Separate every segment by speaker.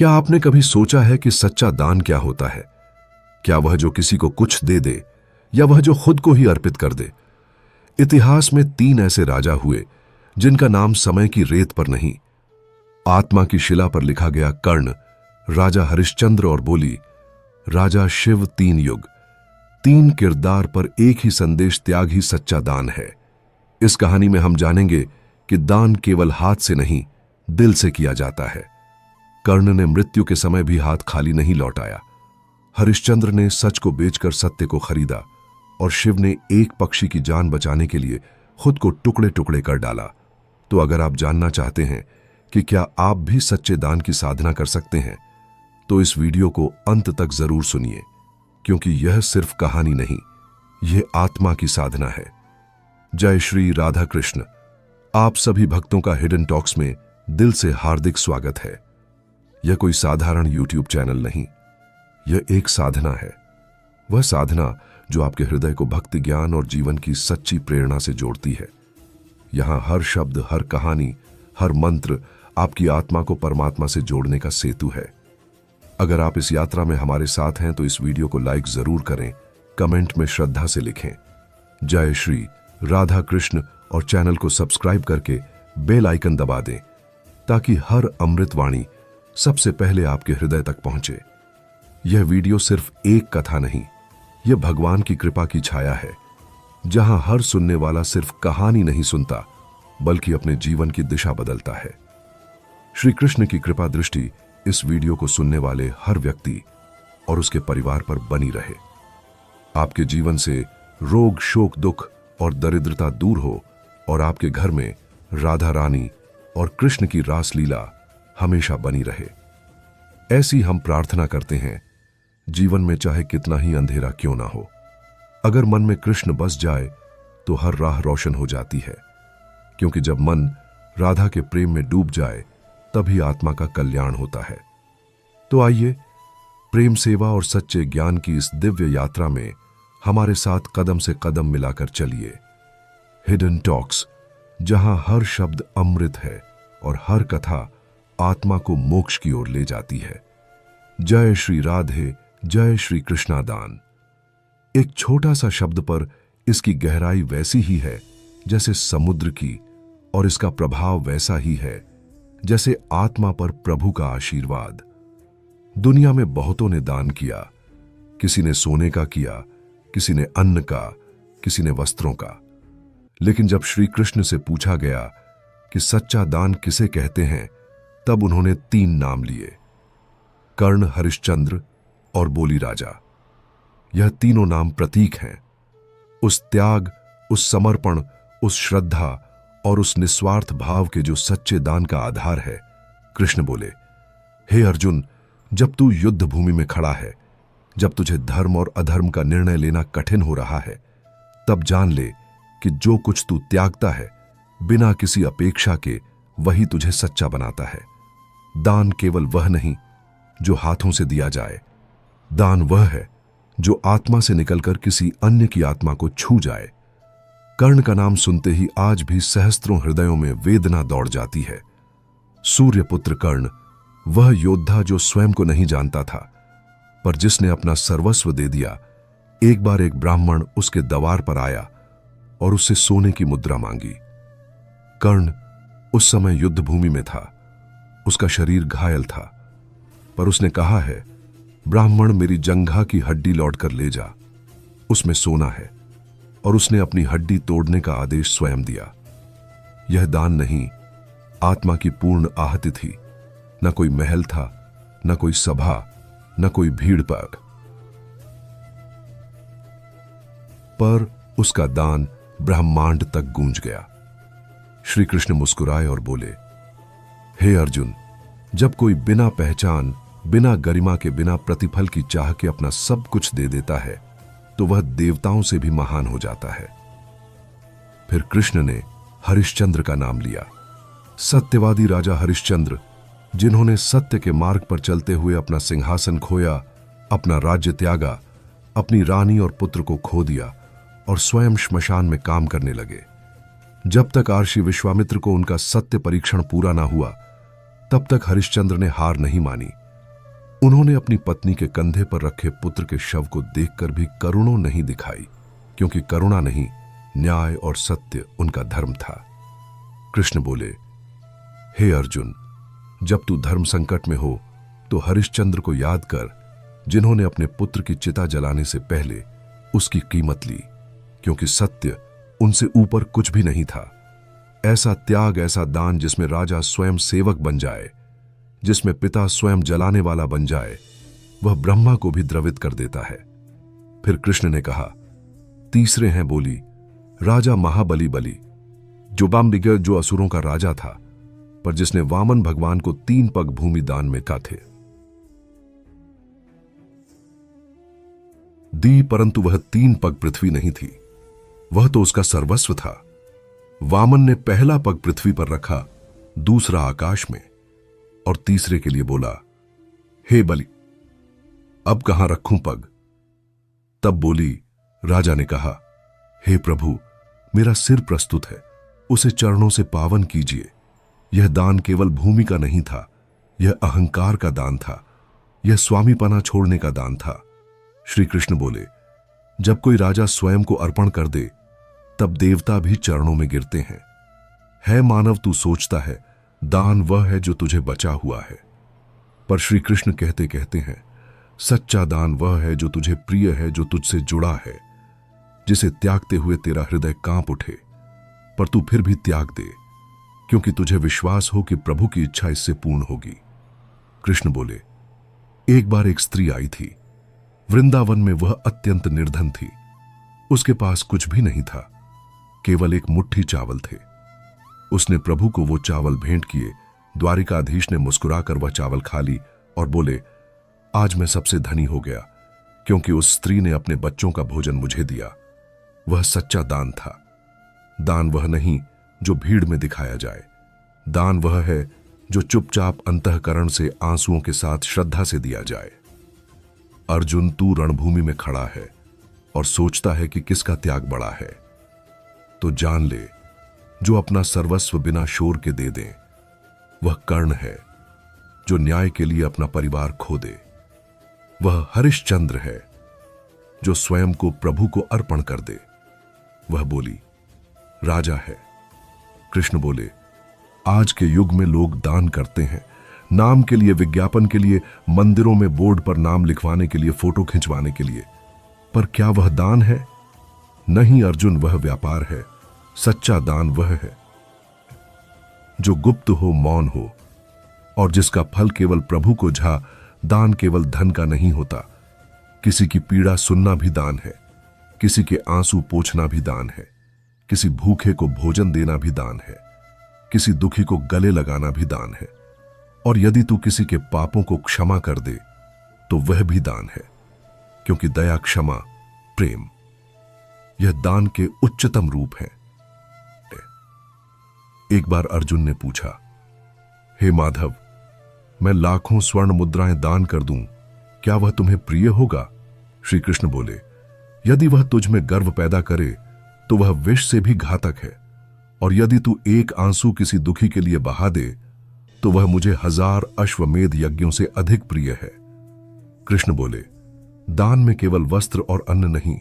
Speaker 1: क्या आपने कभी सोचा है कि सच्चा दान क्या होता है? क्या वह जो किसी को कुछ दे दे या वह जो खुद को ही अर्पित कर दे? इतिहास में 3 ऐसे राजा हुए जिनका नाम समय की रेत पर नहीं, आत्मा की शिला पर लिखा गया। कर्ण, राजा हरिश्चंद्र और बोली, राजा शिव। 3 युग, 3 किरदार पर एक ही संदेश, त्याग ही सच्चा दान है। इस कहानी में हम जानेंगे कि दान केवल हाथ से नहीं, दिल से किया जाता है। कर्ण ने मृत्यु के समय भी हाथ खाली नहीं लौटाया। हरिश्चंद्र ने सच को बेचकर सत्य को खरीदा और शिव ने एक पक्षी की जान बचाने के लिए खुद को टुकड़े टुकड़े कर डाला। तो अगर आप जानना चाहते हैं कि क्या आप भी सच्चे दान की साधना कर सकते हैं, तो इस वीडियो को अंत तक जरूर सुनिए, क्योंकि यह सिर्फ कहानी नहीं, यह आत्मा की साधना है। जय श्री राधा कृष्ण। आप सभी भक्तों का हिडन टॉक्स में दिल से हार्दिक स्वागत है। यह कोई साधारण यूट्यूब चैनल नहीं, यह एक साधना है। वह साधना जो आपके हृदय को भक्ति, ज्ञान और जीवन की सच्ची प्रेरणा से जोड़ती है। यहां हर शब्द, हर कहानी, हर मंत्र आपकी आत्मा को परमात्मा से जोड़ने का सेतु है। अगर आप इस यात्रा में हमारे साथ हैं तो इस वीडियो को लाइक जरूर करें, कमेंट में श्रद्धा से लिखें जय श्री राधा कृष्ण और चैनल को सब्सक्राइब करके बेल आइकन दबा दें, ताकि हर अमृत वाणी सबसे पहले आपके हृदय तक पहुंचे। यह वीडियो सिर्फ एक कथा नहीं, यह भगवान की कृपा की छाया है, जहां हर सुनने वाला सिर्फ कहानी नहीं सुनता, बल्कि अपने जीवन की दिशा बदलता है। श्री कृष्ण की कृपा दृष्टि इस वीडियो को सुनने वाले हर व्यक्ति और उसके परिवार पर बनी रहे। आपके जीवन से रोग, शोक, दुख और दरिद्रता दूर हो और आपके घर में राधा रानी और कृष्ण की रासलीला हमेशा बनी रहे, ऐसी हम प्रार्थना करते हैं। जीवन में चाहे कितना ही अंधेरा क्यों ना हो, अगर मन में कृष्ण बस जाए तो हर राह रोशन हो जाती है, क्योंकि जब मन राधा के प्रेम में डूब जाए तभी आत्मा का कल्याण होता है। तो आइए प्रेम सेवा और सच्चे ज्ञान की इस दिव्य यात्रा में हमारे साथ कदम से कदम मिलाकर चलिए। हिडन टॉक्स, जहां हर शब्द अमृत है और हर कथा आत्मा को मोक्ष की ओर ले जाती है। जय श्री राधे, जय श्री कृष्णादान। एक छोटा सा शब्द पर इसकी गहराई वैसी ही है जैसे समुद्र की, और इसका प्रभाव वैसा ही है जैसे आत्मा पर प्रभु का आशीर्वाद। दुनिया में बहुतों ने दान किया, किसी ने सोने का किया, किसी ने अन्न का, किसी ने वस्त्रों का। लेकिन जब श्री कृष्ण से पूछा गया कि सच्चा दान किसे कहते हैं, तब उन्होंने 3 नाम लिए, कर्ण, हरिश्चंद्र और बोली राजा। यह तीनों नाम प्रतीक हैं उस त्याग, उस समर्पण, उस श्रद्धा और उस निस्वार्थ भाव के जो सच्चे दान का आधार है। कृष्ण बोले, हे अर्जुन, जब तू युद्ध भूमि में खड़ा है, जब तुझे धर्म और अधर्म का निर्णय लेना कठिन हो रहा है, तब जान ले कि जो कुछ तू त्यागता है बिना किसी अपेक्षा के, वही तुझे सच्चा बनाता है। दान केवल वह नहीं जो हाथों से दिया जाए, दान वह है जो आत्मा से निकलकर किसी अन्य की आत्मा को छू जाए। कर्ण का नाम सुनते ही आज भी सहस्त्रों हृदयों में वेदना दौड़ जाती है। सूर्यपुत्र कर्ण, वह योद्धा जो स्वयं को नहीं जानता था, पर जिसने अपना सर्वस्व दे दिया। एक बार एक ब्राह्मण उसके द्वार पर आया और उससे सोने की मुद्रा मांगी। कर्ण उस समय युद्ध भूमि में था, उसका शरीर घायल था, पर उसने कहा है, ब्राह्मण, मेरी जंघा की हड्डी लौट कर ले जा, उसमें सोना है। और उसने अपनी हड्डी तोड़ने का आदेश स्वयं दिया। यह दान नहीं, आत्मा की पूर्ण आहति थी। न कोई महल था, न कोई सभा, न कोई भीड़ भाड़, पर उसका दान ब्रह्मांड तक गूंज गया। श्री कृष्ण मुस्कुराए और बोले, हे अर्जुन, जब कोई बिना पहचान, बिना गरिमा के, बिना प्रतिफल की चाह के अपना सब कुछ दे देता है, तो वह देवताओं से भी महान हो जाता है। फिर कृष्ण ने हरिश्चंद्र का नाम लिया। सत्यवादी राजा हरिश्चंद्र, जिन्होंने सत्य के मार्ग पर चलते हुए अपना सिंहासन खोया, अपना राज्य त्यागा, अपनी रानी और पुत्र को खो दिया और स्वयं श्मशान में काम करने लगे। जब तक महर्षि विश्वामित्र को उनका सत्य परीक्षण पूरा ना हुआ, तब तक हरिश्चंद्र ने हार नहीं मानी उन्होंने अपनी पत्नी के कंधे पर रखे पुत्र के शव को देखकर भी करुणा नहीं दिखाई, क्योंकि करुणा नहीं, न्याय और सत्य उनका धर्म था। कृष्ण बोले, हे अर्जुन, जब तू धर्म संकट में हो तो हरिश्चंद्र को याद कर, जिन्होंने अपने पुत्र की चिता जलाने से पहले उसकी कीमत ली, क्योंकि सत्य उनसे ऊपर कुछ भी नहीं था। ऐसा त्याग, ऐसा दान जिसमें राजा स्वयं सेवक बन जाए, जिसमें पिता स्वयं जलाने वाला बन जाए, वह ब्रह्मा को भी द्रवित कर देता है। फिर कृष्ण ने कहा, तीसरे हैं बोली राजा महाबली बलि, जो बाम्बिगर, जो असुरों का राजा था, पर जिसने वामन भगवान को 3 पग भूमि दान में का थे दी, परंतु वह 3 पग पृथ्वी नहीं थी, वह तो उसका सर्वस्व था। वामन ने पहला पग पृथ्वी पर रखा, दूसरा आकाश में, और तीसरे के लिए बोला, हे बलि, अब कहां रखूं पग? तब बोली राजा ने कहा, हे प्रभु, मेरा सिर प्रस्तुत है, उसे चरणों से पावन कीजिए। यह दान केवल भूमि का नहीं था, यह अहंकार का दान था, यह स्वामीपना छोड़ने का दान था। श्री कृष्ण बोले, जब कोई राजा स्वयं को अर्पण कर दे, तब देवता भी चरणों में गिरते हैं। है मानव, तू सोचता है दान वह है जो तुझे बचा हुआ है, पर श्री कृष्ण कहते कहते हैं, सच्चा दान वह है जो तुझे प्रिय है, जो तुझसे जुड़ा है, जिसे त्यागते हुए तेरा हृदय कांप उठे, पर तू फिर भी त्याग दे, क्योंकि तुझे विश्वास हो कि प्रभु की इच्छा इससे पूर्ण होगी। कृष्ण बोले, एक बार एक स्त्री आई थी। वृंदावन में वह अत्यंत निर्धन थी। उसके पास कुछ भी नहीं था, केवल एक मुट्ठी चावल थे। उसने प्रभु को वो चावल भेंट किए। द्वारिकाधीश ने मुस्कुराकर वह चावल खा ली और बोले, आज मैं सबसे धनी हो गया, क्योंकि उस स्त्री ने अपने बच्चों का भोजन मुझे दिया। वह सच्चा दान था। दान वह नहीं जो भीड़ में दिखाया जाए, दान वह है जो चुपचाप अंतःकरण से आंसुओं के साथ श्रद्धा से दिया जाए। अर्जुन, तू रणभूमि में खड़ा है और सोचता है कि किसका त्याग बड़ा है, तो जान ले, जो अपना सर्वस्व बिना शोर के दे दे, वह कर्ण है। जो न्याय के लिए अपना परिवार खो दे, वह हरिश्चंद्र है। जो स्वयं को प्रभु को अर्पण कर दे, वह बोली राजा है। कृष्ण बोले, आज के युग में लोग दान करते हैं, नाम के लिए, विज्ञापन के लिए, मंदिरों में बोर्ड पर नाम लिखवाने के लिए, फोटो खिंचवाने के लिए, पर क्या वह दान है? नहीं अर्जुन, वह व्यापार है। सच्चा दान वह है जो गुप्त हो, मौन हो, और जिसका फल केवल प्रभु को झा। दान केवल धन का नहीं होता, किसी की पीड़ा सुनना भी दान है, किसी के आंसू पोंछना भी दान है, किसी भूखे को भोजन देना भी दान है, किसी दुखी को गले लगाना भी दान है, और यदि तू किसी के पापों को क्षमा कर दे तो वह भी दान है, क्योंकि दया, क्षमा, प्रेम, यह दान के उच्चतम रूप हैं। एक बार अर्जुन ने पूछा, हे माधव, मैं लाखों स्वर्ण मुद्राएं दान कर दूं, क्या वह तुम्हें प्रिय होगा? श्री कृष्ण बोले, यदि वह तुझ में गर्व पैदा करे तो वह विष से भी घातक है, और यदि तू एक आंसू किसी दुखी के लिए बहा दे तो वह मुझे 1000 अश्वमेध यज्ञों से अधिक प्रिय है। कृष्ण बोले, दान में केवल वस्त्र और अन्न नहीं,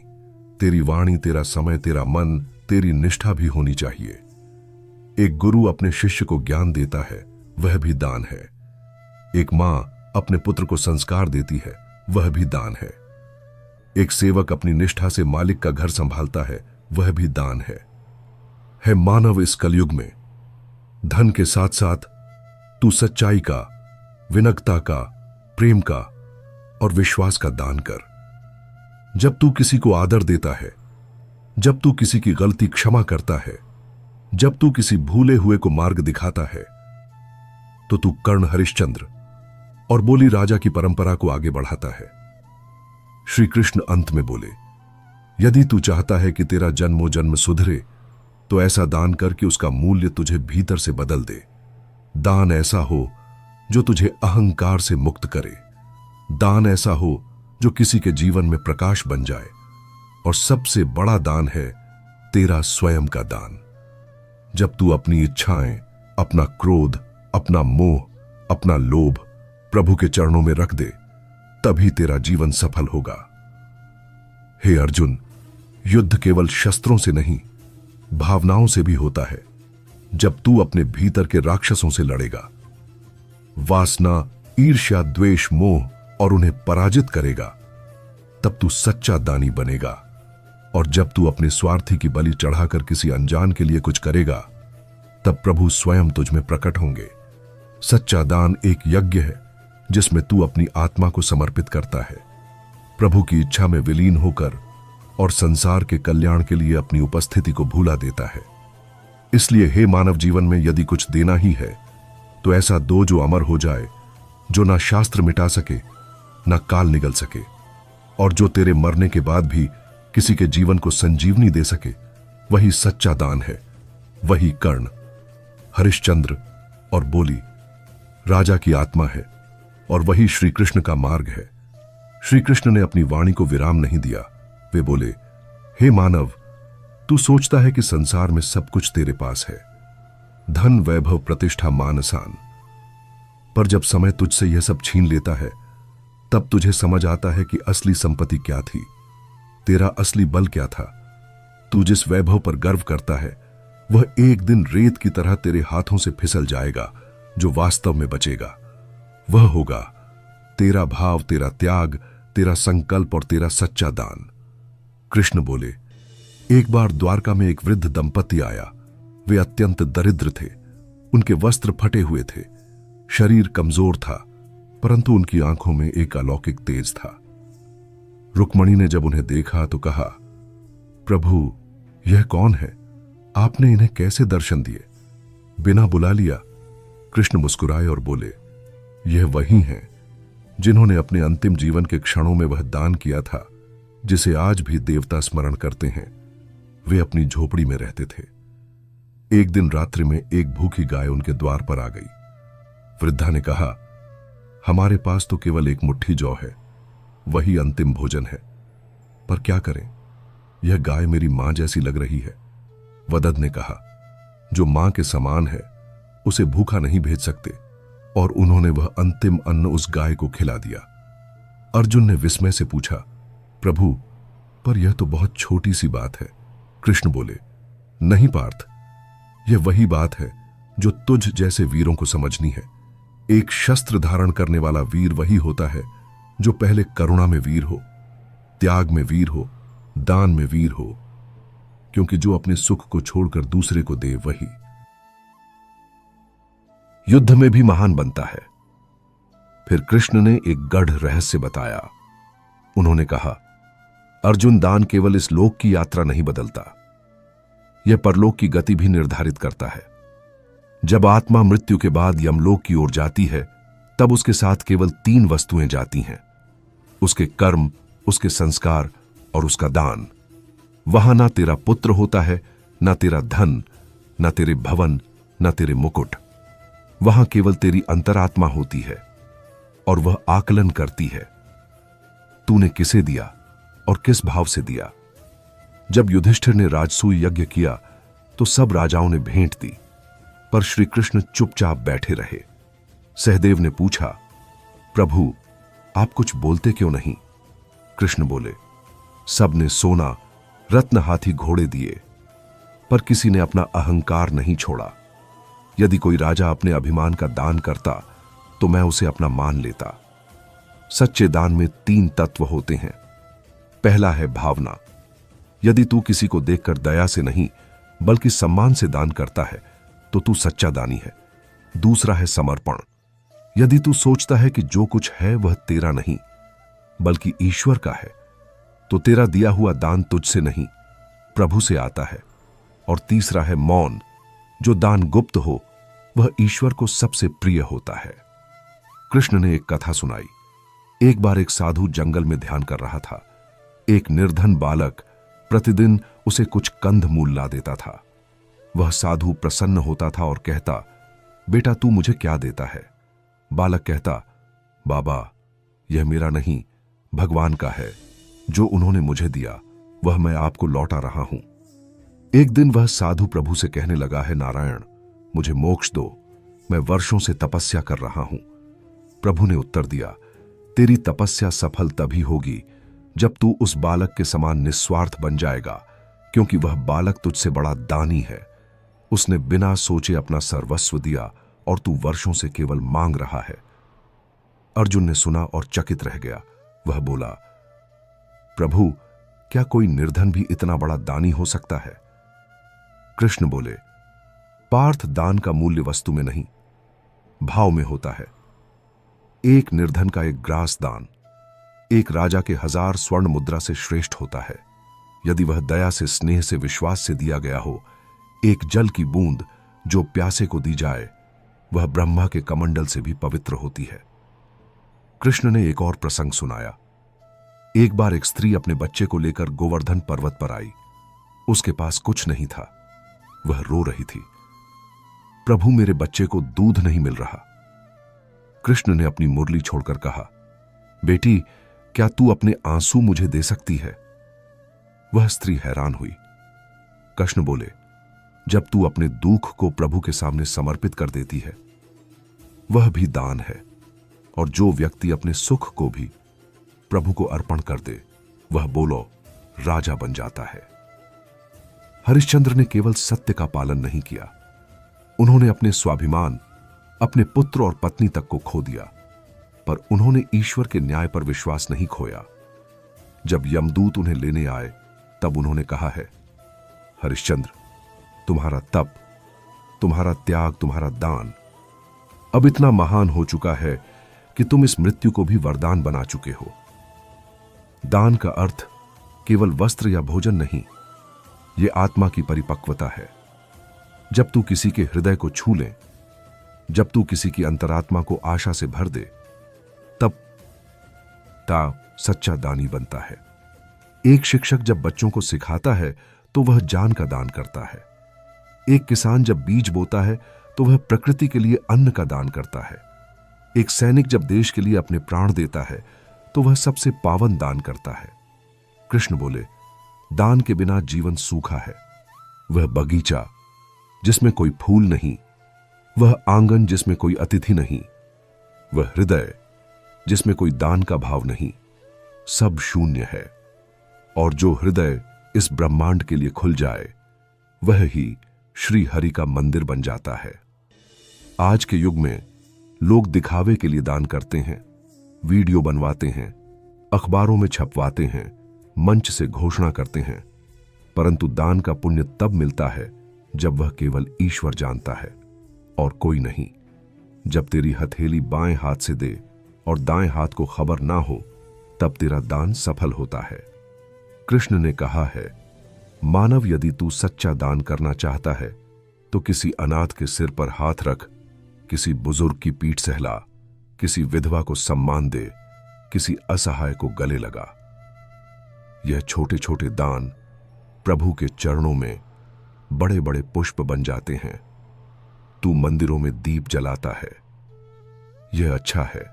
Speaker 1: तेरी वाणी, तेरा समय, तेरा मन, तेरी निष्ठा भी होनी चाहिए। एक गुरु अपने शिष्य को ज्ञान देता है, वह भी दान है। एक मां अपने पुत्र को संस्कार देती है, वह भी दान है। एक सेवक अपनी निष्ठा से मालिक का घर संभालता है, वह भी दान है मानव, इस कलयुग में धन के साथ साथ तू सच्चाई का, विनम्रता का, प्रेम का और विश्वास का दान कर। जब तू किसी को आदर देता है, जब तू किसी की गलती क्षमा करता है, जब तू किसी भूले हुए को मार्ग दिखाता है, तो तू कर्ण, हरिश्चंद्र और बोली राजा की परंपरा को आगे बढ़ाता है। श्री कृष्ण अंत में बोले, यदि तू चाहता है कि तेरा जन्मों जन्म सुधरे तो ऐसा दान कर कि उसका मूल्य तुझे भीतर से बदल दे। दान ऐसा हो जो तुझे अहंकार से मुक्त करे, दान ऐसा हो जो किसी के जीवन में प्रकाश बन जाए, और सबसे बड़ा दान है तेरा स्वयं का दान। जब तू अपनी इच्छाएं, अपना क्रोध, अपना मोह, अपना लोभ प्रभु के चरणों में रख दे, तभी तेरा जीवन सफल होगा। हे अर्जुन, युद्ध केवल शस्त्रों से नहीं, भावनाओं से भी होता है। जब तू अपने भीतर के राक्षसों से लड़ेगा, वासना, ईर्ष्या, द्वेष, मोह और उन्हें पराजित करेगा, तब तू सच्चा दानी बनेगा। और जब तू अपने स्वार्थी की बलि चढ़ाकर किसी अनजान के लिए कुछ करेगा, तब प्रभु स्वयं तुझ में प्रकट होंगे। सच्चा दान एक यज्ञ है जिसमें तू अपनी आत्मा को समर्पित करता है, प्रभु की इच्छा में विलीन होकर, और संसार के कल्याण के लिए अपनी उपस्थिति को भूला देता है। इसलिए हे मानव, जीवन में यदि कुछ देना ही है तो ऐसा दो जो अमर हो जाए, जो ना शास्त्र मिटा सके, ना काल निगल सके, और जो तेरे मरने के बाद भी किसी के जीवन को संजीवनी दे सके। वही सच्चा दान है। वही कर्ण, हरिश्चंद्र और बोली राजा की आत्मा है, और वही श्री कृष्ण का मार्ग है। श्री कृष्ण ने अपनी वाणी को विराम नहीं दिया। वे बोले, हे मानव, तू सोचता है कि संसार में सब कुछ तेरे पास है, धन, वैभव, प्रतिष्ठा, मान, आसान। पर जब समय तुझसे यह सब छीन लेता है, तब तुझे समझ आता है कि असली संपत्ति क्या थी, तेरा असली बल क्या था। तू जिस वैभव पर गर्व करता है, वह एक दिन रेत की तरह तेरे हाथों से फिसल जाएगा। जो वास्तव में बचेगा वह होगा तेरा भाव, तेरा त्याग, तेरा संकल्प और तेरा सच्चा दान। कृष्ण बोले, एक बार द्वारका में एक वृद्ध दंपति आया। वे अत्यंत दरिद्र थे। उनके वस्त्र फटे हुए थे, शरीर कमजोर था, परंतु उनकी आंखों में एक अलौकिक तेज था। रुक्मणी ने जब उन्हें देखा तो कहा, प्रभु, यह कौन है? आपने इन्हें कैसे दर्शन दिए? बिना बुला लिया? कृष्ण मुस्कुराए और बोले, यह वही हैं जिन्होंने अपने अंतिम जीवन के क्षणों में वह दान किया था जिसे आज भी देवता स्मरण करते हैं। वे अपनी झोपड़ी में रहते थे। एक दिन रात्रि में एक भूखी गाय उनके द्वार पर आ गई। वृद्धा ने कहा, हमारे पास तो केवल एक मुट्ठी जौ है, वही अंतिम भोजन है, पर क्या करें, यह गाय मेरी मां जैसी लग रही है। वदद ने कहा, जो मां के समान है उसे भूखा नहीं भेज सकते, और उन्होंने वह अंतिम अन्न उस गाय को खिला दिया। अर्जुन ने विस्मय से पूछा, प्रभु, पर यह तो बहुत छोटी सी बात है। कृष्ण बोले, नहीं पार्थ, यह वही बात है जो तुझ जैसे वीरों को समझनी है। एक शस्त्र धारण करने वाला वीर वही होता है जो पहले करुणा में वीर हो, त्याग में वीर हो, दान में वीर हो, क्योंकि जो अपने सुख को छोड़कर दूसरे को दे वही युद्ध में भी महान बनता है। फिर कृष्ण ने एक गढ़ रहस्य बताया। उन्होंने कहा, अर्जुन, दान केवल इस लोक की यात्रा नहीं बदलता, यह परलोक की गति भी निर्धारित करता है। जब आत्मा मृत्यु के बाद यमलोक की ओर जाती है, तब उसके साथ केवल 3 वस्तुएं जाती हैं, उसके कर्म, उसके संस्कार और उसका दान। वहां ना तेरा पुत्र होता है, ना तेरा धन, ना तेरे भवन, ना तेरे मुकुट। वहां केवल तेरी अंतरात्मा होती है, और वह आकलन करती है तूने किसे दिया और किस भाव से दिया। जब युधिष्ठिर ने राजसूय यज्ञ किया तो सब राजाओं ने भेंट दी, पर श्री कृष्ण चुपचाप बैठे रहे। सहदेव ने पूछा, प्रभु, आप कुछ बोलते क्यों नहीं? कृष्ण बोले, सबने सोना, रत्न, हाथी, घोड़े दिए, पर किसी ने अपना अहंकार नहीं छोड़ा। यदि कोई राजा अपने अभिमान का दान करता तो मैं उसे अपना मान लेता। सच्चे दान में 3 तत्व होते हैं। पहला है भावना। यदि तू किसी को देखकर दया से नहीं बल्कि सम्मान से दान करता है तो तू सच्चा दानी है। दूसरा है समर्पण। यदि तू सोचता है कि जो कुछ है वह तेरा नहीं बल्कि ईश्वर का है, तो तेरा दिया हुआ दान तुझसे नहीं, प्रभु से आता है। और तीसरा है मौन। जो दान गुप्त हो वह ईश्वर को सबसे प्रिय होता है। कृष्ण ने एक कथा सुनाई। एक बार एक साधु जंगल में ध्यान कर रहा था। एक निर्धन बालक प्रतिदिन उसे कुछ कंद मूल ला देता था। वह साधु प्रसन्न होता था और कहता, बेटा तू मुझे क्या देता है? बालक कहता, बाबा, यह मेरा नहीं, भगवान का है। जो उन्होंने मुझे दिया वह मैं आपको लौटा रहा हूं। एक दिन वह साधु प्रभु से कहने लगा, है नारायण, मुझे मोक्ष दो, मैं वर्षों से तपस्या कर रहा हूं। प्रभु ने उत्तर दिया, तेरी तपस्या सफल तभी होगी जब तू उस बालक के समान निस्वार्थ बन जाएगा, क्योंकि वह बालक तुझसे बड़ा दानी है। उसने बिना सोचे अपना सर्वस्व दिया और तू वर्षों से केवल मांग रहा है। अर्जुन ने सुना और चकित रह गया। वह बोला, प्रभु, क्या कोई निर्धन भी इतना बड़ा दानी हो सकता है? कृष्ण बोले, पार्थ, दान का मूल्य वस्तु में नहीं, भाव में होता है। एक निर्धन का एक ग्रास दान एक राजा के 1000 स्वर्ण मुद्रा से श्रेष्ठ होता है। यदि वह दया से, स्नेह से, विश्वास से दिया गया हो। एक जल की बूंद जो प्यासे को दी जाए, वह ब्रह्मा के कमंडल से भी पवित्र होती है। कृष्ण ने एक और प्रसंग सुनाया। एक बार एक स्त्री अपने बच्चे को लेकर गोवर्धन पर्वत पर आई। उसके पास कुछ नहीं था। वह रो रही थी, प्रभु, मेरे बच्चे को दूध नहीं मिल रहा। कृष्ण ने अपनी मुरली छोड़कर कहा, बेटी, क्या तू अपने आंसू मुझे दे सकती है? वह स्त्री हैरान हुई। कृष्ण बोले, जब तू अपने दुख को प्रभु के सामने समर्पित कर देती है, वह भी दान है। और जो व्यक्ति अपने सुख को भी प्रभु को अर्पण कर दे, वह बोलो राजा बन जाता है। हरिश्चंद्र ने केवल सत्य का पालन नहीं किया, उन्होंने अपने स्वाभिमान, अपने पुत्र और पत्नी तक को खो दिया, पर उन्होंने ईश्वर के न्याय पर विश्वास नहीं खोया। जब यमदूत उन्हें लेने आए, तब उन्होंने कहा है, हरिश्चंद्र, तुम्हारा तप, तुम्हारा त्याग, तुम्हारा दान अब इतना महान हो चुका है कि तुम इस मृत्यु को भी वरदान बना चुके हो। दान का अर्थ केवल वस्त्र या भोजन नहीं, यह आत्मा की परिपक्वता है। जब तू किसी के हृदय को छू ले, जब तू किसी की अंतरात्मा को आशा से भर दे, तब ता सच्चा दानी बनता है। एक शिक्षक जब बच्चों को सिखाता है तो वह जान का दान करता है। एक किसान जब बीज बोता है तो वह प्रकृति के लिए अन्न का दान करता है। एक सैनिक जब देश के लिए अपने प्राण देता है तो वह सबसे पावन दान करता है। कृष्ण बोले, दान के बिना जीवन सूखा है। वह बगीचा जिसमें कोई फूल नहीं, वह आंगन जिसमें कोई अतिथि नहीं, वह हृदय जिसमें कोई दान का भाव नहीं, सब शून्य है। और जो हृदय इस ब्रह्मांड के लिए खुल जाए, वह ही श्री हरि का मंदिर बन जाता है। आज के युग में लोग दिखावे के लिए दान करते हैं, वीडियो बनवाते हैं, अखबारों में छपवाते हैं, मंच से घोषणा करते हैं, परंतु दान का पुण्य तब मिलता है जब वह केवल ईश्वर जानता है और कोई नहीं। जब तेरी हथेली बाएं हाथ से दे और दाएं हाथ को खबर ना हो, तब तेरा दान सफल होता है। कृष्ण ने कहा है, मानव, यदि तू सच्चा दान करना चाहता है तो किसी अनाथ के सिर पर हाथ रख, किसी बुजुर्ग की पीठ सहला, किसी विधवा को सम्मान दे, किसी असहाय को गले लगा। यह छोटे छोटे दान प्रभु के चरणों में बड़े बड़े पुष्प बन जाते हैं। तू मंदिरों में दीप जलाता है, यह अच्छा है,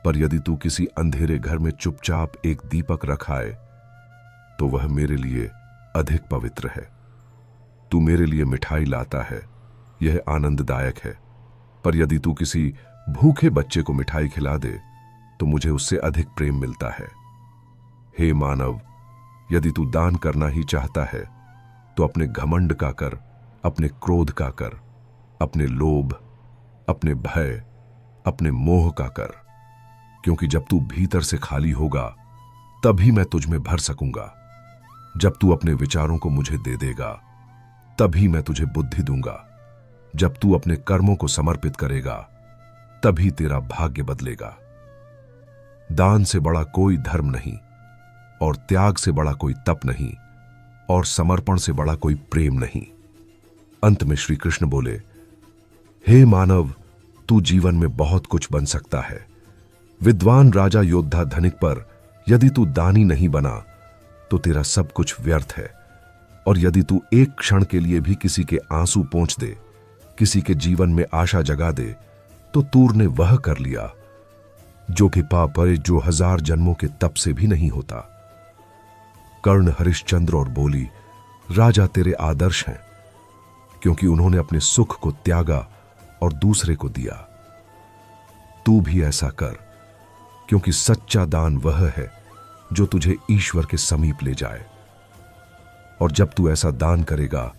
Speaker 1: पर यदि तू किसी अंधेरे घर में चुपचाप एक दीपक रखाए तो वह मेरे लिए अधिक पवित्र है। तू मेरे लिए मिठाई लाता है, यह आनंददायक है, पर यदि तू किसी भूखे बच्चे को मिठाई खिला दे तो मुझे उससे अधिक प्रेम मिलता है। हे मानव, यदि तू दान करना ही चाहता है तो अपने घमंड का कर, अपने क्रोध का कर, अपने लोभ, अपने भय, अपने मोह का कर, क्योंकि जब तू भीतर से खाली होगा तभी मैं तुझ में भर सकूंगा। जब तू अपने विचारों को मुझे दे देगा तभी मैं तुझे बुद्धि दूंगा। जब तू अपने कर्मों को समर्पित करेगा तभी तेरा भाग्य बदलेगा। दान से बड़ा कोई धर्म नहीं, और त्याग से बड़ा कोई तप नहीं, और समर्पण से बड़ा कोई प्रेम नहीं। अंत में श्री कृष्ण बोले, हे मानव, तू जीवन में बहुत कुछ बन सकता है। विद्वान, राजा, योद्धा, धनिक पर यदि तू दानी नहीं बना तो तेरा सब कुछ व्यर्थ है। और यदि तू एक क्षण के लिए भी किसी के आंसू पोंछ दे, किसी के जीवन में आशा जगा दे, तो तूर ने वह कर लिया जो कि पाप है, जो 1000 जन्मों के तप से भी नहीं होता। कर्ण हरिश्चंद्र और बोली, राजा तेरे आदर्श हैं, क्योंकि उन्होंने अपने सुख को त्यागा और दूसरे को दिया। तू भी ऐसा कर क्योंकि सच्चा दान वह है जो तुझे ईश्वर के समीप ले जाए। और जब तू ऐसा दान करेगा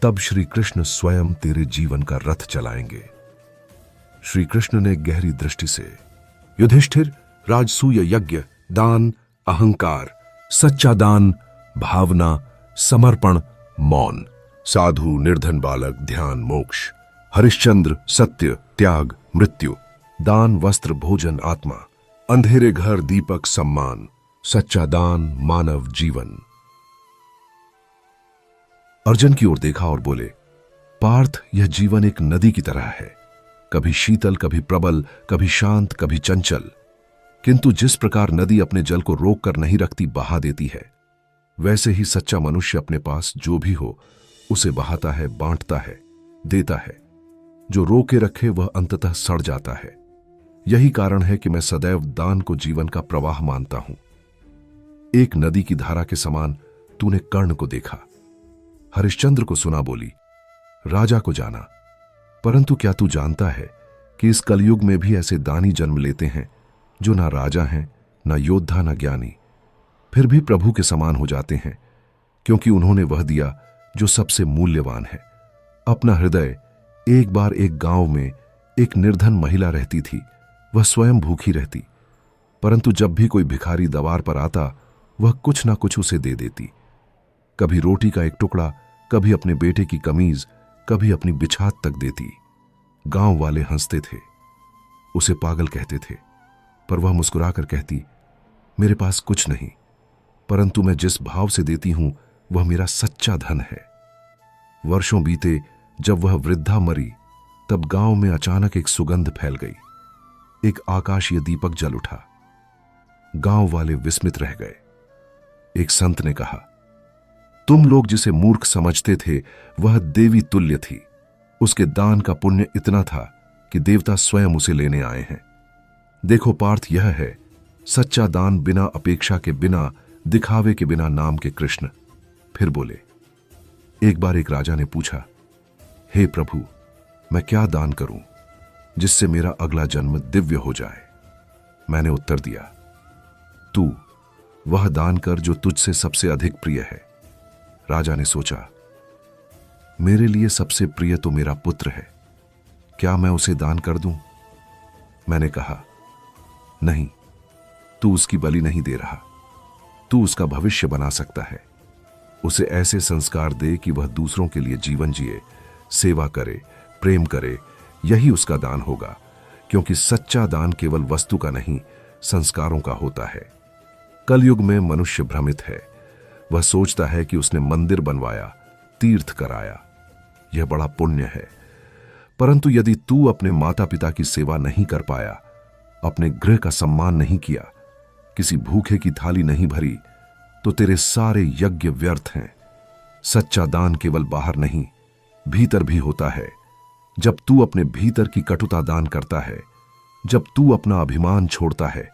Speaker 1: तब श्री कृष्ण स्वयं तेरे जीवन का रथ चलाएंगे। श्री कृष्ण ने गहरी दृष्टि से, युधिष्ठिर, राजसूय यज्ञ, दान, अहंकार, सच्चा दान, भावना, समर्पण, मौन, साधु, निर्धन बालक, ध्यान, मोक्ष, हरिश्चंद्र, सत्य, त्याग, मृत्यु, दान, वस्त्र, भोजन, आत्मा, अंधेरे घर, दीपक, सम्मान, सच्चा दान, मानव जीवन। अर्जुन की ओर देखा और बोले, पार्थ, यह जीवन एक नदी की तरह है, कभी शीतल, कभी प्रबल, कभी शांत, कभी चंचल। किंतु जिस प्रकार नदी अपने जल को रोक कर नहीं रखती, बहा देती है, वैसे ही सच्चा मनुष्य अपने पास जो भी हो उसे बहाता है, बांटता है, देता है। जो रोके रखे वह अंततः सड़ जाता है। यही कारण है कि मैं सदैव दान को जीवन का प्रवाह मानता हूं। एक नदी की धारा के समान तूने कर्ण को देखा, हरिश्चंद्र को सुना, बोली, राजा को जाना, परंतु क्या तू जानता है कि इस कलयुग में भी ऐसे दानी जन्म लेते हैं जो ना राजा हैं, ना योद्धा, ना ज्ञानी, फिर भी प्रभु के समान हो जाते हैं, क्योंकि उन्होंने वह दिया जो सबसे मूल्यवान है, अपना हृदय। एक बार एक गांव में एक निर्धन महिला रहती थी। वह स्वयं भूखी रहती, परंतु जब भी कोई भिखारी दवार पर आता वह कुछ ना कुछ उसे दे देती। कभी रोटी का एक टुकड़ा, कभी अपने बेटे की कमीज, कभी अपनी बिछात तक देती। गांव वाले हंसते थे, उसे पागल कहते थे, पर वह मुस्कुराकर कहती, मेरे पास कुछ नहीं, परंतु मैं जिस भाव से देती हूं वह मेरा सच्चा धन है। वर्षों बीते, जब वह वृद्धा मरी तब गांव में अचानक एक सुगंध फैल गई। एक आकाशीय दीपक जल उठा। गांव वाले विस्मित रह गए। एक संत ने कहा, तुम लोग जिसे मूर्ख समझते थे वह देवी तुल्य थी। उसके दान का पुण्य इतना था कि देवता स्वयं उसे लेने आए हैं। देखो पार्थ, यह है सच्चा दान, बिना अपेक्षा के, बिना दिखावे के, बिना नाम के कृष्ण। फिर बोले, एक बार एक राजा ने पूछा, हे प्रभु, मैं क्या दान करूं जिससे मेरा अगला जन्म दिव्य हो जाए? मैंने उत्तर दिया, तू वह दान कर जो तुझसे सबसे अधिक प्रिय है। राजा ने सोचा, मेरे लिए सबसे प्रिय तो मेरा पुत्र है, क्या मैं उसे दान कर दूं? मैंने कहा, नहीं, तू उसकी बलि नहीं दे रहा, तू उसका भविष्य बना सकता है। उसे ऐसे संस्कार दे कि वह दूसरों के लिए जीवन जिए, सेवा करे, प्रेम करे, यही उसका दान होगा, क्योंकि सच्चा दान केवल वस्तु का नहीं, संस्कारों का होता है। कलयुग में मनुष्य भ्रमित है। वह सोचता है कि उसने मंदिर बनवाया, तीर्थ कराया, यह बड़ा पुण्य है। परंतु यदि तू अपने माता पिता की सेवा नहीं कर पाया, अपने गृह का सम्मान नहीं किया, किसी भूखे की थाली नहीं भरी, तो तेरे सारे यज्ञ व्यर्थ हैं। सच्चा दान केवल बाहर नहीं, भीतर भी होता है। जब तू अपने भीतर की कटुता दान करता है, जब तू अपना अभिमान छोड़ता है,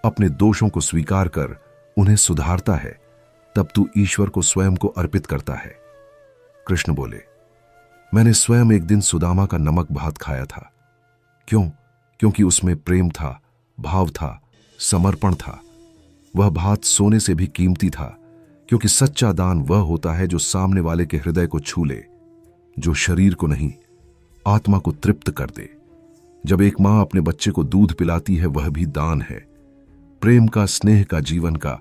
Speaker 1: अपने दोषों को स्वीकार कर उन्हें सुधारता है, तब तू ईश्वर को स्वयं को अर्पित करता है। कृष्ण बोले, मैंने स्वयं एक दिन सुदामा का नमक भात खाया था। क्यों? क्योंकि उसमें प्रेम था, भाव था, समर्पण था। वह भात सोने से भी कीमती था, क्योंकि सच्चा दान वह होता है जो सामने वाले के हृदय को छू ले, जो शरीर को नहीं, आत्मा को तृप्त कर दे। जब एक मां अपने बच्चे को दूध पिलाती है, वह भी दान है, प्रेम का, स्नेह का, जीवन का।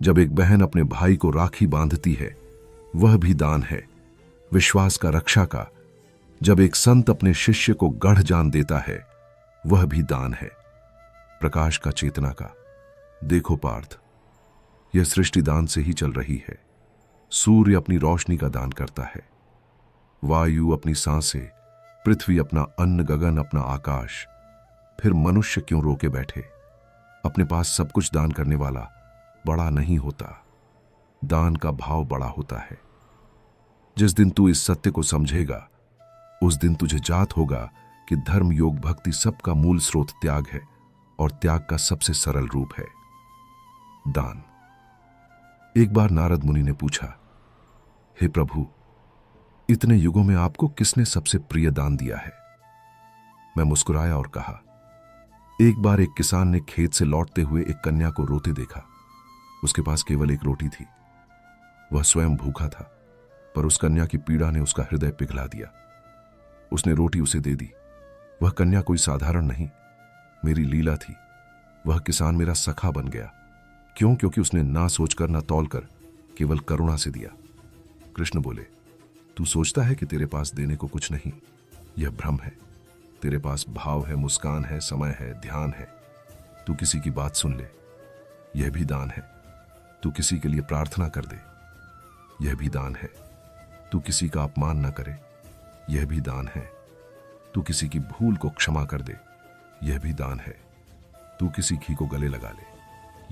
Speaker 1: जब एक बहन अपने भाई को राखी बांधती है, वह भी दान है, विश्वास का, रक्षा का। जब एक संत अपने शिष्य को गढ़ जान देता है, वह भी दान है, प्रकाश का, चेतना का। देखो पार्थ, यह सृष्टि दान से ही चल रही है। सूर्य अपनी रोशनी का दान करता है, वायु अपनी सांसें, पृथ्वी अपना अन्न, गगन अपना आकाश। फिर मनुष्य क्यों रोके बैठे? अपने पास सब कुछ दान करने वाला बड़ा नहीं होता, दान का भाव बड़ा होता है। जिस दिन तू इस सत्य को समझेगा, उस दिन तुझे जात होगा कि धर्म, योग, भक्ति सबका मूल स्रोत त्याग है, और त्याग का सबसे सरल रूप है दान। एक बार नारद मुनि ने पूछा, हे प्रभु, इतने युगों में आपको किसने सबसे प्रिय दान दिया है? मैं मुस्कुराया और कहा, एक बार एक किसान ने खेत से लौटते हुए एक कन्या को रोते देखा। उसके पास केवल एक रोटी थी। वह स्वयं भूखा था, पर उस कन्या की पीड़ा ने उसका हृदय पिघला दिया। उसने रोटी उसे दे दी। वह कन्या कोई साधारण नहीं, मेरी लीला थी। वह किसान मेरा सखा बन गया। क्यों? क्योंकि उसने ना सोचकर ना तौलकर केवल करुणा से दिया। कृष्ण बोले, तू सोचता है कि तेरे पास देने को कुछ नहीं, यह भ्रम है। तेरे पास भाव है, मुस्कान है, समय है, ध्यान है। तू किसी की बात सुन ले, यह भी दान है। तू किसी के लिए प्रार्थना कर दे, यह भी दान है। तू किसी का अपमान न करे, यह भी दान है। तू किसी की भूल को क्षमा कर दे, यह भी दान है। तू किसी की को गले लगा ले,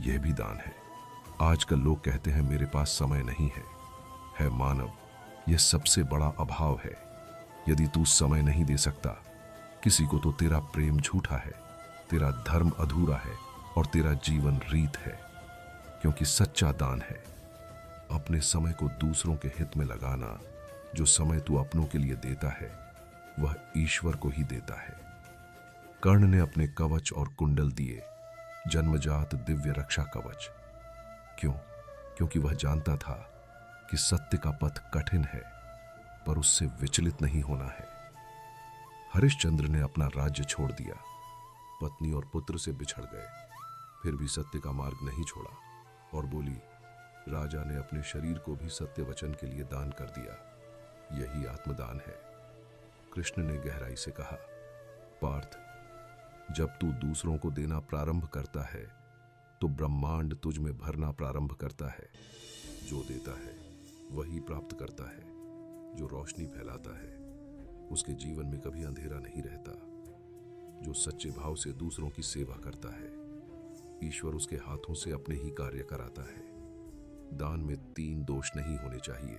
Speaker 1: यह भी दान है। आजकल लोग कहते हैं मेरे पास समय नहीं है मानव, यह सबसे बड़ा अभाव है। यदि तू समय नहीं दे सकता किसी को, तो तेरा प्रेम झूठा है, तेरा धर्म अधूरा है और तेरा जीवन रीत है। क्योंकि सच्चा दान है अपने समय को दूसरों के हित में लगाना। जो समय तू अपनों के लिए देता है वह ईश्वर को ही देता है। कर्ण ने अपने कवच और कुंडल दिए, जन्मजात दिव्य रक्षा कवच। क्यों? क्योंकि वह जानता था कि सत्य का पथ कठिन है, पर उससे विचलित नहीं होना है। हरिश्चंद्र ने अपना राज्य छोड़ दिया, पत्नी और पुत्र से बिछड़ गए, फिर भी सत्य का मार्ग नहीं छोड़ा और बोली, राजा ने अपने शरीर को भी सत्य वचन के लिए दान कर दिया, यही आत्मदान है। कृष्ण ने गहराई से कहा, पार्थ, जब तू दूसरों को देना प्रारंभ करता है तो ब्रह्मांड तुझ में भरना प्रारंभ करता है। जो देता है वही प्राप्त करता है, जो रोशनी फैलाता है उसके जीवन में कभी अंधेरा नहीं रहता। जो सच्चे भाव से दूसरों की सेवा करता है ईश्वर उसके हाथों से अपने ही कार्य कराता है। दान में 3 दोष नहीं होने चाहिए,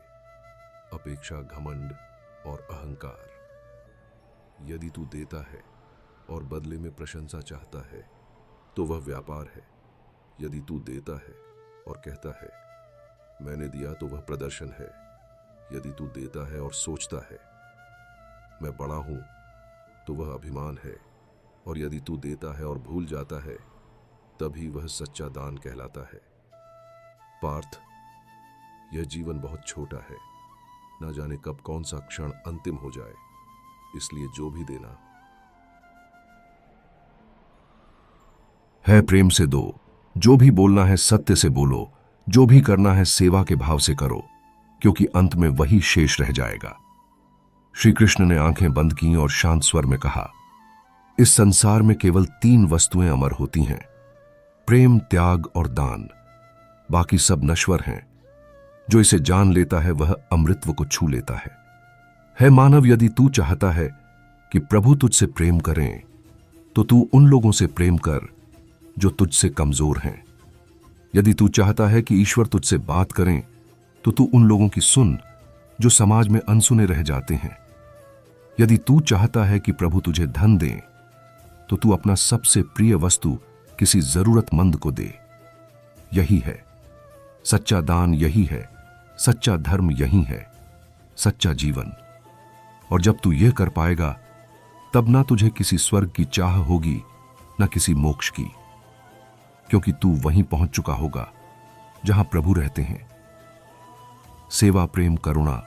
Speaker 1: अपेक्षा, घमंड और अहंकार। यदि तू देता है और बदले में प्रशंसा चाहता है तो वह व्यापार है। यदि तू देता है और कहता है मैंने दिया तो वह प्रदर्शन है। यदि तू देता है और सोचता है मैं बड़ा हूं तो वह अभिमान है। और यदि तू देता है और भूल जाता है तभी वह सच्चा दान कहलाता है। पार्थ, यह जीवन बहुत छोटा है, ना जाने कब कौन सा क्षण अंतिम हो जाए, इसलिए जो भी देना है प्रेम से दो। जो भी बोलना है सत्य से बोलो, जो भी करना है सेवा के भाव से करो, क्योंकि अंत में वही शेष रह जाएगा। श्री कृष्ण ने आंखें बंद की और शांत स्वर में कहा, इस संसार में केवल 3 वस्तुएं अमर होती हैं, प्रेम, त्याग और दान। बाकी सब नश्वर हैं। जो इसे जान लेता है वह अमृतत्व को छू लेता है मानव, यदि तू चाहता है कि प्रभु तुझसे प्रेम करें तो तू उन लोगों से प्रेम कर जो तुझसे कमजोर हैं। यदि तू चाहता है कि ईश्वर तुझसे बात करें तो तू उन लोगों की सुन जो समाज में अनसुने रह जाते हैं। यदि तू चाहता है कि प्रभु तुझे धन दें तो तू अपना सबसे प्रिय वस्तु किसी जरूरतमंद को दे। यही है सच्चा दान, यही है सच्चा धर्म, यही है सच्चा जीवन। और जब तू यह कर पाएगा तब ना तुझे किसी स्वर्ग की चाह होगी ना किसी मोक्ष की, क्योंकि तू वहीं पहुंच चुका होगा जहां प्रभु रहते हैं। सेवा, प्रेम, करुणा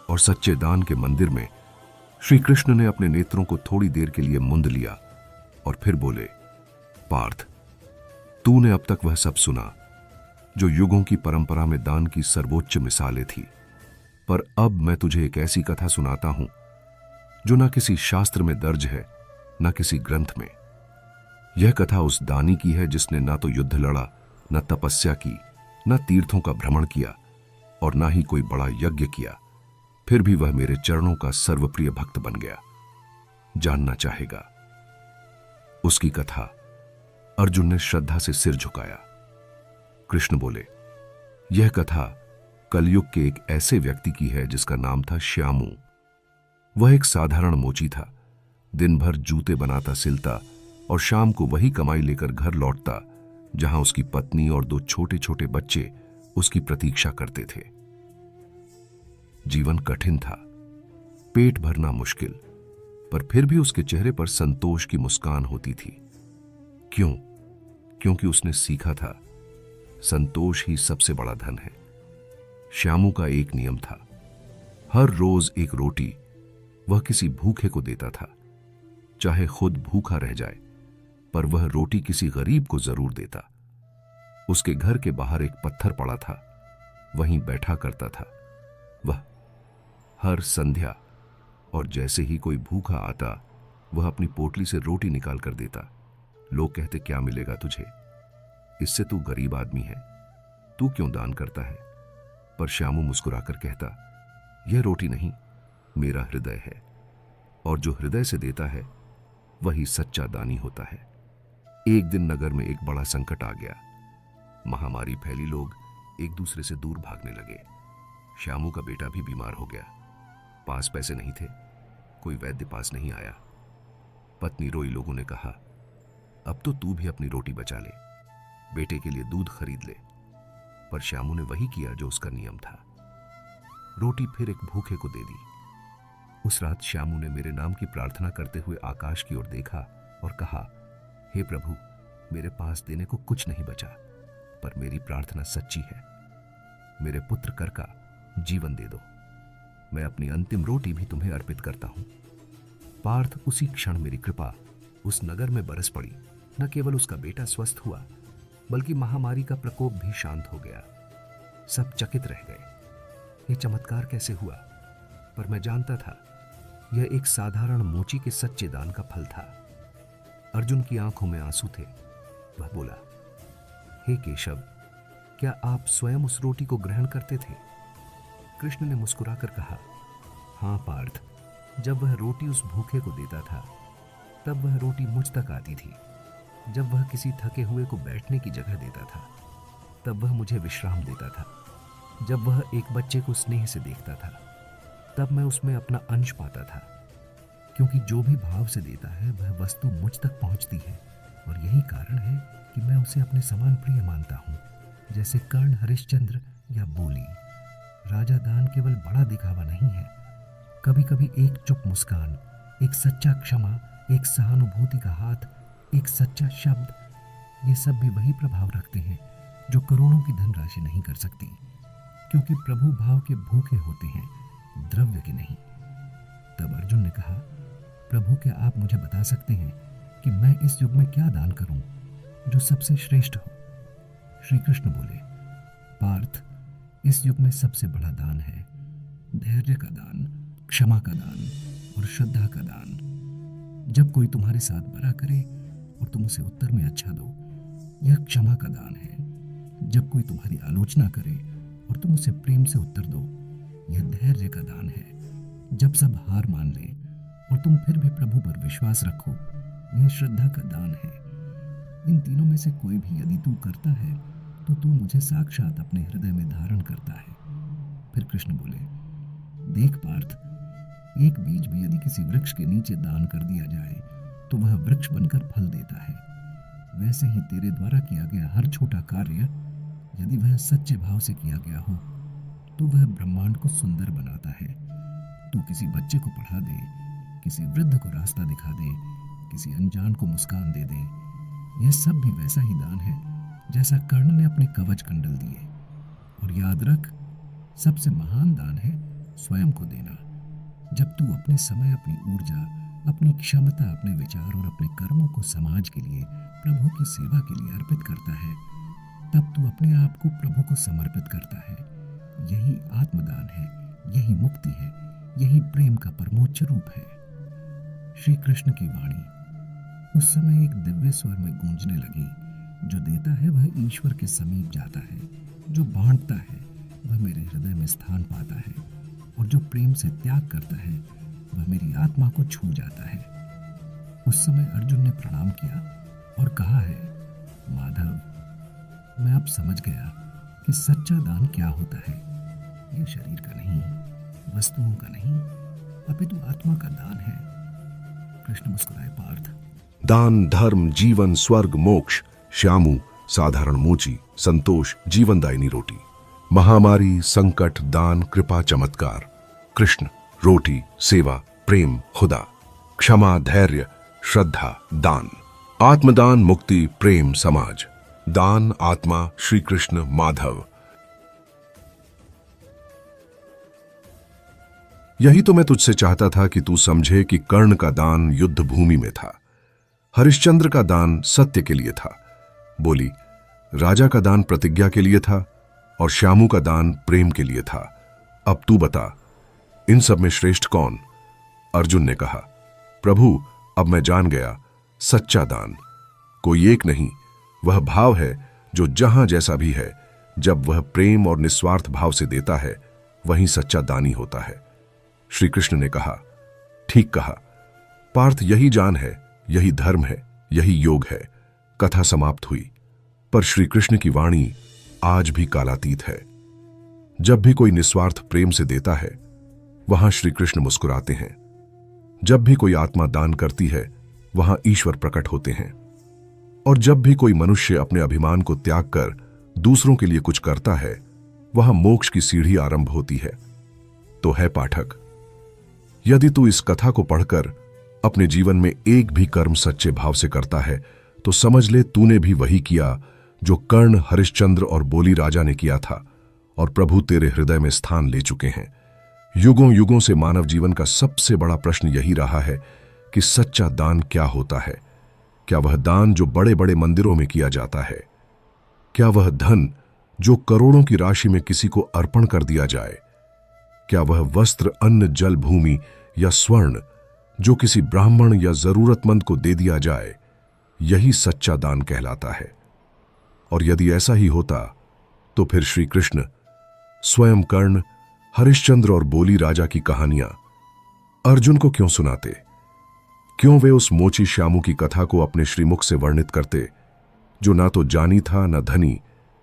Speaker 1: और सच्चे दान के मंदिर में श्री कृष्ण ने अपने नेत्रों को थोड़ी देर के लिए मुंद लिया और फिर बोले, पार्थ, तूने अब तक वह सब सुना जो युगों की परंपरा में दान की सर्वोच्च मिसालें थी, पर अब मैं तुझे एक ऐसी कथा सुनाता हूं जो न किसी शास्त्र में दर्ज है न किसी ग्रंथ में। यह कथा उस दानी की है जिसने ना तो युद्ध लड़ा, न तपस्या की, न तीर्थों का भ्रमण किया और ना ही कोई बड़ा यज्ञ किया, फिर भी वह मेरे चरणों का सर्वप्रिय भक्त बन गया। जानना चाहेगा? उसकी कथा। अर्जुन ने श्रद्धा से सिर झुकाया। कृष्ण बोले, यह कथा कलयुग के एक ऐसे व्यक्ति की है जिसका नाम था श्यामू। वह एक साधारण मोची था, दिन भर जूते बनाता सिलता और शाम को वही कमाई लेकर घर लौटता जहां उसकी पत्नी और 2 छोटे छोटे बच्चे उसकी प्रतीक्षा करते थे। जीवन कठिन था, पेट भरना मुश्किल, पर फिर भी उसके चेहरे पर संतोष की मुस्कान होती थी। क्यों? क्योंकि उसने सीखा था संतोष ही सबसे बड़ा धन है। श्यामू का एक नियम था, हर रोज एक रोटी वह किसी भूखे को देता था। चाहे खुद भूखा रह जाए, पर वह रोटी किसी गरीब को जरूर देता। उसके घर के बाहर एक पत्थर पड़ा था, वहीं बैठा करता था वह हर संध्या, और जैसे ही कोई भूखा आता वह अपनी पोटली से रोटी निकाल कर देता। लोग कहते, क्या मिलेगा तुझे, इससे तू गरीब आदमी है, तू क्यों दान करता है? पर श्यामू मुस्कुराकर कहता, यह रोटी नहीं, मेरा हृदय है, और जो हृदय से देता है वही सच्चा दानी होता है। एक दिन नगर में एक बड़ा संकट आ गया। महामारी फैली, लोग एक दूसरे से दूर भागने लगे। श्यामू का बेटा भी बीमार हो गया। पास पैसे नहीं थे, कोई वैद्य पास नहीं आया। पत्नी रोई। लोगों ने कहा, अब तो तू भी अपनी रोटी बचा ले, बेटे के लिए दूध खरीद ले। पर श्यामू ने वही किया जो उसका नियम था, रोटी फिर एक भूखे को दे दी। उस रात श्यामू ने मेरे नाम की प्रार्थना करते हुए आकाश की ओर देखा और कहा, हे प्रभु, मेरे पास देने को कुछ नहीं बचा, पर मेरी प्रार्थना सच्ची है, मेरे पुत्र कर का जीवन दे दो। मैं अपनी अंतिम रोटी भी तुम्हें अर्पित करता हूं। पार्थ उसी क्षण मेरी कृपा उस नगर में बरस पड़ी। न केवल उसका बेटा स्वस्थ हुआ, बल्कि महामारी का प्रकोप भी शांत हो गया। सब चकित रह गए, यह चमत्कार कैसे हुआ? पर मैं जानता था यह एक साधारण मोची के सच्चे दान का फल था। अर्जुन की आंखों में आंसू थे। वह बोला, हे केशव, क्या आप स्वयं उस रोटी को ग्रहण करते थे? कृष्ण ने मुस्कुराकर कहा, हां पार्थ, जब वह रोटी उस भूखे को देता था तब वह रोटी मुझ तक आती थी। जब वह किसी थके हुए को बैठने की जगह देता था तब वह मुझे विश्राम देता था। जब वह एक बच्चे को स्नेह से देखता था तब मैं उसमें अपना अंश पाता था। क्योंकि जो भी भाव से देता है वह वस्तु मुझ तक पहुंचती है, और यही कारण है कि मैं उसे अपने समान प्रिय मानता हूं। जैसे कर्ण हरिश्चंद्र या बोली, राजा दान केवल बड़ा दिखावा नहीं है, कभी कभी एक चुप मुस्कान, एक सच्चा क्षमा, एक सहानुभूति का हाथ, एक सच्चा शब्द, ये सब भी वही प्रभाव रखते हैं जो करोड़ों की धनराशि नहीं कर सकती। क्योंकि प्रभु भाव के भूखे होते हैं, द्रव्य के नहीं। तब अर्जुन ने कहा, प्रभु, क्या आप मुझे बता सकते हैं कि मैं इस युग में क्या दान करूं जो सबसे श्रेष्ठ हो? श्री कृष्ण बोले, पार्थ, इस युग में सबसे बड़ा दान है धैर्य का दान, क्षमा का दान और श्रद्धा का दान। जब कोई तुम्हारे साथ बुरा करे और तुम उसे उत्तर में अच्छा दो, यह क्षमा का दान है। जब कोई तुम्हारी आलोचना करे और तुम उसे प्रेम से उत्तर दो, यह धैर्य का दान है। जब सब हार मान ले और तुम फिर भी प्रभु पर विश्वास रखो, यह श्रद्धा का दान है। इन तीनों में से कोई भी यदि तू करता है तो तू मुझे साक्षात अपने हृदय में धारण करता है। फिर कृष्ण बोले, देख पार्थ, एक बीज भी यदि किसी वृक्ष के नीचे दान कर दिया जाए तो वह वृक्ष बनकर फल देता है। वैसे ही तेरे द्वारा किया गया हर छोटा कार्य यदि वह सच्चे भाव से किया गया हो तो वह ब्रह्मांड को सुंदर बनाता है। तू किसी बच्चे को पढ़ा दे, किसी वृद्ध को रास्ता दिखा दे, किसी अनजान को मुस्कान दे दे, यह सब भी वैसा ही दान है जैसा कर्ण ने अपने कवच कुंडल दिए। और याद रख, सबसे महान दान है स्वयं को देना। जब तू अपने समय, अपनी ऊर्जा, अपनी क्षमता, अपने विचार और अपने कर्मों को समाज के लिए, प्रभु की सेवा के लिए अर्पित करता है, तब तू अपने आप को प्रभु को समर्पित करता है। यही आत्मदान है, यही मुक्ति है, यही प्रेम का परमोच्च रूप है। श्री कृष्ण की वाणी उस समय एक दिव्य स्वर में गूंजने लगी। जो देता है वह ईश्वर के समीप जाता है, जो बांटता है वह मेरे हृदय में स्थान पाता है, और जो प्रेम से त्याग करता है वह मेरी आत्मा को छू जाता है। उस समय अर्जुन ने प्रणाम किया और कहा है, माधव, मैं अब समझ गया कि सच्चा दान क्या होता है। यह शरीर का नहीं, वस्तुओं का नहीं, अपितु आत्मा का दान है। कृष्ण मुस्कुराए, पार्थ, दान, धर्म, जीवन, स्वर्ग, मोक्ष। श्यामू साधारण मोची, संतोष जीवनदायिनी रोटी। महामारी, संकट, दान, कृपा, चमत्कार। कृष्ण रोटी, सेवा, प्रेम, खुदा, क्षमा, धैर्य, श्रद्धा, दान। आत्मदान, मुक्ति, प्रेम, समाज। दान, आत्मा, श्री कृष्ण, माधव। यही तो मैं तुझसे चाहता था कि तू समझे कि कर्ण का दान युद्ध भूमि में था, हरिश्चंद्र का दान सत्य के लिए था, बोली, राजा का दान प्रतिज्ञा के लिए था और श्यामू का दान प्रेम के लिए था। अब तू बता, इन सब में श्रेष्ठ कौन? अर्जुन ने कहा, प्रभु, अब मैं जान गया, सच्चा दान कोई एक नहीं, वह भाव है जो जहां जैसा भी है, जब वह प्रेम और निस्वार्थ भाव से देता है, वहीं सच्चा दानी होता है। श्री कृष्ण ने कहा, ठीक कहा पार्थ, यही जान है, यही धर्म है, यही योग है। कथा समाप्त हुई, पर श्री कृष्ण की वाणी आज भी कालातीत है। जब भी कोई निस्वार्थ प्रेम से देता है, वहां श्री कृष्ण मुस्कुराते हैं। जब भी कोई आत्मा दान करती है, वहां ईश्वर प्रकट होते हैं। और जब भी कोई मनुष्य अपने अभिमान को त्याग कर दूसरों के लिए कुछ करता है, वहां मोक्ष की सीढ़ी आरंभ होती है। तो है पाठक, यदि तू इस कथा को पढ़कर अपने जीवन में एक भी कर्म सच्चे भाव से करता है, तो समझ ले तूने भी वही किया जो कर्ण, हरिश्चंद्र और बोली राजा ने किया था, और प्रभु तेरे हृदय में स्थान ले चुके हैं। युगों युगों से मानव जीवन का सबसे बड़ा प्रश्न यही रहा है कि सच्चा दान क्या होता है। क्या वह दान जो बड़े बड़े मंदिरों में किया जाता है? क्या वह धन जो करोड़ों की राशि में किसी को अर्पण कर दिया जाए? क्या वह वस्त्र, अन्न, जल, भूमि या स्वर्ण जो किसी ब्राह्मण या जरूरतमंद को दे दिया जाए, यही सच्चा दान कहलाता है? और यदि ऐसा ही होता, तो फिर श्री कृष्ण स्वयं कर्ण, हरिश्चंद्र और बोली राजा की कहानियां अर्जुन को क्यों सुनाते? क्यों वे उस मोची श्यामू की कथा को अपने श्रीमुख से वर्णित करते, जो ना तो जानी था, न धनी,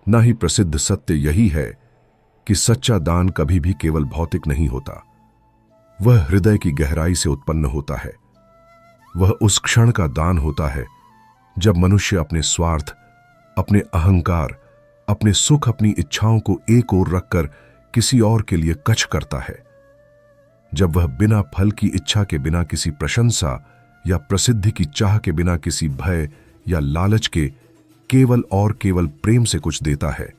Speaker 1: ना ही प्रसिद्ध? सत्य यही है कि सच्चा दान कभी भी केवल भौतिक नहीं होता। वह हृदय की गहराई से उत्पन्न होता है। वह उस क्षण का दान होता है जब मनुष्य अपने स्वार्थ, अपने अहंकार, अपने सुख, अपनी इच्छाओं को एक ओर रखकर किसी और के लिए कछ करता है। जब वह बिना फल की इच्छा के, बिना किसी प्रशंसा या प्रसिद्धि की चाह के, बिना किसी भय या लालच के, केवल और केवल प्रेम से कुछ देता है,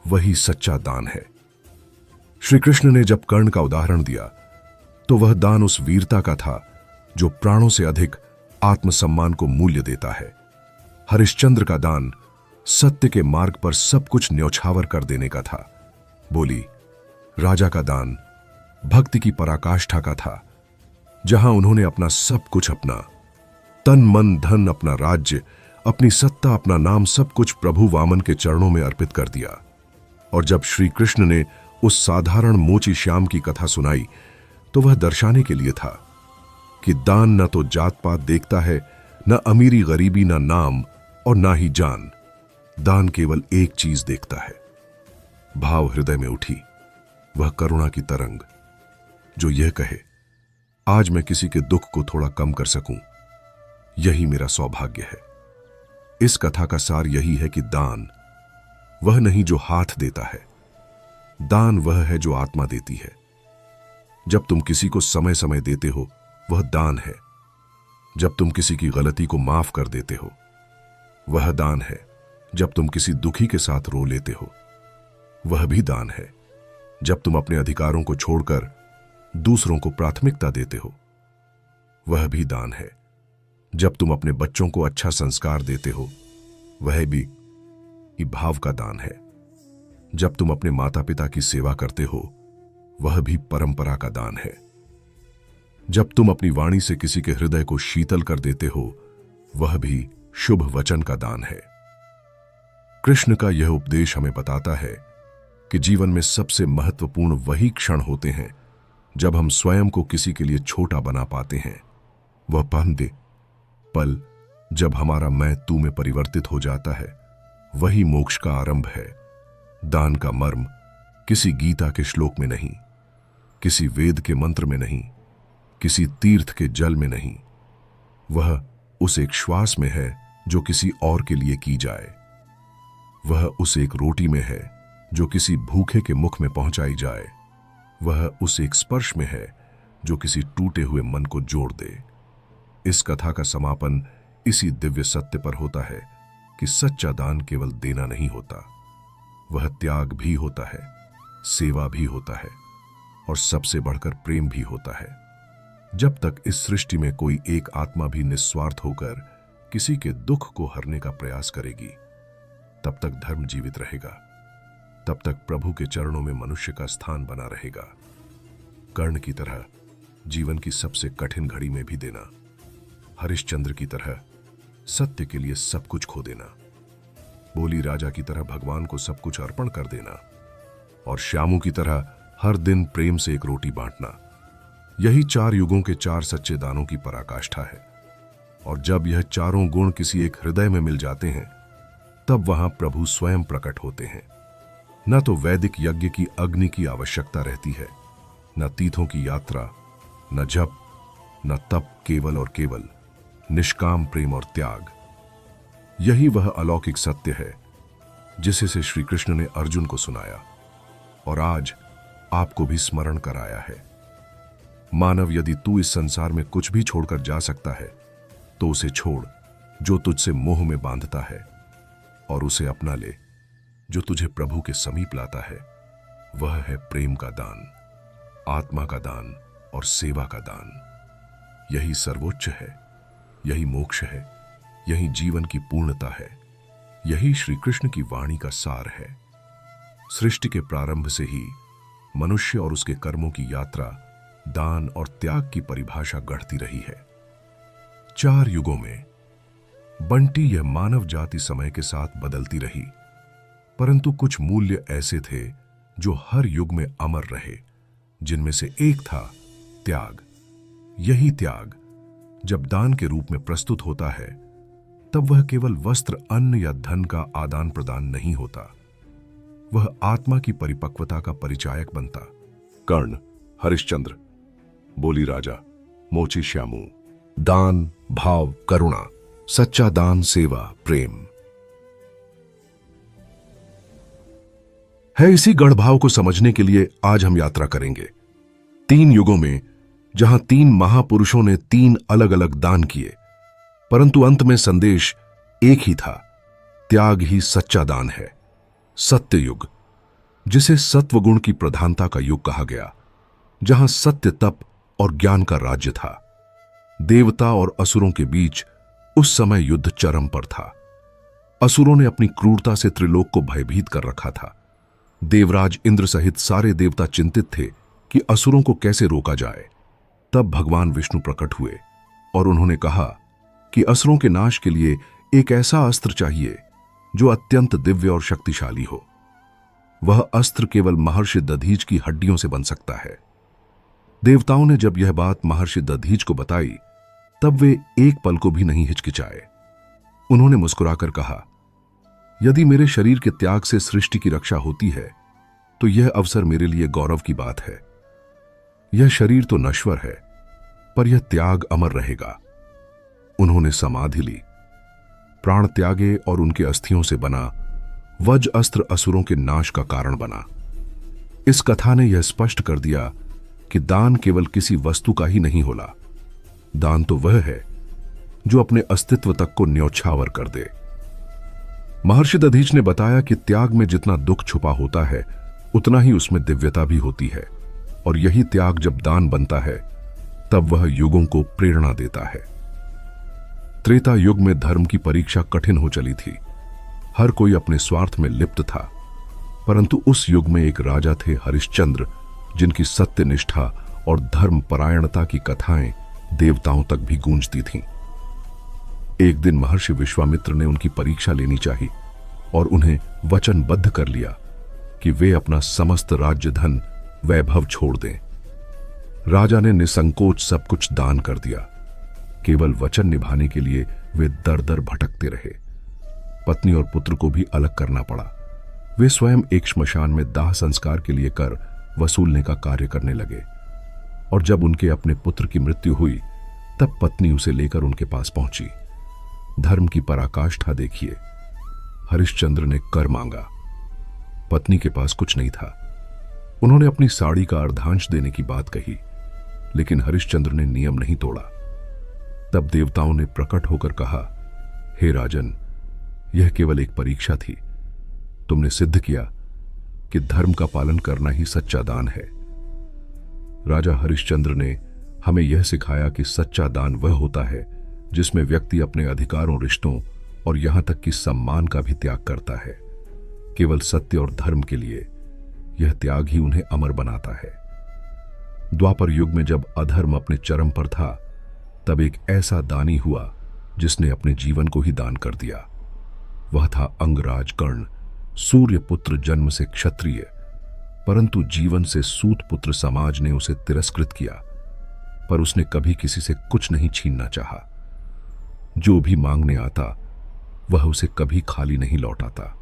Speaker 1: वही सच्चा दान है। श्री कृष्ण ने जब कर्ण का उदाहरण दिया, तो वह दान उस वीरता का था जो प्राणों से अधिक आत्मसम्मान को मूल्य देता है। हरिश्चंद्र का दान सत्य के मार्ग पर सब कुछ न्यौछावर कर देने का था। बोली राजा का दान भक्ति की पराकाष्ठा का था, जहां उन्होंने अपना सब कुछ, अपना तन, मन, धन, अपना राज्य, अपनी सत्ता, अपना नाम, सब कुछ प्रभु वामन के चरणों में अर्पित कर दिया। और जब श्री कृष्ण ने उस साधारण मोची श्याम की कथा सुनाई, तो वह दर्शाने के लिए था कि दान न तो जात पात देखता है, न अमीरी गरीबी, न नाम और ना ही जान। दान केवल एक चीज देखता है। भाव हृदय में उठी, वह करुणा की तरंग जो यह कहे, आज मैं किसी के दुख को थोड़ा कम कर सकूं, यही मेरा सौभाग्य है। इस कथा का सार यही है कि दान वह नहीं जो हाथ देता है, दान वह है जो आत्मा देती है। जब तुम किसी को समय समय देते हो, वह दान है। जब तुम किसी की गलती को माफ कर देते हो, वह दान है। जब तुम किसी दुखी के साथ रो लेते हो, वह भी दान है। जब तुम अपने अधिकारों को छोड़कर दूसरों को प्राथमिकता देते हो, वह भी दान है। जब तुम अपने बच्चों को अच्छा संस्कार देते हो, वह भी भाव का दान है। जब तुम अपने माता पिता की सेवा करते हो, वह भी परंपरा का दान है। जब तुम अपनी वाणी से किसी के हृदय को शीतल कर देते हो, वह भी शुभ वचन का दान है। कृष्ण का यह उपदेश हमें बताता है कि जीवन में सबसे महत्वपूर्ण वही क्षण होते हैं जब हम स्वयं को किसी के लिए छोटा बना पाते हैं। वह पल जब हमारा मैं तू में परिवर्तित हो जाता है, वही मोक्ष का आरंभ है। दान का मर्म किसी गीता के श्लोक में नहीं, किसी वेद के मंत्र में नहीं, किसी तीर्थ के जल में नहीं, वह उस एक श्वास में है जो किसी और के लिए की जाए। वह उस एक रोटी में है जो किसी भूखे के मुख में पहुंचाई जाए। वह उस एक स्पर्श में है जो किसी टूटे हुए मन को जोड़ दे। इस कथा का समापन इसी दिव्य सत्य पर होता है कि सच्चा दान केवल देना नहीं होता, वह त्याग भी होता है, सेवा भी होता है और सबसे बढ़कर प्रेम भी होता है। जब तक इस सृष्टि में कोई एक आत्मा भी निस्वार्थ होकर किसी के दुख को हरने का प्रयास करेगी, तब तक धर्म जीवित रहेगा, तब तक प्रभु के चरणों में मनुष्य का स्थान बना रहेगा। कर्ण की तरह जीवन की सबसे कठिन घड़ी में भी देना, हरिश्चंद्र की तरह सत्य के लिए सब कुछ खो देना, बोली राजा की तरह भगवान को सब कुछ अर्पण कर देना और श्यामू की तरह हर दिन प्रेम से एक रोटी बांटना, यही 4 युगों के 4 सच्चे दानों की पराकाष्ठा है। और जब यह चारों गुण किसी एक हृदय में मिल जाते हैं, तब वहां प्रभु स्वयं प्रकट होते हैं। न तो वैदिक यज्ञ की अग्नि की आवश्यकता रहती है, न तीर्थों की यात्रा, न जप, न तप, केवल और केवल निष्काम प्रेम और त्याग। यही वह अलौकिक सत्य है जिसे से श्री कृष्ण ने अर्जुन को सुनाया और आज आपको भी स्मरण कराया है। मानव, यदि तू इस संसार में कुछ भी छोड़कर जा सकता है तो उसे छोड़ जो तुझसे मोह में बांधता है, और उसे अपना ले जो तुझे प्रभु के समीप लाता है। वह है प्रेम का दान, आत्मा का दान और सेवा का दान। यही सर्वोच्च है, यही मोक्ष है, यही जीवन की पूर्णता है, यही श्री कृष्ण की वाणी का सार है। सृष्टि के प्रारंभ से ही मनुष्य और उसके कर्मों की यात्रा दान और त्याग की परिभाषा गढ़ती रही है। 4 युगों में बंटी यह मानव जाति समय के साथ बदलती रही, परंतु कुछ मूल्य ऐसे थे जो हर युग में अमर रहे, जिनमें से एक था त्याग। यही त्याग जब दान के रूप में प्रस्तुत होता है, तब वह केवल वस्त्र, अन्न या धन का आदान प्रदान नहीं होता, वह आत्मा की परिपक्वता का परिचायक बनता। कर्ण, हरिश्चंद्र, बोली राजा, मोची श्यामू। दान, भाव, करुणा, सच्चा दान, सेवा, प्रेम है। इसी गढ़ भाव को समझने के लिए आज हम यात्रा करेंगे 3 युगों में, जहां 3 महापुरुषों ने 3 अलग अलग दान किए, परंतु अंत में संदेश एक ही था, त्याग ही सच्चा दान है। सत्य युग, जिसे सत्वगुण की प्रधानता का युग कहा गया, जहां सत्य, तप और ज्ञान का राज्य था। देवता और असुरों के बीच उस समय युद्ध चरम पर था। असुरों ने अपनी क्रूरता से त्रिलोक को भयभीत कर रखा था। देवराज इंद्र सहित सारे देवता चिंतित थे कि असुरों को कैसे रोका जाए। तब भगवान विष्णु प्रकट हुए और उन्होंने कहा कि असुरों के नाश के लिए एक ऐसा अस्त्र चाहिए जो अत्यंत दिव्य और शक्तिशाली हो। वह अस्त्र केवल महर्षि दधीच की हड्डियों से बन सकता है। देवताओं ने जब यह बात महर्षि दधीच को बताई, तब वे एक पल को भी नहीं हिचकिचाए। उन्होंने मुस्कुराकर कहा, यदि मेरे शरीर के त्याग से सृष्टि की रक्षा होती है, तो यह अवसर मेरे लिए गौरव की बात है। यह शरीर तो नश्वर है, पर यह त्याग अमर रहेगा। उन्होंने समाधि ली, प्राण त्यागे और उनके अस्थियों से बना वज्र अस्त्र असुरों के नाश का कारण बना। इस कथा ने यह स्पष्ट कर दिया कि दान केवल किसी वस्तु का ही नहीं होला। दान तो वह है जो अपने अस्तित्व तक को न्यौछावर कर दे। महर्षि दधीच ने बताया कि त्याग में जितना दुख छुपा होता है, उतना ही उसमें दिव्यता भी होती है, और यही त्याग जब दान बनता है, तब वह युगों को प्रेरणा देता है। त्रेता युग में धर्म की परीक्षा कठिन हो चली थी। हर कोई अपने स्वार्थ में लिप्त था, परंतु उस युग में एक राजा थे, हरिश्चंद्र, जिनकी सत्यनिष्ठा और धर्म परायणता की कथाएं देवताओं तक भी गूंजती थीं। एक दिन महर्षि विश्वामित्र ने उनकी परीक्षा लेनी चाहिए और उन्हें वचनबद्ध कर लिया कि वे अपना समस्त राज्य धन, वैभव छोड़ दें। राजा ने निसंकोच सब कुछ दान कर दिया। केवल वचन निभाने के लिए वे दर दर भटकते रहे। पत्नी और पुत्र को भी अलग करना पड़ा। वे स्वयं एक श्मशान में दाह संस्कार के लिए कर वसूलने का कार्य करने लगे, और जब उनके अपने पुत्र की मृत्यु हुई, तब पत्नी उसे लेकर उनके पास पहुंची। धर्म की पराकाष्ठा देखिए। हरिश्चंद्र ने कर मांगा। पत्नी के पास कुछ नहीं था। उन्होंने अपनी साड़ी का अर्धांश देने की बात कही, लेकिन हरिश्चंद्र ने नियम नहीं तोड़ा। तब देवताओं ने प्रकट होकर कहा हे राजन, यह केवल एक परीक्षा थी। तुमने सिद्ध किया कि धर्म का पालन करना ही सच्चा दान है। राजा हरिश्चंद्र ने हमें यह सिखाया कि सच्चा दान वह होता है जिसमें व्यक्ति अपने अधिकारों, रिश्तों और यहां तक कि सम्मान का भी त्याग करता है, केवल सत्य और धर्म के लिए। यह त्याग ही उन्हें अमर बनाता है। द्वापर युग में जब अधर्म अपने चरम पर था, तब एक ऐसा दानी हुआ जिसने अपने जीवन को ही दान कर दिया। वह था अंगराज कर्ण, सूर्य पुत्र, जन्म से क्षत्रिय, परंतु जीवन से सूत पुत्र। समाज ने उसे तिरस्कृत किया, पर उसने कभी किसी से कुछ नहीं छीनना चाहा। जो भी मांगने आता वह उसे कभी खाली नहीं लौटाता।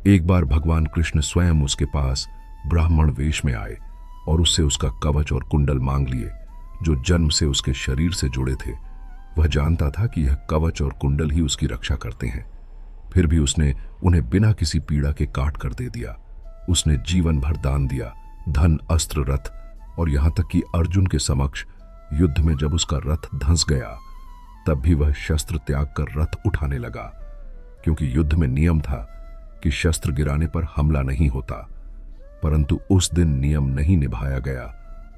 Speaker 1: एक बार भगवान कृष्ण स्वयं उसके पास ब्राह्मण वेश में आए और उससे उसका कवच और कुंडल मांग लिए, जो जन्म से उसके शरीर से जुड़े थे। वह जानता था कि यह कवच और कुंडल ही उसकी रक्षा करते हैं, फिर भी उसने उन्हें बिना किसी पीड़ा के काट कर दे दिया। उसने जीवन भर दान दिया, धन, अस्त्र, रथ, और यहां तक कि अर्जुन के समक्ष युद्ध में जब उसका रथ धंस गया, तब भी वह शस्त्र त्याग कर रथ उठाने लगा, क्योंकि युद्ध में नियम था कि शस्त्र गिराने पर हमला नहीं होता। परंतु उस दिन नियम नहीं निभाया गया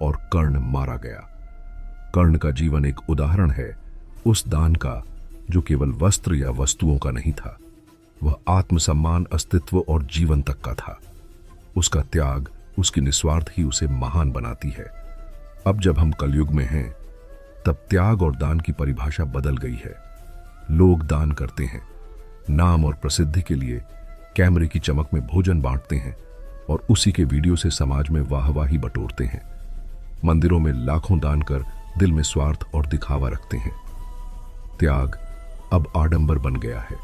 Speaker 1: और कर्ण मारा गया। कर्ण का जीवन एक उदाहरण है उस दान का जो केवल वस्त्र या वस्तुओं का नहीं था। वह आत्मसम्मान, अस्तित्व और जीवन तक का था। उसका त्याग, उसकी निस्वार्थ ही उसे महान बनाती है। अब जब हम कलयुग में हैं, तब त्याग और दान की परिभाषा बदल गई है। लोग दान करते हैं, नाम और प्रसिद्धि के लिए कैमरे की चमक में भोजन बांटते हैं और उसी के वीडियो से समाज में वाहवाही बटोरते हैं। मंदिरों में लाखों दान कर दिल में स्वार्थ और दिखावा रखते हैं। त्याग अब आडंबर बन गया है,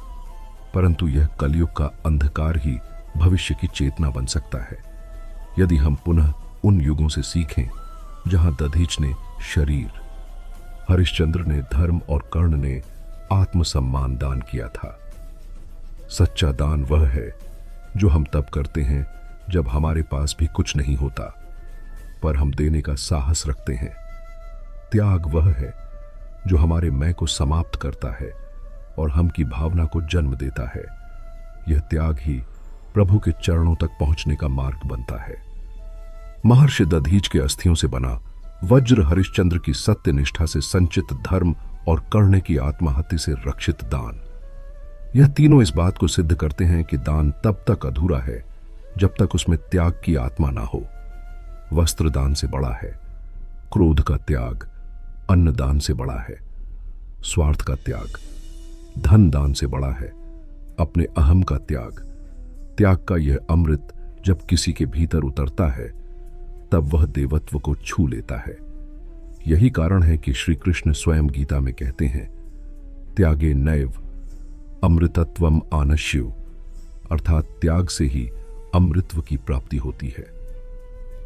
Speaker 1: परंतु यह कलयुग का अंधकार ही भविष्य की चेतना बन सकता है, यदि हम पुनः उन युगों से सीखें जहां दधीच ने शरीर, हरिश्चंद्र ने धर्म और कर्ण ने आत्मसम्मान दान किया था। सच्चा दान वह है जो हम तब करते हैं जब हमारे पास भी कुछ नहीं होता, पर हम देने का साहस रखते हैं। त्याग वह है जो हमारे मैं को समाप्त करता है और हम की भावना को जन्म देता है। यह त्याग ही प्रभु के चरणों तक पहुंचने का मार्ग बनता है। महर्षि दधीच के अस्थियों से बना वज्र, हरिश्चंद्र की सत्य निष्ठा से संचित धर्म और कर्ण की आत्माहति से रक्षित दान, यह तीनों इस बात को सिद्ध करते हैं कि दान तब तक अधूरा है जब तक उसमें त्याग की आत्मा ना हो। वस्त्र दान से बड़ा है, क्रोध का त्याग अन्न दान से बड़ा है, स्वार्थ का त्याग धन दान से बड़ा है, अपने अहम का त्याग। त्याग का यह अमृत जब किसी के भीतर उतरता है, तब वह देवत्व को छू लेता है। यही कारण है कि श्री कृष्ण स्वयं गीता में कहते हैं, त्यागे नैव अमृतत्वम आनश्यु, अर्थात त्याग से ही अमृतत्व की प्राप्ति होती है।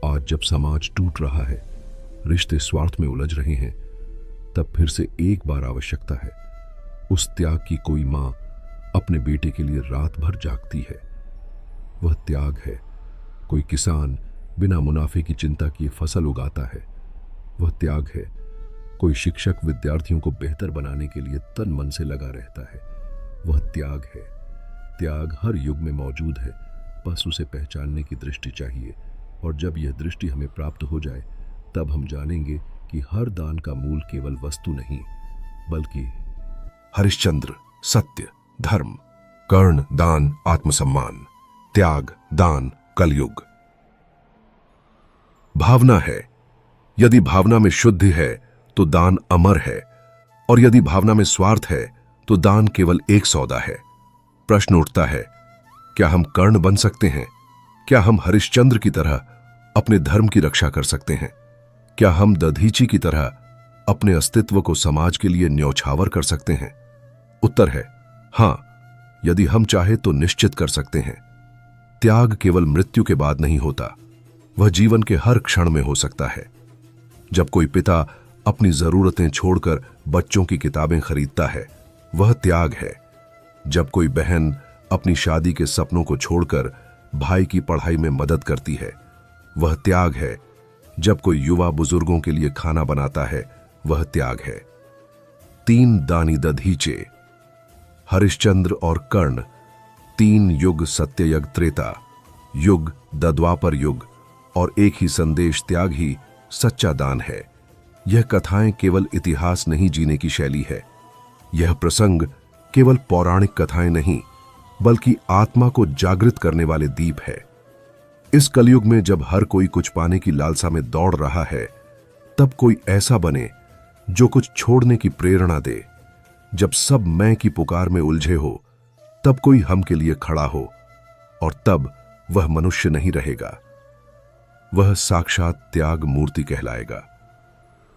Speaker 1: आज जब समाज टूट रहा है, रिश्ते स्वार्थ में उलझ रहे हैं, तब फिर से एक बार आवश्यकता है उस त्याग की। कोई मां अपने बेटे के लिए रात भर जागती है, वह त्याग है। कोई किसान बिना मुनाफे की चिंता किए फसल उगाता है, वह त्याग है। कोई शिक्षक विद्यार्थियों को बेहतर बनाने के लिए तन मन से लगा रहता है, वह त्याग है। त्याग हर युग में मौजूद है, बस उसे पहचानने की दृष्टि चाहिए, और जब यह दृष्टि हमें प्राप्त हो जाए, तब हम जानेंगे कि हर दान का मूल केवल वस्तु नहीं, बल्कि
Speaker 2: हरिश्चंद्र सत्य, धर्म, कर्ण दान, आत्मसम्मान, त्याग दान, कलयुग। भावना है। यदि भावना में शुद्धि है तो दान अमर है, और यदि भावना में स्वार्थ है तो दान केवल एक सौदा है। प्रश्न उठता है, क्या हम कर्ण बन सकते हैं? क्या हम हरिश्चंद्र की तरह अपने धर्म की रक्षा कर सकते हैं? क्या हम दधीची की तरह अपने अस्तित्व को समाज के लिए न्यौछावर कर सकते हैं? उत्तर है हां, यदि हम चाहे तो निश्चित कर सकते हैं। त्याग केवल मृत्यु के बाद नहीं होता, वह जीवन के हर क्षण में हो सकता है। जब कोई पिता अपनी जरूरतें छोड़कर बच्चों की किताबें खरीदता है, वह त्याग है। जब कोई बहन अपनी शादी के सपनों को छोड़कर भाई की पढ़ाई में मदद करती है, वह त्याग है। जब कोई युवा बुजुर्गों के लिए खाना बनाता है, वह त्याग है। 3 दानी दधीचे। हरिश्चंद्र और कर्ण, 3 युग सत्ययुग त्रेता युग, द्वापर युग और एक ही संदेश त्याग ही सच्चा दान है। यह कथाएं केवल इतिहास नहीं जीने की शैली है। यह प्रसंग केवल पौराणिक कथाएं नहीं, बल्कि आत्मा को जागृत करने वाले दीप है। इस कलयुग में जब हर कोई कुछ पाने की लालसा में दौड़ रहा है, तब कोई ऐसा बने जो कुछ छोड़ने की प्रेरणा दे। जब सब मैं की पुकार में उलझे हो, तब कोई हम के लिए खड़ा हो, और तब वह मनुष्य नहीं रहेगा, वह साक्षात त्याग मूर्ति कहलाएगा।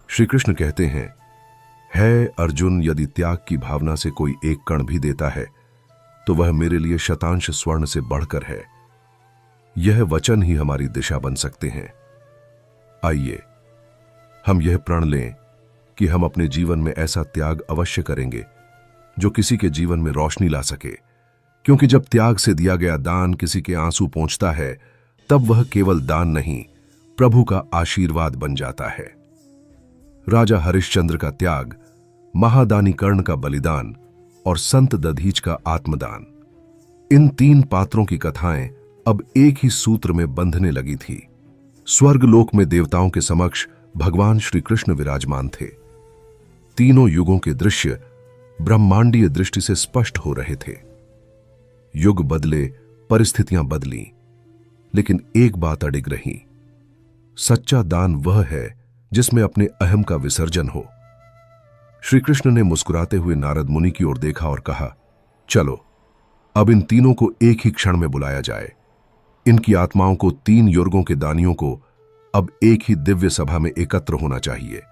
Speaker 2: श्री कृष्ण कहते हैं, है अर्जुन, यदि त्याग की भावना से कोई एक कण भी देता है तो वह मेरे लिए शतांश स्वर्ण से बढ़कर है। यह वचन ही हमारी दिशा बन सकते हैं। आइए हम यह प्रण लें कि हम अपने जीवन में ऐसा त्याग अवश्य करेंगे जो किसी के जीवन में रोशनी ला सके, क्योंकि जब त्याग से दिया गया दान किसी के आंसू पहुंचता है, तब वह केवल दान नहीं, प्रभु का आशीर्वाद बन जाता है। राजा हरिश्चंद्र का त्याग, महादानी कर्ण का बलिदान और संत दधीच का आत्मदान, इन 3 पात्रों की कथाएं अब एक ही सूत्र में बंधने लगी थी। स्वर्गलोक में देवताओं के समक्ष भगवान श्री कृष्ण विराजमान थे। तीनों युगों के दृश्य ब्रह्मांडीय दृष्टि से स्पष्ट हो रहे थे। युग बदले, परिस्थितियां बदली, लेकिन एक बात अडिग रही, सच्चा दान वह है जिसमें अपने अहम का विसर्जन हो। श्री कृष्ण ने मुस्कुराते हुए नारद मुनि की ओर देखा और कहा, चलो अब इन तीनों को एक ही क्षण में बुलाया जाए। इनकी आत्माओं को, 3 युगों के दानियों को अब एक ही दिव्य सभा में एकत्र होना चाहिए।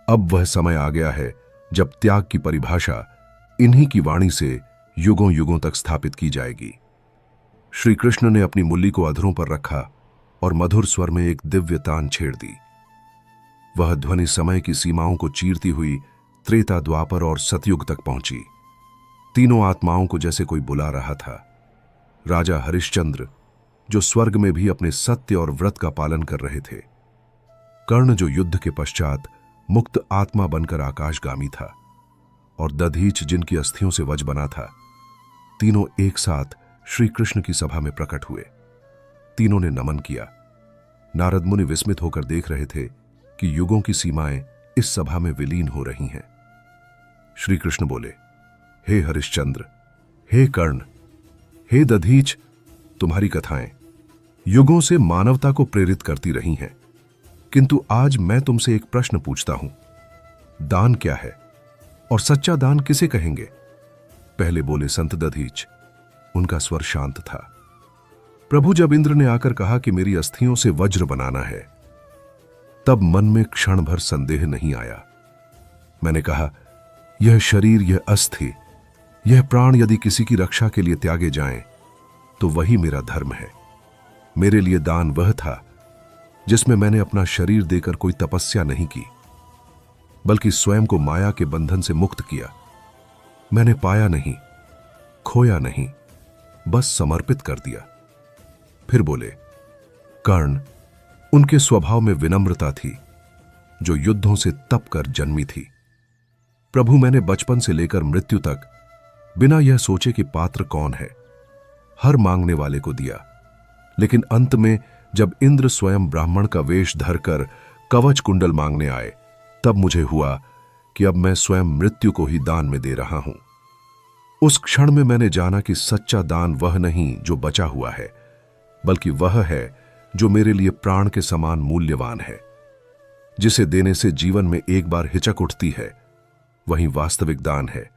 Speaker 2: अब वह समय आ गया है जब त्याग की परिभाषा इन्हीं की वाणी से युगों युगों तक स्थापित की जाएगी। श्री कृष्ण ने अपनी मुल्ली को अधरों पर रखा और मधुर स्वर में एक दिव्य तान छेड़ दी। वह ध्वनि समय की सीमाओं को चीरती हुई त्रेता, द्वापर और सतयुग तक पहुंची। तीनों आत्माओं को जैसे कोई बुला रहा था। राजा हरिश्चंद्र, जो स्वर्ग में भी अपने सत्य और व्रत का पालन कर रहे थे। कर्ण, जो युद्ध के पश्चात मुक्त आत्मा बनकर आकाशगामी था। और दधीच, जिनकी अस्थियों से वज बना था। तीनों एक साथ श्री कृष्ण की सभा में प्रकट हुए। तीनों ने नमन किया। नारद मुनि विस्मित होकर देख रहे थे कि युगों की सीमाएं इस सभा में विलीन हो रही हैं। श्री कृष्ण बोले, हे हरिश्चंद्र, हे कर्ण, हे दधीच, तुम्हारी कथाएं युगों से मानवता को प्रेरित करती रही हैं, किंतु आज मैं तुमसे एक प्रश्न पूछता हूं, दान क्या है और सच्चा दान किसे कहेंगे? पहले बोले संत दधीच। उनका स्वर शांत था। प्रभु, जब इंद्र ने आकर कहा कि मेरी अस्थियों से वज्र बनाना है, तब मन में क्षण भर संदेह नहीं आया। मैंने कहा, यह शरीर, यह अस्थि, यह प्राण यदि किसी की रक्षा के लिए त्यागे जाएं, तो वही मेरा धर्म है। मेरे लिए दान वह था जिसमें मैंने अपना शरीर देकर कोई तपस्या नहीं की, बल्कि स्वयं को माया के बंधन से मुक्त किया। मैंने पाया नहीं, खोया नहीं, बस समर्पित कर दिया। फिर बोले, कर्ण, उनके स्वभाव में विनम्रता थी जो युद्धों से तप कर जन्मी थी। प्रभु, मैंने बचपन से लेकर मृत्यु तक बिना यह सोचे कि पात्र कौन है, हर मांगने वाले को दिया। लेकिन अंत में जब इंद्र स्वयं ब्राह्मण का वेश धरकर कवच कुंडल मांगने आए, तब मुझे हुआ कि अब मैं स्वयं मृत्यु को ही दान में दे रहा हूं। उस क्षण में मैंने जाना कि सच्चा दान वह नहीं जो बचा हुआ है, बल्कि वह है जो मेरे लिए प्राण के समान मूल्यवान है। जिसे देने से जीवन में एक बार हिचक उठती है, वही वास्तविक दान है।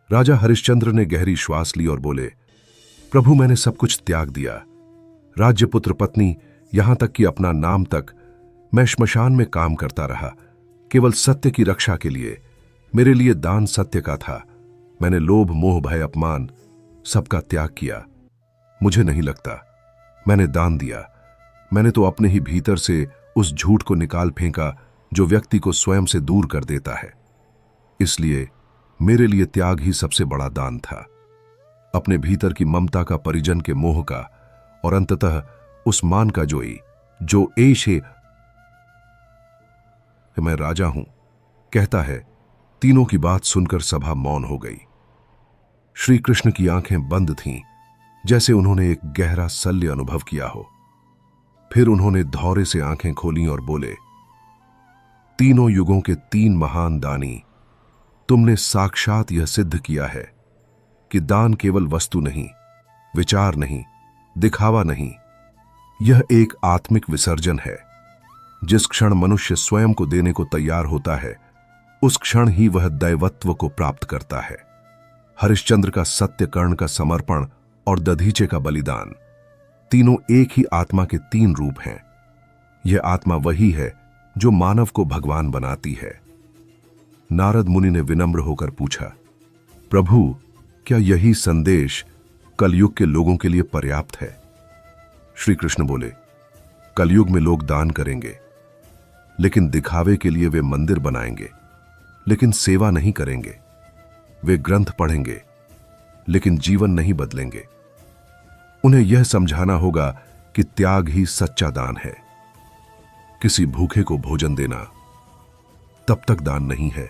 Speaker 2: राजा हरिश्चंद्र ने गहरी श्वास ली और बोले, प्रभु, मैंने सब कुछ त्याग दिया, राज्य, पुत्र, पत्नी, यहां तक कि अपना नाम तक। मैं श्मशान में काम करता रहा, केवल सत्य की रक्षा के लिए। मेरे लिए दान सत्य का था। मैंने लोभ, मोह, भय, अपमान सबका त्याग किया। मुझे नहीं लगता मैंने दान दिया। मैंने तो अपने ही भीतर से उस झूठ को निकाल फेंका जो व्यक्ति को स्वयं से दूर कर देता है। इसलिए मेरे लिए त्याग ही सबसे बड़ा दान था। अपने भीतर की ममता का, परिजन के मोह का, और अंततः उस मान का जो ऐश है मैं राजा हूं कहता है। तीनों की बात सुनकर सभा मौन हो गई। श्री कृष्ण की आंखें बंद थीं, जैसे उन्होंने एक गहरा शल्य अनुभव किया हो। फिर उन्होंने धौरे से आंखें खोलीं और बोले, तीनों युगों के तीन महान दानी, तुमने साक्षात यह सिद्ध किया है कि दान केवल वस्तु नहीं, विचार नहीं, दिखावा नहीं, यह एक आत्मिक विसर्जन है। जिस क्षण मनुष्य स्वयं को देने को तैयार होता है, उस क्षण ही वह दैवत्व को प्राप्त करता है। हरिश्चंद्र का सत्यकर्ण का समर्पण और दधीचे का बलिदान, तीनों एक ही आत्मा के तीन रूप हैं। यह आत्मा वही है जो मानव को भगवान बनाती है। नारद मुनि ने विनम्र होकर पूछा, प्रभु, क्या यही संदेश कलयुग के लोगों के लिए पर्याप्त है? श्री कृष्ण बोले, कलयुग में लोग दान करेंगे, लेकिन दिखावे के लिए वे मंदिर बनाएंगे, लेकिन सेवा नहीं करेंगे। वे ग्रंथ पढ़ेंगे, लेकिन जीवन नहीं बदलेंगे। उन्हें यह समझाना होगा कि त्याग ही सच्चा दान है। किसी भूखे को भोजन देना तब तक दान नहीं है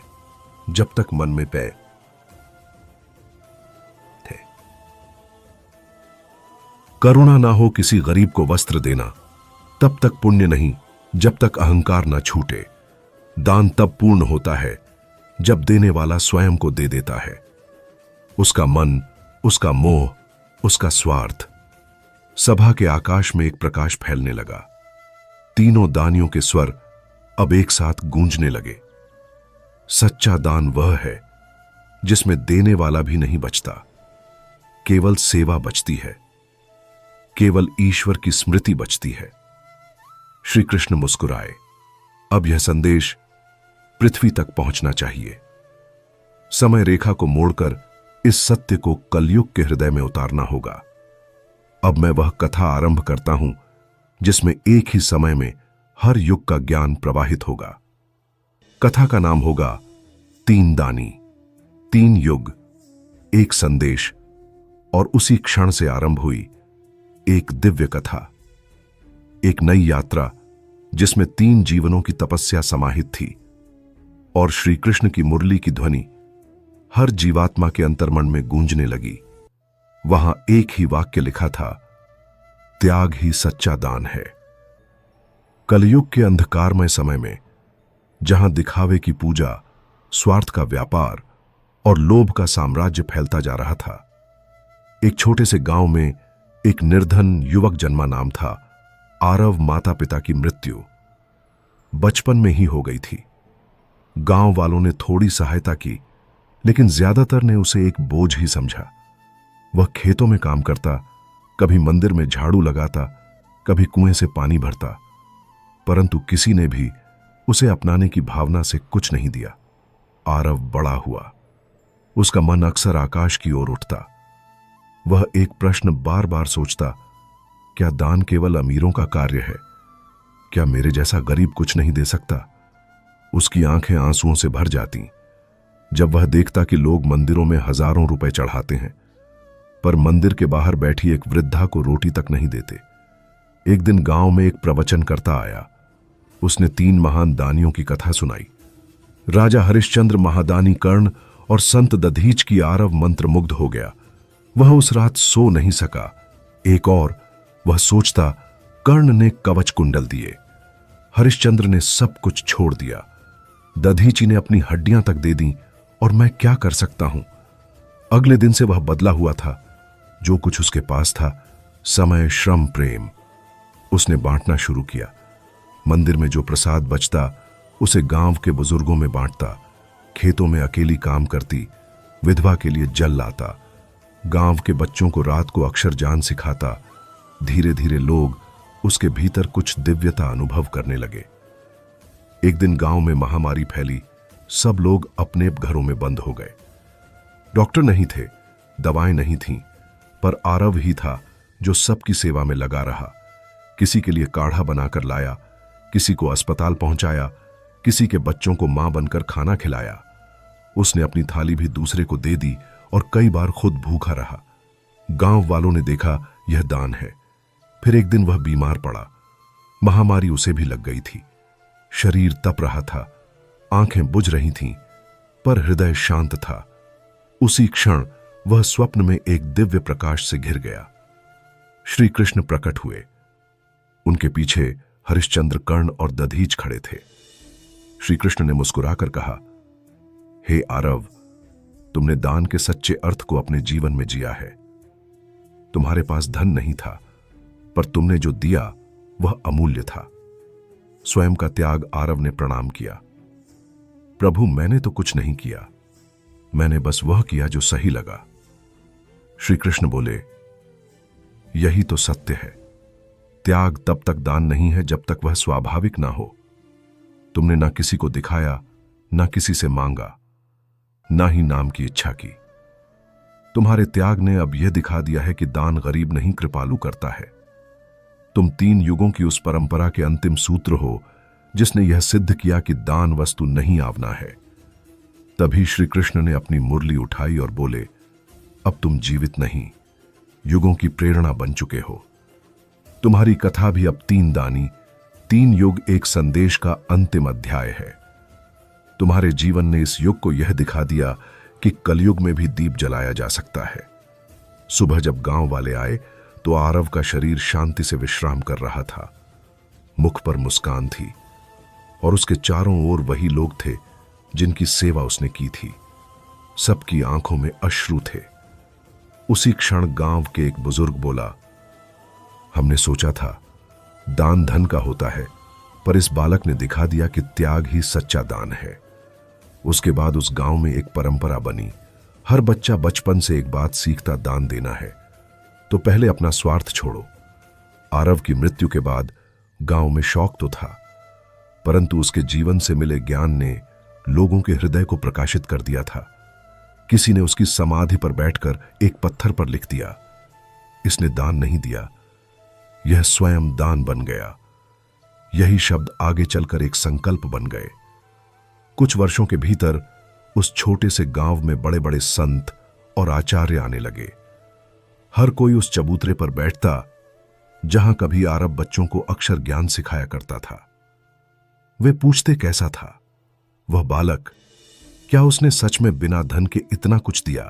Speaker 2: जब तक मन में पे थे। करुणा ना हो किसी गरीब को वस्त्र देना तब तक पुण्य नहीं जब तक अहंकार न छूटे। दान तब पूर्ण होता है जब देने वाला स्वयं को दे देता है। उसका मन, उसका मोह, उसका स्वार्थ। सभा के आकाश में एक प्रकाश फैलने लगा। तीनों दानियों के स्वर अब एक साथ गूंजने लगे। सच्चा दान वह है जिसमें देने वाला भी नहीं बचता, केवल सेवा बचती है, केवल ईश्वर की स्मृति बचती है। श्री कृष्ण मुस्कुराए। अब यह संदेश पृथ्वी तक पहुंचना चाहिए। समय रेखा को मोड़कर इस सत्य को कलयुग के हृदय में उतारना होगा। अब मैं वह कथा आरंभ करता हूं जिसमें एक ही समय में हर युग का ज्ञान प्रवाहित होगा। कथा का नाम होगा तीन दानी, तीन युग, एक संदेश। और उसी क्षण से आरंभ हुई एक दिव्य कथा, एक नई यात्रा जिसमें तीन जीवनों की तपस्या समाहित थी। और श्री कृष्ण की मुरली की ध्वनि हर जीवात्मा के अंतर्मन में गूंजने लगी। वहां एक ही वाक्य लिखा था, त्याग ही सच्चा दान है। कलयुग के अंधकारमय समय में, जहां दिखावे की पूजा, स्वार्थ का व्यापार और लोभ का साम्राज्य फैलता जा रहा था, एक छोटे से गांव में एक निर्धन युवक जन्मा। नाम था आरव। माता पिता की मृत्यु बचपन में ही हो गई थी। गांव वालों ने थोड़ी सहायता की, लेकिन ज्यादातर ने उसे एक बोझ ही समझा। वह खेतों में काम करता, कभी मंदिर में झाड़ू लगाता, कभी कुएं से पानी भरता, परंतु किसी ने भी उसे अपनाने की भावना से कुछ नहीं दिया। आरव बड़ा हुआ। उसका मन अक्सर आकाश की ओर उठता। वह एक प्रश्न बार बार सोचता, क्या दान केवल अमीरों का कार्य है? क्या मेरे जैसा गरीब कुछ नहीं दे सकता? उसकी आंखें आंसुओं से भर जाती जब वह देखता कि लोग मंदिरों में हजारों रुपए चढ़ाते हैं, पर मंदिर के बाहर बैठी एक वृद्धा को रोटी तक नहीं देते। एक दिन गांव में एक प्रवचनकर्ता आया। उसने तीन महान दानियों की कथा सुनाई। राजा हरिश्चंद्र, महादानी कर्ण और संत दधीच की आरव मंत्र मुग्ध हो गया। वह उस रात सो नहीं सका। एक और वह सोचता, कर्ण ने कवच कुंडल दिए, हरिश्चंद्र ने सब कुछ छोड़ दिया, दधीची ने अपनी हड्डियां तक दे दी, और मैं क्या कर सकता हूं? अगले दिन से वह बदला हुआ था। जो कुछ उसके पास था, समय, श्रम, प्रेम, उसने बांटना शुरू किया। मंदिर में जो प्रसाद बचता उसे गांव के बुजुर्गों में बांटता। खेतों में अकेली काम करती विधवा के लिए जल लाता। गांव के बच्चों को रात को अक्षर ज्ञान सिखाता। धीरे धीरे लोग उसके भीतर कुछ दिव्यता अनुभव करने लगे। एक दिन गांव में महामारी फैली। सब लोग अपने घरों में बंद हो गए। डॉक्टर नहीं थे, दवाएं नहीं थीं, पर आरव ही था जो सबकी सेवा में लगा रहा। किसी के लिए काढ़ा बनाकर लाया, किसी को अस्पताल पहुंचाया, किसी के बच्चों को मां बनकर खाना खिलाया। उसने अपनी थाली भी दूसरे को दे दी और कई बार खुद भूखा रहा। गांव वालों ने देखा यह दान है। फिर एक दिन वह बीमार पड़ा। महामारी उसे भी लग गई थी। शरीर तप रहा था, आंखें बुझ रही थीं, पर हृदय शांत था। उसी क्षण
Speaker 1: वह स्वप्न में एक दिव्य प्रकाश से घिर गया। श्री कृष्ण प्रकट हुए। उनके पीछे हरिश्चंद्र, कर्ण और दधीच खड़े थे। श्री कृष्ण ने मुस्कुराकर कहा, हे आरव, तुमने दान के सच्चे अर्थ को अपने जीवन में जिया है। तुम्हारे पास धन नहीं था, पर तुमने जो दिया वह अमूल्य था। स्वयं का त्याग। आरव ने प्रणाम किया। प्रभु, मैंने तो कुछ नहीं किया, मैंने बस वह किया जो सही लगा। श्री कृष्ण बोले, यही तो सत्य है। त्याग तब तक दान नहीं है जब तक वह स्वाभाविक ना हो। तुमने ना किसी को दिखाया, ना किसी से मांगा, ना ही नाम की इच्छा की। तुम्हारे त्याग ने अब यह दिखा दिया है कि दान गरीब नहीं, कृपालु करता है। तुम 3 युगों की उस परंपरा के अंतिम सूत्र हो जिसने यह सिद्ध किया कि दान वस्तु नहीं आवना है। तभी श्री कृष्ण ने अपनी मुरली उठाई और बोले, अब तुम जीवित नहीं, युगों की प्रेरणा बन चुके हो। तुम्हारी कथा भी अब 3 दानी, 3 युग, एक संदेश का अंतिम अध्याय है। तुम्हारे जीवन ने इस युग को यह दिखा दिया कि कलयुग में भी दीप जलाया जा सकता है। सुबह जब गांव वाले आए तो आरव का शरीर शांति से विश्राम कर रहा था। मुख पर मुस्कान थी और उसके चारों ओर वही लोग थे जिनकी सेवा उसने की थी। सबकी आंखों में अश्रु थे। उसी क्षण गांव के एक बुजुर्ग बोला, हमने सोचा था दान धन का होता है, पर इस बालक ने दिखा दिया कि त्याग ही सच्चा दान है। उसके बाद उस गांव में एक परंपरा बनी। हर बच्चा बचपन से एक बात सीखता, दान देना है तो पहले अपना स्वार्थ छोड़ो। आरव की मृत्यु के बाद गांव में शौक तो था, परंतु उसके जीवन से मिले ज्ञान ने लोगों के हृदय को प्रकाशित कर दिया था। किसी ने उसकी समाधि पर बैठकर एक पत्थर पर लिख दिया, इसने दान नहीं दिया, यह स्वयं दान बन गया। यही शब्द आगे चलकर एक संकल्प बन गए। कुछ वर्षों के भीतर उस छोटे से गांव में बड़े बड़े संत और आचार्य आने लगे। हर कोई उस चबूतरे पर बैठता जहां कभी आरव बच्चों को अक्षर ज्ञान सिखाया करता था। वे पूछते, कैसा था वह बालक? क्या उसने सच में बिना धन के इतना कुछ दिया?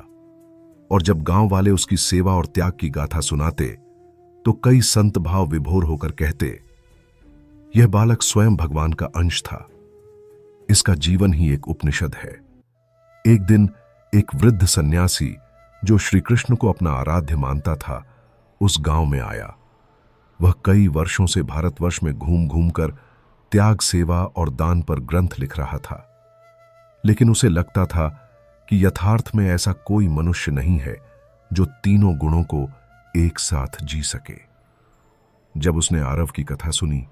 Speaker 1: और जब गांव वाले उसकी सेवा और त्याग की गाथा सुनाते तो कई संत भाव विभोर होकर कहते, यह बालक स्वयं भगवान का अंश था, इसका जीवन ही एक उपनिषद है। एक दिन एक वृद्ध सन्यासी जो श्री कृष्ण को अपना आराध्य मानता था, उस गांव में आया। वह कई वर्षों से भारतवर्ष में घूम घूम कर त्याग, सेवा और दान पर ग्रंथ लिख रहा था, लेकिन उसे लगता था कि यथार्थ में ऐसा कोई मनुष्य नहीं है जो तीनों गुणों को एक साथ जी सके। जब उसने आरव की कथा सुनी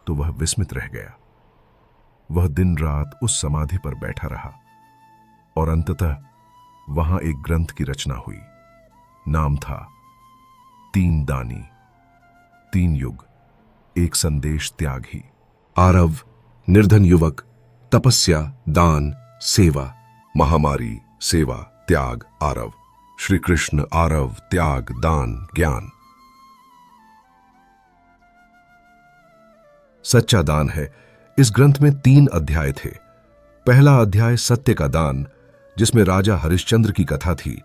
Speaker 1: तो वह विस्मित रह गया। वह दिन रात उस समाधि पर बैठा रहा और अंततः वहां एक ग्रंथ की रचना हुई। नाम था 3 दानी, 3 युग, एक संदेश, त्याग ही।
Speaker 2: आरव, निर्धन युवक, तपस्या, दान, सेवा, महामारी, सेवा, त्याग, आरव। श्री कृष्ण, आरव, त्याग, दान, ज्ञान। सच्चा दान है। इस ग्रंथ में 3 अध्याय थे। पहला अध्याय सत्य का दान, जिसमें राजा हरिश्चंद्र की कथा थी।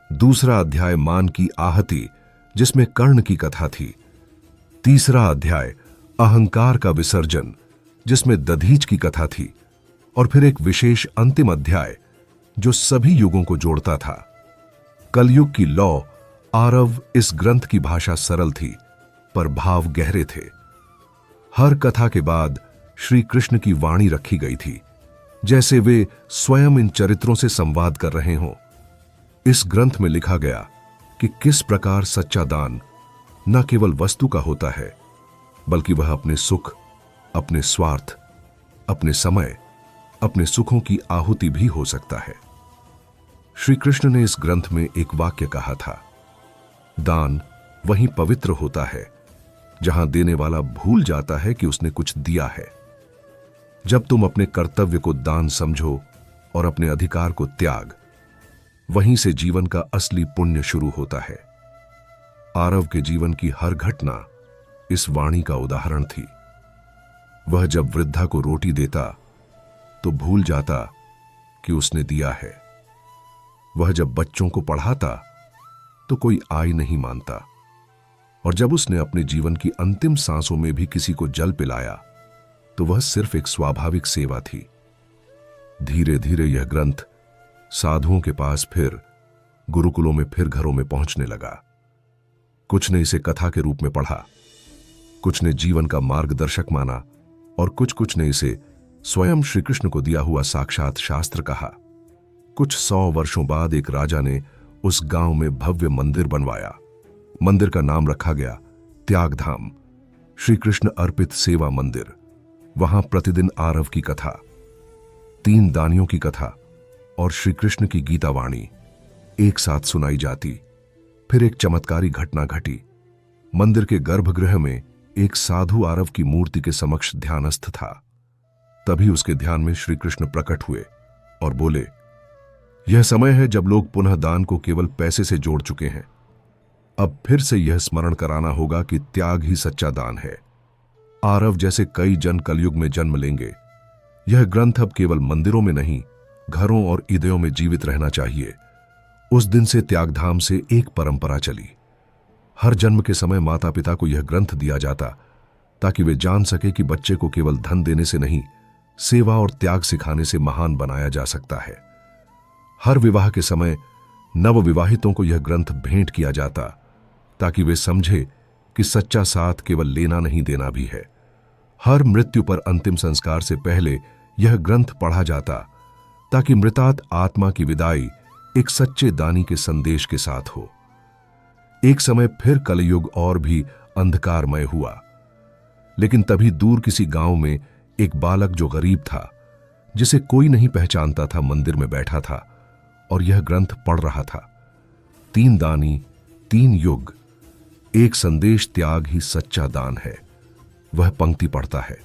Speaker 2: दूसरा अध्याय मान की आहति, जिसमें कर्ण की कथा थी। तीसरा अध्याय अहंकार का विसर्जन, जिसमें दधीच की कथा थी। और फिर एक विशेष अंतिम अध्याय जो सभी युगों को जोड़ता था। कलयुग की लौ। आरव, इस ग्रंथ की भाषा सरल थी पर भाव गहरे थे। हर कथा के बाद श्री कृष्ण की वाणी रखी गई थी, जैसे वे स्वयं इन चरित्रों से संवाद कर रहे हों। इस ग्रंथ में लिखा गया कि किस प्रकार सच्चा दान न केवल वस्तु का होता है, बल्कि वह अपने सुख, अपने स्वार्थ, अपने समय, अपने सुखों की आहुति भी हो सकता है। श्री कृष्ण ने इस ग्रंथ में एक वाक्य कहा था, दान वहीं पवित्र होता है जहां देने वाला भूल जाता है कि उसने कुछ दिया है। जब तुम अपने कर्तव्य को दान समझो और अपने अधिकार को त्याग, वहीं से जीवन का असली पुण्य शुरू होता है। आरव के जीवन की हर घटना इस वाणी का उदाहरण थी। वह जब वृद्धा को रोटी देता तो भूल जाता कि उसने दिया है।
Speaker 1: वह जब बच्चों को पढ़ाता तो कोई आय नहीं मानता, और जब उसने अपने जीवन की अंतिम सांसों में भी किसी को जल पिलाया तो वह सिर्फ एक स्वाभाविक सेवा थी। धीरे धीरे यह ग्रंथ साधुओं के पास, फिर गुरुकुलों में, फिर घरों में पहुंचने लगा। कुछ ने इसे कथा के रूप में पढ़ा, कुछ ने जीवन का मार्गदर्शक माना, और कुछ ने इसे स्वयं श्री कृष्ण को दिया हुआ साक्षात शास्त्र कहा। कुछ 100 वर्षों बाद एक राजा ने उस गांव में भव्य मंदिर बनवाया। मंदिर का नाम रखा गया त्यागधाम, श्री कृष्ण अर्पित सेवा मंदिर। वहां प्रतिदिन आरव की कथा, 3 दानियों की कथा और श्री कृष्ण की गीता वाणी एक साथ सुनाई जाती। फिर एक चमत्कारी घटना घटी। मंदिर के गर्भगृह में एक साधु आरव की मूर्ति के समक्ष ध्यानस्थ था। तभी उसके ध्यान में श्री कृष्ण प्रकट हुए और बोले, यह समय है जब लोग पुनः दान को केवल पैसे से जोड़ चुके हैं। अब फिर से यह स्मरण कराना होगा कि त्याग ही सच्चा दान है। आरव जैसे कई जन कलयुग में जन्म लेंगे। यह ग्रंथ अब केवल मंदिरों में नहीं, घरों और हृदयों में जीवित रहना चाहिए। उस दिन से त्यागधाम से एक परंपरा चली। हर जन्म के समय माता पिता को यह ग्रंथ दिया जाता ताकि वे जान सके कि बच्चे को केवल धन देने से नहीं, सेवा और त्याग सिखाने से महान बनाया जा सकता है। हर विवाह के समय नवविवाहितों को यह ग्रंथ भेंट किया जाता ताकि वे समझे कि सच्चा साथ केवल लेना नहीं, देना भी है। हर मृत्यु पर अंतिम संस्कार से पहले यह ग्रंथ पढ़ा जाता ताकि मृतात् आत्मा की विदाई एक सच्चे दानी के संदेश के साथ हो। एक समय फिर कलयुग और भी अंधकारमय हुआ, लेकिन तभी दूर किसी गांव में एक बालक जो गरीब था, जिसे कोई नहीं पहचानता था, मंदिर में बैठा था और यह ग्रंथ पढ़ रहा था। 3 दानी, 3 युग, एक संदेश, त्याग ही सच्चा दान है। वह पंक्ति पढ़ता है,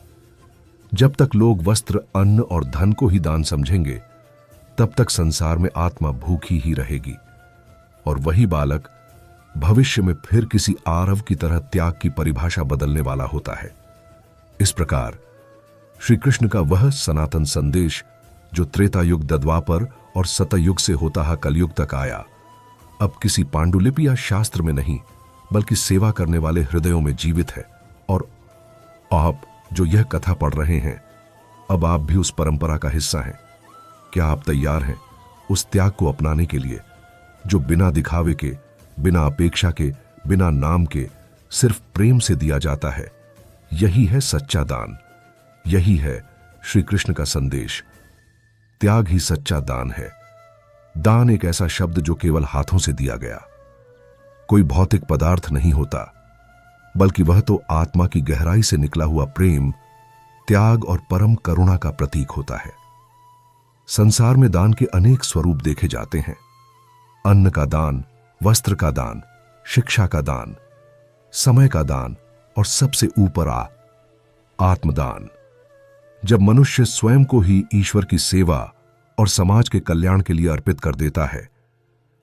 Speaker 1: जब तक लोग वस्त्र, अन्न और धन को ही दान समझेंगे, तब तक संसार में आत्मा भूखी ही रहेगी। और वही बालक भविष्य में फिर किसी आरव की तरह त्याग की परिभाषा बदलने वाला होता है। इस प्रकार श्री कृष्ण का वह सनातन संदेश जो त्रेता युग, द्वापर और सतयुग से होता है कलयुग तक आया, अब किसी पांडुलिपि या शास्त्र में नहीं, बल्कि सेवा करने वाले हृदयों में जीवित है। और आप जो यह कथा पढ़ रहे हैं, अब आप भी उस परंपरा का हिस्सा हैं। क्या आप तैयार हैं उस त्याग को अपनाने के लिए जो बिना दिखावे के, बिना अपेक्षा के, बिना नाम के, सिर्फ प्रेम से दिया जाता है? यही है सच्चा दान, यही है श्री कृष्ण का संदेश। त्याग ही सच्चा दान है। दान एक ऐसा शब्द जो केवल हाथों से दिया गया कोई भौतिक पदार्थ नहीं होता, बल्कि वह तो आत्मा की गहराई से निकला हुआ प्रेम, त्याग और परम करुणा का प्रतीक होता है। संसार में दान के अनेक स्वरूप देखे जाते हैं। अन्न का दान, वस्त्र का दान, शिक्षा का दान, समय का दान और सबसे ऊपर आत्मदान। जब मनुष्य स्वयं को ही ईश्वर की सेवा और समाज के कल्याण के लिए अर्पित कर देता है,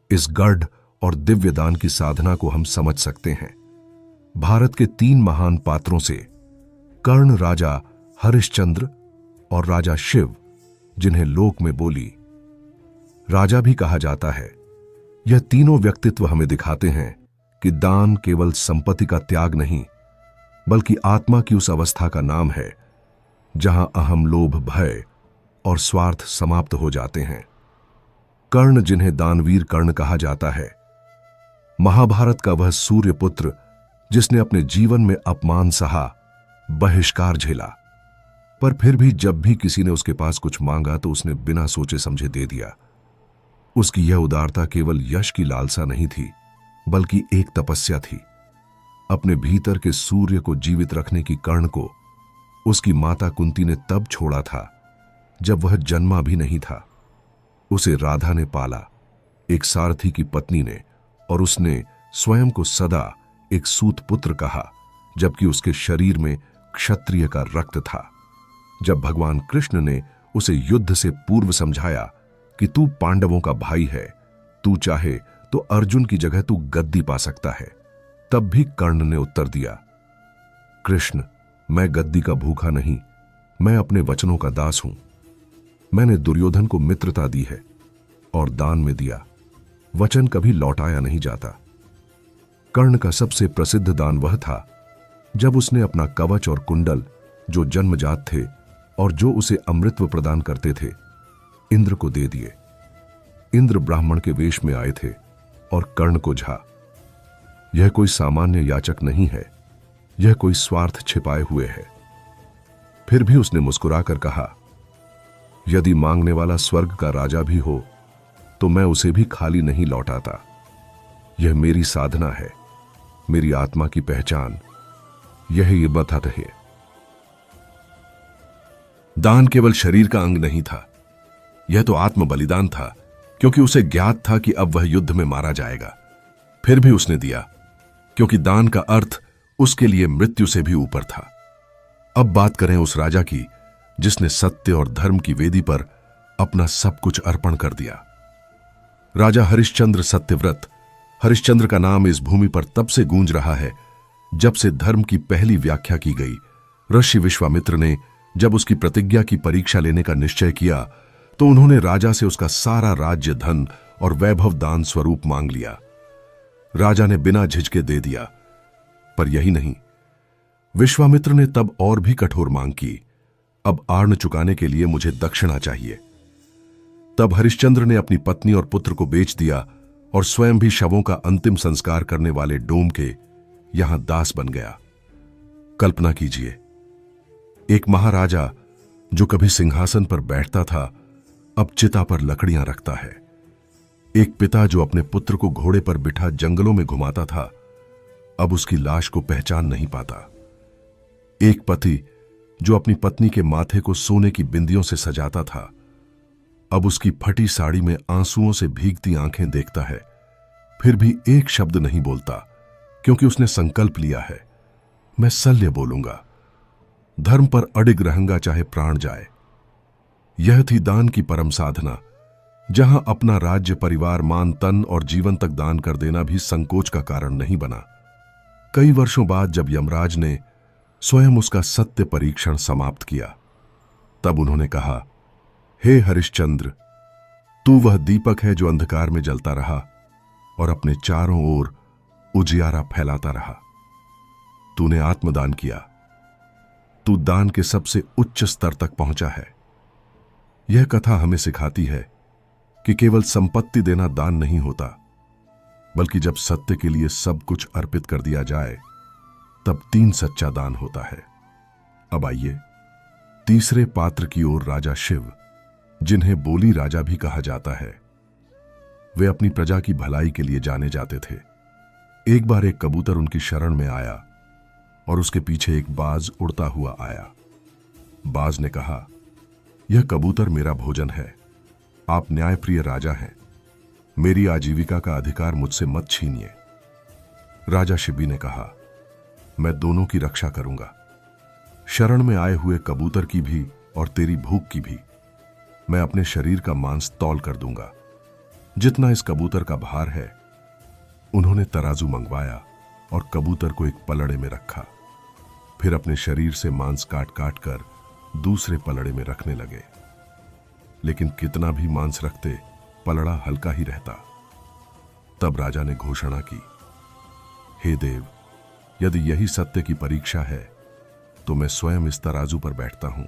Speaker 1: इस गढ़ और दिव्य दान की साधना को हम समझ सकते हैं। भारत के 3 महान पात्रों से कर्ण, राजा हरिश्चंद्र और राजा शिव, जिन्हें लोक में बोली राजा भी कहा जाता है, यह तीनों व्यक्तित्व हमें दिखाते हैं कि दान केवल संपत्ति का त्याग नहीं, बल्कि आत्मा की उस अवस्था का नाम है जहां अहम, लोभ, भय और स्वार्थ समाप्त हो जाते हैं। कर्ण, जिन्हें दानवीर कर्ण कहा जाता है, महाभारत का वह सूर्य पुत्र जिसने अपने जीवन में अपमान सहा, बहिष्कार झेला, पर फिर भी जब भी किसी ने उसके पास कुछ मांगा तो उसने बिना सोचे समझे दे दिया। उसकी यह उदारता केवल यश की लालसा नहीं थी, बल्कि एक तपस्या थी। अपने भीतर के सूर्य को जीवित रखने की कर्ण को उसकी माता कुंती ने तब छोड़ा था जब वह जन्मा भी नहीं था। उसे राधा ने पाला, एक सारथी की पत्नी ने, और उसने स्वयं को सदा एक सूत पुत्र कहा, जबकि उसके शरीर में क्षत्रिय का रक्त था। जब भगवान कृष्ण ने उसे युद्ध से पूर्व समझाया कि तू पांडवों का भाई है, तू चाहे तो अर्जुन की जगह तू गद्दी पा सकता है, तब भी कर्ण ने उत्तर दिया, कृष्ण, मैं गद्दी का भूखा नहीं, मैं अपने वचनों का दास हूं। मैंने दुर्योधन को मित्रता दी है और दान में दिया, वचन कभी लौटाया नहीं जाता। कर्ण का सबसे प्रसिद्ध दान वह था जब उसने अपना कवच और कुंडल, जो जन्मजात थे और जो उसे अमृतत्व प्रदान करते थे, इंद्र को दे दिए। इंद्र ब्राह्मण के वेश में आए थे और कर्ण को झा। यह कोई सामान्य याचक नहीं है, यह कोई स्वार्थ छिपाए हुए है। फिर भी उसने मुस्कुराकर कहा, यदि मांगने वाला स्वर्ग का राजा भी हो तो मैं उसे भी खाली नहीं लौटाता। यह मेरी साधना है, मेरी आत्मा की पहचान, यही बता रहे। दान केवल शरीर का अंग नहीं था, यह तो आत्म बलिदान था, क्योंकि उसे ज्ञात था कि अब वह युद्ध में मारा जाएगा। फिर भी उसने दिया, क्योंकि दान का अर्थ उसके लिए मृत्यु से भी ऊपर था। अब बात करें उस राजा की जिसने सत्य और धर्म की वेदी पर अपना सब कुछ अर्पण कर दिया। राजा हरिश्चंद्र सत्यव्रत। हरिश्चंद्र का नाम इस भूमि पर तब से गूंज रहा है जब से धर्म की पहली व्याख्या की गई। ऋषि विश्वामित्र ने जब उसकी प्रतिज्ञा की परीक्षा लेने का निश्चय किया तो उन्होंने राजा से उसका सारा राज्य, धन और वैभव दान स्वरूप मांग लिया। राजा ने बिना झिझके दे दिया। पर यही नहीं, विश्वामित्र ने तब और भी कठोर मांग की, अब आर्ण चुकाने के लिए मुझे दक्षिणा चाहिए। तब हरिश्चंद्र ने अपनी पत्नी और पुत्र को बेच दिया और स्वयं भी शवों का अंतिम संस्कार करने वाले डोम के यहां दास बन गया। कल्पना कीजिए, एक महाराजा जो कभी सिंहासन पर बैठता था अब चिता पर लकड़ियां रखता है। एक पिता जो अपने पुत्र को घोड़े पर बिठा जंगलों में घुमाता था अब उसकी लाश को पहचान नहीं पाता। एक पति जो अपनी पत्नी के माथे को सोने की बिंदियों से सजाता था अब उसकी फटी साड़ी में आंसुओं से भीगती आंखें देखता है, फिर भी एक शब्द नहीं बोलता, क्योंकि उसने संकल्प लिया है, मैं सल्य बोलूंगा, धर्म पर अडिग रहूंगा चाहे प्राण जाए। यह थी दान की परम साधना, जहां अपना राज्य, परिवार, मान, तन और जीवन तक दान कर देना भी संकोच का कारण नहीं बना। कई वर्षों बाद जब यमराज ने स्वयं उसका सत्य परीक्षण समाप्त किया तब उन्होंने कहा, हे हरिश्चंद्र, तू वह दीपक है जो अंधकार में जलता रहा और अपने चारों ओर उजियारा फैलाता रहा। तूने आत्मदान किया, तू दान के सबसे उच्च स्तर तक पहुंचा है। यह कथा हमें सिखाती है कि केवल संपत्ति देना दान नहीं होता, बल्कि जब सत्य के लिए सब कुछ अर्पित कर दिया जाए तब तीन सच्चा दान होता है। अब आइए तीसरे पात्र की ओर। राजा शिव, जिन्हें बोली राजा भी कहा जाता है, वे अपनी प्रजा की भलाई के लिए जाने जाते थे। एक बार एक कबूतर उनकी शरण में आया और उसके पीछे एक बाज उड़ता हुआ आया। बाज ने कहा, यह कबूतर मेरा भोजन है, आप न्यायप्रिय राजा हैं, मेरी आजीविका का अधिकार मुझसे मत छीनिए। राजा शिबी ने कहा, मैं दोनों की रक्षा करूंगा, शरण में आए हुए कबूतर की भी और तेरी भूख की भी। मैं अपने शरीर का मांस तौल कर दूंगा, जितना इस कबूतर का भार है। उन्होंने तराजू मंगवाया और कबूतर को एक पलड़े में रखा, फिर अपने शरीर से मांस काट काट कर दूसरे पलड़े में रखने लगे। लेकिन कितना भी मांस रखते, पलड़ा हल्का ही रहता। तब राजा ने घोषणा की, हे देव, यदि यही सत्य की परीक्षा है तो मैं स्वयं इस तराजू पर बैठता हूं,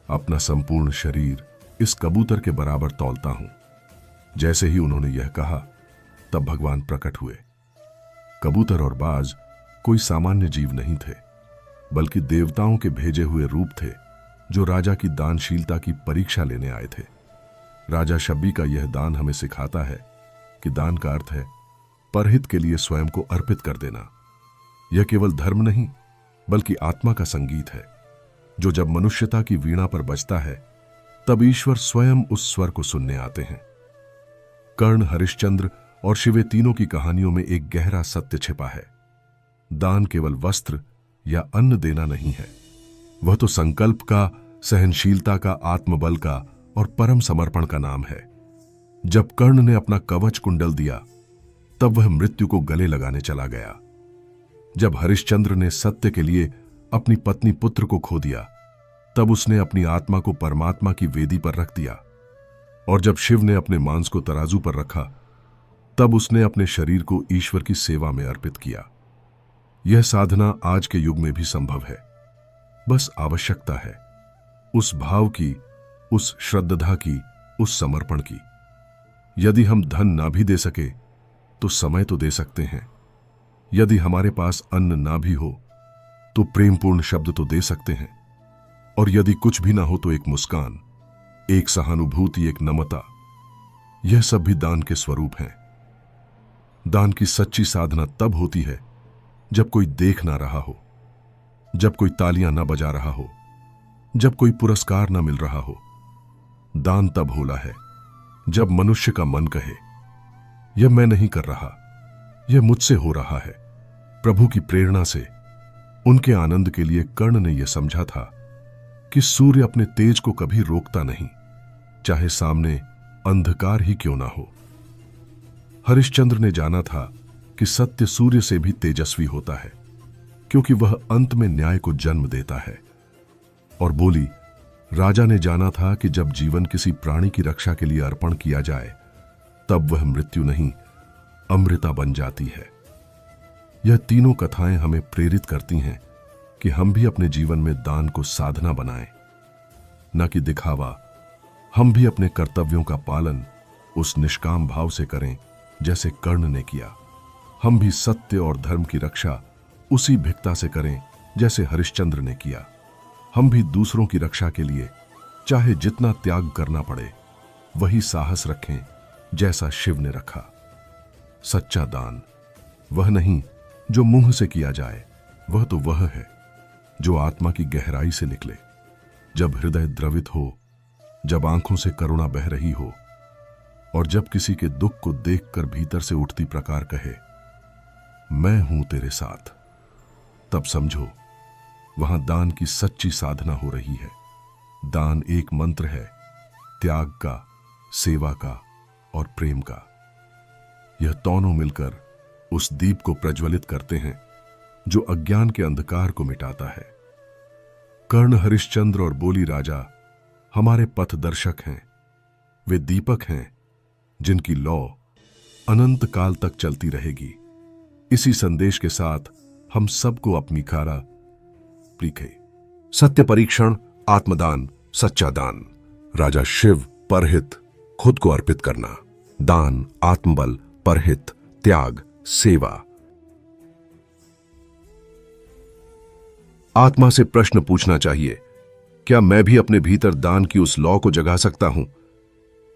Speaker 1: अपना संपूर्ण शरीर इस कबूतर के बराबर तौलता हूं। जैसे ही उन्होंने यह कहा तब भगवान प्रकट हुए। कबूतर और बाज कोई सामान्य जीव नहीं थे, बल्कि देवताओं के भेजे हुए रूप थे जो राजा की दानशीलता की परीक्षा लेने आए थे। राजा शब्बी का यह दान हमें सिखाता है कि दान का अर्थ है परहित के लिए स्वयं को अर्पित कर देना। यह केवल धर्म नहीं बल्कि आत्मा का संगीत है, जो जब मनुष्यता की वीणा पर बजता है तब ईश्वर स्वयं उस स्वर को सुनने आते हैं। कर्ण, हरिश्चंद्र और शिवे तीनों की कहानियों में एक गहरा सत्य छिपा है। दान केवल वस्त्र या अन्न देना नहीं है, वह तो संकल्प का, सहनशीलता का, आत्मबल का और परम समर्पण का नाम है। जब कर्ण ने अपना कवच कुंडल दिया तब वह मृत्यु को गले लगाने चला गया। जब हरिश्चंद्र ने सत्य के लिए अपनी पत्नी पुत्र को खो दिया तब उसने अपनी आत्मा को परमात्मा की वेदी पर रख दिया। और जब शिव ने अपने मांस को तराजू पर रखा
Speaker 2: तब उसने अपने शरीर को ईश्वर की सेवा में अर्पित किया। यह साधना आज के युग में भी संभव है। बस आवश्यकता है उस भाव की, उस श्रद्धा की, उस समर्पण की। यदि हम धन ना भी दे सके तो समय तो दे सकते हैं। यदि हमारे पास अन्न ना भी हो तो प्रेमपूर्ण शब्द तो दे सकते हैं। और यदि कुछ भी ना हो तो एक मुस्कान, एक सहानुभूति, एक नम्रता, यह सब भी दान के स्वरूप हैं। दान की सच्ची साधना तब होती है जब कोई देख ना रहा हो, जब कोई तालियां ना बजा रहा हो, जब कोई पुरस्कार ना मिल रहा हो। दान तब होला है जब मनुष्य का मन कहे, यह मैं नहीं कर रहा, यह मुझसे हो रहा है। प्रभु की प्रेरणा से, उनके आनंद के लिए कर्ण ने यह समझा था कि सूर्य अपने तेज को कभी रोकता नहीं, चाहे सामने अंधकार ही क्यों ना हो। हरिश्चंद्र ने जाना था कि सत्य सूर्य से भी तेजस्वी होता है, क्योंकि वह अंत में न्याय को जन्म देता है। और बोली, राजा ने जाना था कि जब जीवन किसी प्राणी की रक्षा के लिए अर्पण किया जाए तब वह मृत्यु नहीं, अमृता बन जाती है। यह तीनों कथाएं हमें प्रेरित करती हैं कि हम भी अपने जीवन में दान को साधना बनाएं, न कि दिखावा। हम भी अपने कर्तव्यों का पालन उस निष्काम भाव से करें जैसे कर्ण ने किया। हम भी सत्य और धर्म की रक्षा उसी भिक्ता से करें जैसे हरिश्चंद्र ने किया। हम भी दूसरों की रक्षा के लिए चाहे जितना त्याग करना पड़े वही साहस रखें जैसा शिव ने रखा। सच्चा दान वह नहीं जो मुंह से किया जाए, वह तो वह है जो आत्मा की गहराई से निकले, जब हृदय द्रवित हो, जब आंखों से करुणा बह रही हो, और जब किसी के दुख को देखकर भीतर से उठती प्रकार कहे, मैं हूं तेरे साथ। तब समझो वहां दान की सच्ची साधना हो रही है। दान एक मंत्र है, त्याग का, सेवा का और प्रेम का। यह दोनों मिलकर उस दीप को प्रज्वलित करते हैं जो अज्ञान के अंधकार को मिटाता है। कर्ण, हरिश्चंद्र और बोली राजा हमारे पथदर्शक हैं। वे दीपक हैं जिनकी लौ अनंत काल तक चलती रहेगी। इसी संदेश के साथ हम सबको अपनी खारा प्रीखे। सत्य परीक्षण, आत्मदान, सच्चा दान। राजा शिव, परहित, खुद को अर्पित करना। दान, आत्मबल, परहित, त्याग, सेवा। आत्मा से प्रश्न पूछना चाहिए, क्या मैं भी अपने भीतर दान की उस लौ को जगा सकता हूं?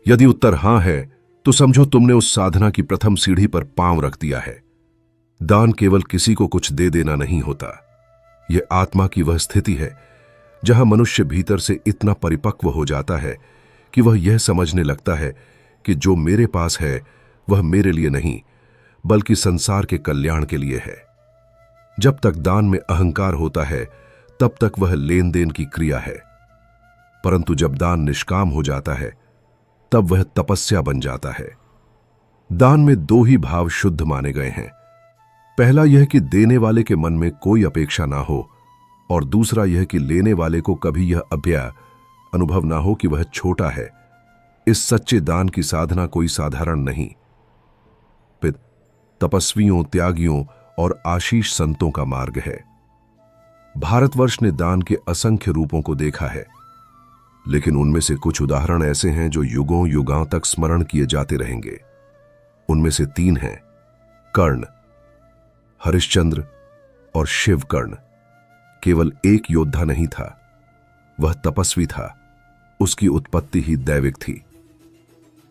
Speaker 2: यदि उत्तर हां है तो समझो तुमने उस साधना की प्रथम सीढ़ी पर पांव रख दिया है। दान केवल किसी को कुछ दे देना नहीं होता। यह आत्मा की वह स्थिति है जहां मनुष्य भीतर से इतना परिपक्व हो जाता है कि वह यह समझने लगता है कि जो मेरे पास है वह मेरे लिए नहीं बल्कि संसार के कल्याण के लिए है। जब तक दान में अहंकार होता है तब तक वह लेन देन की क्रिया है, परंतु जब दान निष्काम हो जाता है तब वह तपस्या बन जाता है। दान में दो ही भाव शुद्ध माने गए हैं। पहला यह कि देने वाले के मन में कोई अपेक्षा ना हो, और दूसरा यह कि लेने वाले को कभी यह अभ्या अनुभव ना हो कि वह छोटा है। इस सच्चे दान की साधना कोई साधारण नहीं, तपस्वियों, त्यागियों और आशीष संतों का मार्ग है। भारतवर्ष ने दान के असंख्य रूपों को देखा है, लेकिन उनमें से कुछ उदाहरण ऐसे हैं जो युगों युगां तक स्मरण किए जाते रहेंगे। उनमें से तीन हैं, कर्ण, हरिश्चंद्र और शिवकर्ण। केवल एक योद्धा नहीं था, वह तपस्वी था। उसकी उत्पत्ति ही दैविक थी।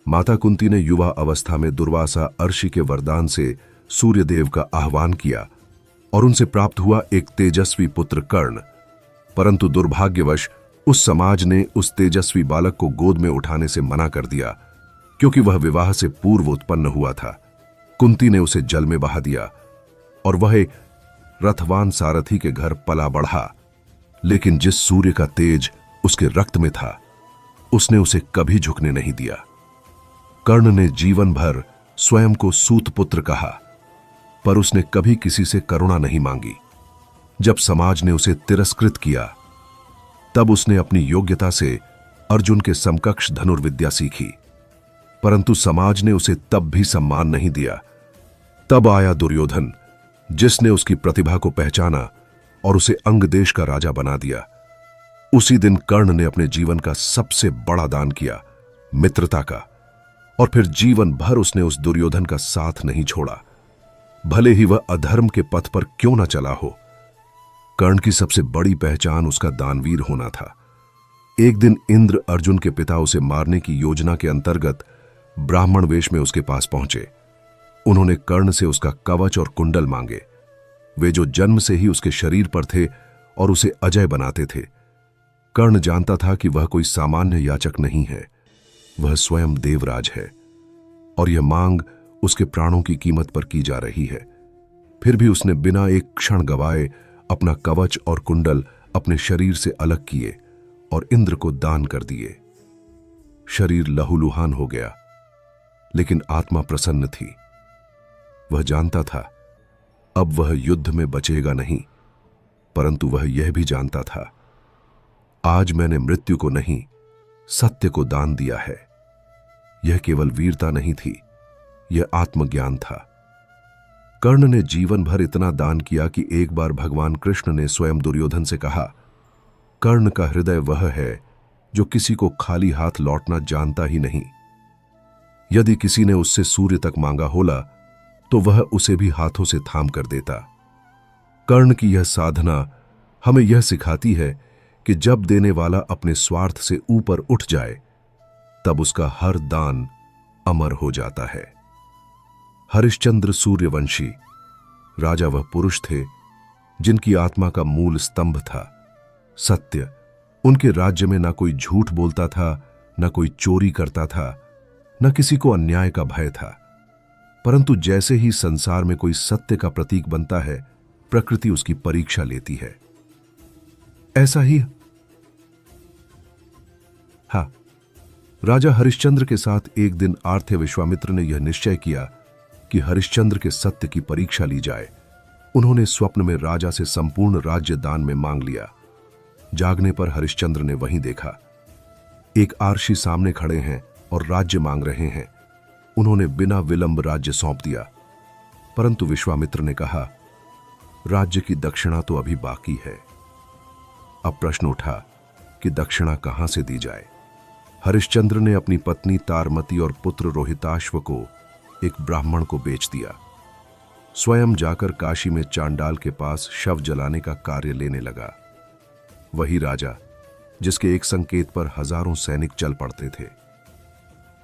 Speaker 2: माता कुंती ने युवा अवस्था में दुर्वासा अर्षि के वरदान से सूर्यदेव का आह्वान किया और उनसे प्राप्त हुआ एक तेजस्वी पुत्र कर्ण। परंतु दुर्भाग्यवश उस समाज ने उस तेजस्वी बालक को गोद में उठाने से मना कर दिया, क्योंकि वह विवाह से पूर्व उत्पन्न हुआ था। कुंती ने उसे जल में बहा दिया और वह एक रथवान सारथी के घर पला बढ़ा। लेकिन जिस सूर्य का तेज उसके रक्त में था, उसने उसे कभी झुकने नहीं दिया। कर्ण ने जीवन भर स्वयं को सूतपुत्र कहा, पर उसने कभी किसी से करुणा नहीं मांगी। जब समाज ने उसे तिरस्कृत किया, तब उसने अपनी योग्यता से अर्जुन के समकक्ष धनुर्विद्या सीखी। परंतु समाज ने उसे तब भी सम्मान नहीं दिया। तब आया दुर्योधन, जिसने उसकी प्रतिभा को पहचाना और उसे अंग देश का राजा बना दिया। उसी दिन कर्ण ने अपने जीवन का सबसे बड़ा दान किया, मित्रता का, और फिर जीवन भर उसने उस दुर्योधन का साथ नहीं छोड़ा, भले ही वह अधर्म के पथ पर क्यों न चला हो। कर्ण की सबसे बड़ी पहचान उसका दानवीर होना था। एक दिन इंद्र अर्जुन के पिता उसे मारने की योजना के अंतर्गत ब्राह्मण वेश में उसके पास पहुंचे। उन्होंने कर्ण से उसका कवच और कुंडल मांगे, वे जो जन्म से ही उसके शरीर पर थे और उसे अजय बनाते थे। कर्ण जानता था कि वह कोई सामान्य याचक नहीं है, वह स्वयं देवराज है और यह मांग उसके प्राणों की कीमत पर की जा रही है। फिर भी उसने बिना एक क्षण गवाए अपना कवच और कुंडल अपने शरीर से अलग किए और इंद्र को दान कर दिए। शरीर लहूलुहान हो गया, लेकिन आत्मा प्रसन्न थी। वह जानता था अब वह युद्ध में बचेगा नहीं, परंतु वह यह भी जानता था आज मैंने मृत्यु को नहीं, सत्य को दान दिया है। यह केवल वीरता नहीं थी, यह आत्मज्ञान था। कर्ण ने जीवन भर इतना दान किया कि एक बार भगवान कृष्ण ने स्वयं दुर्योधन से कहा, कर्ण का हृदय वह है जो किसी को खाली हाथ लौटना जानता ही नहीं। यदि किसी ने उससे सूर्य तक मांगा होला तो वह उसे भी हाथों से थाम कर देता। कर्ण की यह साधना हमें यह सिखाती है कि जब देने वाला अपने स्वार्थ से ऊपर उठ जाए तब उसका हर दान अमर हो जाता है। हरिश्चंद्र सूर्यवंशी राजा वह पुरुष थे जिनकी आत्मा का मूल स्तंभ था सत्य। उनके राज्य में न कोई झूठ बोलता था, न कोई चोरी करता था, न किसी को अन्याय का भय था। परंतु जैसे ही संसार में कोई सत्य का प्रतीक बनता है, प्रकृति उसकी परीक्षा लेती है। ऐसा ही हाँ, राजा हरिश्चंद्र के साथ एक दिन आर्थे विश्वामित्र ने यह निश्चय किया कि हरिश्चंद्र के सत्य की परीक्षा ली जाए। उन्होंने स्वप्न में राजा से संपूर्ण राज्य दान में मांग लिया। जागने पर हरिश्चंद्र ने वहीं देखा, एक आर्षी सामने खड़े हैं और राज्य मांग रहे हैं। उन्होंने बिना विलंब राज्य सौंप दिया, परंतु विश्वामित्र ने कहा, राज्य की दक्षिणा तो अभी बाकी है। अब प्रश्न उठा कि दक्षिणा कहां से दी जाए। हरिश्चंद्र ने अपनी पत्नी तारमती और पुत्र रोहिताश्व को एक ब्राह्मण को बेच दिया। स्वयं जाकर काशी में चांडाल के पास शव जलाने का कार्य लेने लगा। वही राजा जिसके एक संकेत पर हजारों सैनिक चल पड़ते थे,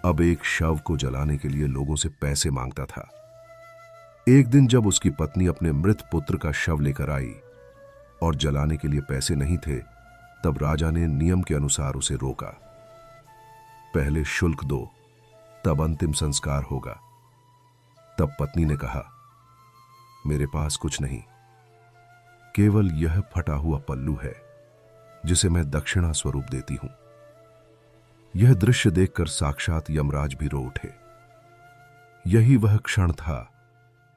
Speaker 2: अब एक शव को जलाने के लिए लोगों से पैसे मांगता था। एक दिन जब उसकी पत्नी अपने मृत पुत्र का शव लेकर आई और जलाने के लिए पैसे नहीं थे, तब राजा ने नियम के अनुसार उसे रोका। पहले शुल्क दो, तब अंतिम संस्कार होगा। तब पत्नी ने कहा, मेरे पास कुछ नहीं, केवल यह फटा हुआ पल्लू है जिसे मैं दक्षिणा स्वरूप देती हूं। यह दृश्य देखकर साक्षात यमराज भी रो उठे। यही वह क्षण था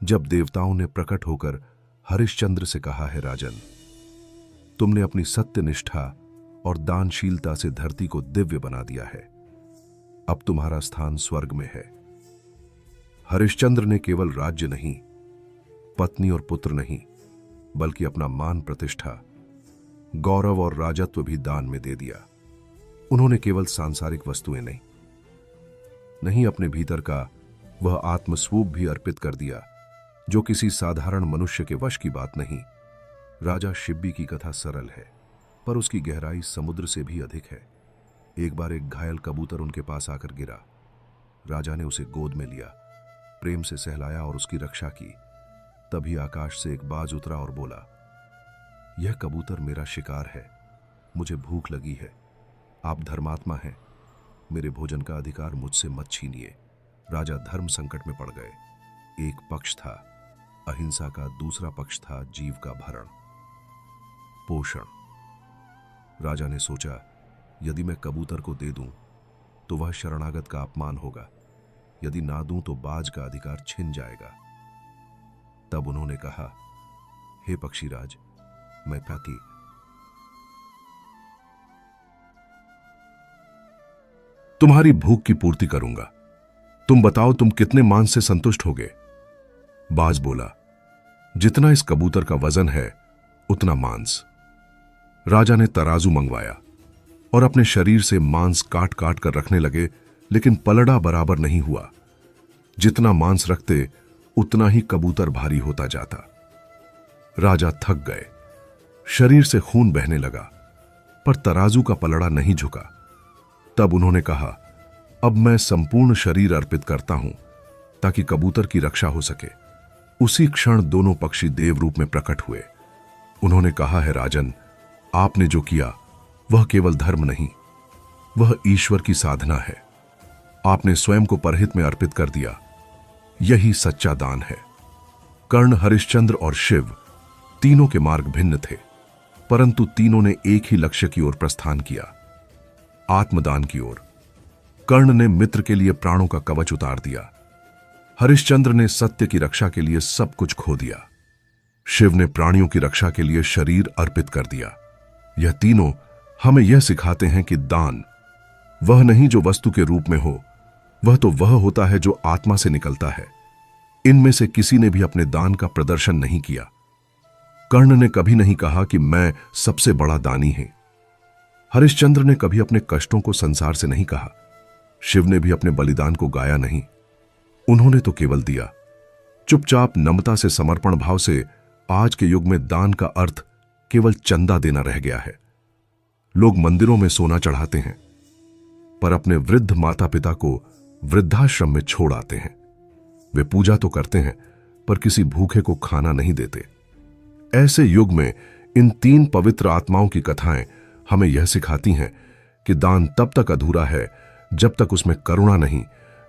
Speaker 2: जब देवताओं ने प्रकट होकर हरिश्चंद्र से कहा है, राजन, तुमने अपनी सत्यनिष्ठा और दानशीलता से धरती को दिव्य बना दिया है। अब तुम्हारा स्थान स्वर्ग में है। हरिश्चंद्र ने केवल राज्य नहीं, पत्नी और पुत्र नहीं, बल्कि अपना मान प्रतिष्ठा, गौरव और राजत्व भी दान में दे दिया। उन्होंने केवल सांसारिक वस्तुएं नहीं, अपने भीतर का वह आत्मस्वरूप भी अर्पित कर दिया जो किसी साधारण मनुष्य के वश की बात नहीं। राजा शिब्बी की कथा सरल है, पर उसकी गहराई समुद्र से भी अधिक है। एक बार एक घायल कबूतर उनके पास आकर गिरा। राजा ने उसे गोद में लिया, प्रेम से सहलाया और उसकी रक्षा की। तभी आकाश से एक बाज उतरा और बोला, यह कबूतर मेरा शिकार है, मुझे भूख लगी है, आप धर्मात्मा हैं, मेरे भोजन का अधिकार मुझसे मत छीनिए। राजा धर्म संकट में पड़ गए। एक पक्ष था अहिंसा का, दूसरा पक्ष था जीव का भरण पोषण। राजा ने सोचा, यदि मैं कबूतर को दे दूं तो वह शरणागत का अपमान होगा, यदि ना दूं तो बाज का अधिकार छिन जाएगा। तब उन्होंने कहा, हे पक्षीराज, मैं ताकि तुम्हारी भूख की पूर्ति करूंगा, तुम बताओ, तुम कितने मांस से संतुष्ट होगे? बाज बोला, जितना इस कबूतर का वजन है उतना मांस। राजा ने तराजू मंगवाया और अपने शरीर से मांस काट काट कर रखने लगे, लेकिन पलड़ा बराबर नहीं हुआ। जितना मांस रखते उतना ही कबूतर भारी होता जाता। राजा थक गए, शरीर से खून बहने लगा, पर तराजू का पलड़ा नहीं झुका। तब उन्होंने कहा, अब मैं संपूर्ण शरीर अर्पित करता हूं ताकि कबूतर की रक्षा हो सके। उसी क्षण दोनों पक्षी देव रूप में प्रकट हुए। उन्होंने कहा, है राजन, आपने जो किया वह केवल धर्म नहीं, वह ईश्वर की साधना है। आपने स्वयं को परहित में अर्पित कर दिया। यही सच्चा दान है। कर्ण, हरिश्चंद्र और शिव तीनों के मार्ग भिन्न थे, परंतु तीनों ने एक ही लक्ष्य की ओर प्रस्थान किया, आत्मदान की ओर। कर्ण ने मित्र के लिए प्राणों का कवच उतार दिया। हरिश्चंद्र ने सत्य की रक्षा के लिए सब कुछ खो दिया। शिव ने प्राणियों की रक्षा के लिए शरीर अर्पित कर दिया। यह तीनों हमें यह सिखाते हैं कि दान वह नहीं जो वस्तु के रूप में हो, वह तो वह होता है जो आत्मा से निकलता है। इनमें से किसी ने भी अपने दान का प्रदर्शन नहीं किया। कर्ण ने कभी नहीं कहा कि मैं सबसे बड़ा दानी हूं। हरिश्चंद्र ने कभी अपने कष्टों को संसार से नहीं कहा। शिव ने भी अपने बलिदान को गाया नहीं। उन्होंने तो केवल दिया। चुपचाप नम्रता से, समर्पण भाव से। आज के युग में दान का अर्थ केवल चंदा देना रह गया है। लोग मंदिरों में सोना चढ़ाते हैं, पर अपने वृद्ध माता पिता को वृद्धाश्रम में छोड़ आते हैं। वे पूजा तो करते हैं, पर किसी भूखे को खाना नहीं देते। ऐसे युग में इन तीन पवित्र आत्माओं की कथाएं हमें यह सिखाती हैं कि दान तब तक अधूरा है जब तक उसमें करुणा नहीं,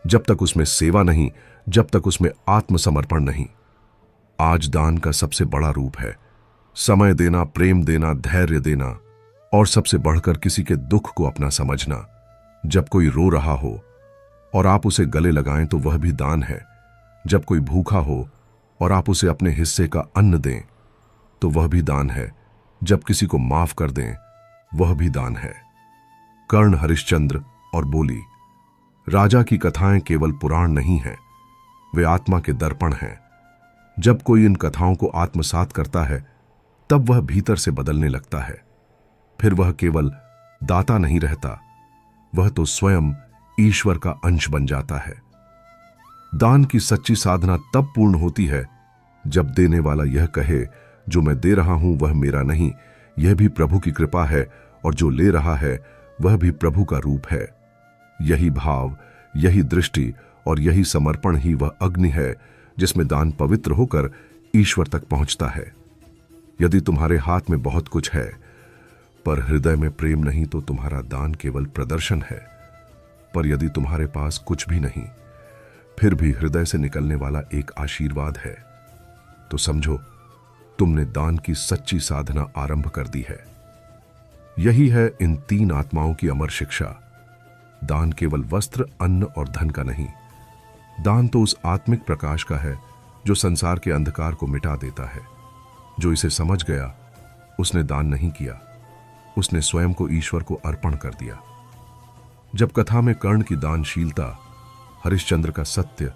Speaker 2: जब तक उसमें सेवा नहीं, जब तक उसमें आत्मसमर्पण नहीं। आज दान का सबसे बड़ा रूप है समय देना, प्रेम देना, धैर्य देना, और सबसे बढ़कर किसी के दुख को अपना समझना। जब कोई रो रहा हो और आप उसे गले लगाएं तो वह भी दान है। जब कोई भूखा हो और आप उसे अपने हिस्से का अन्न दें तो वह भी दान है। जब किसी को माफ कर दें वह भी दान है। कर्ण, हरिश्चंद्र और बोली, राजा की कथाएं केवल पुराण नहीं हैं, वे आत्मा के दर्पण हैं। जब कोई इन कथाओं को आत्मसात करता है तब वह भीतर से बदलने लगता है। फिर वह केवल दाता नहीं रहता, वह तो स्वयं ईश्वर का अंश बन जाता है। दान की सच्ची साधना तब पूर्ण होती है जब देने वाला यह कहे, जो मैं दे रहा हूं वह मेरा नहीं, यह भी प्रभु की कृपा है, और जो ले रहा है वह भी प्रभु का रूप है। यही भाव, यही दृष्टि और यही समर्पण ही वह अग्नि है जिसमें दान पवित्र होकर ईश्वर तक पहुंचता है। यदि तुम्हारे हाथ में बहुत कुछ है पर हृदय में प्रेम नहीं तो तुम्हारा दान केवल प्रदर्शन है। पर यदि तुम्हारे पास कुछ भी नहीं फिर भी हृदय से निकलने वाला एक आशीर्वाद है, तो समझो तुमने दान की सच्ची साधना आरंभ कर दी है। यही है इन तीन आत्माओं की अमर शिक्षा। दान केवल वस्त्र, अन्न और धन का नहीं, दान तो उस आत्मिक प्रकाश का है जो संसार के अंधकार को मिटा देता है। जो इसे समझ गया उसने दान नहीं किया, उसने स्वयं को ईश्वर को अर्पण कर दिया। जब कथा में कर्ण की दानशीलता, हरिश्चंद्र का सत्य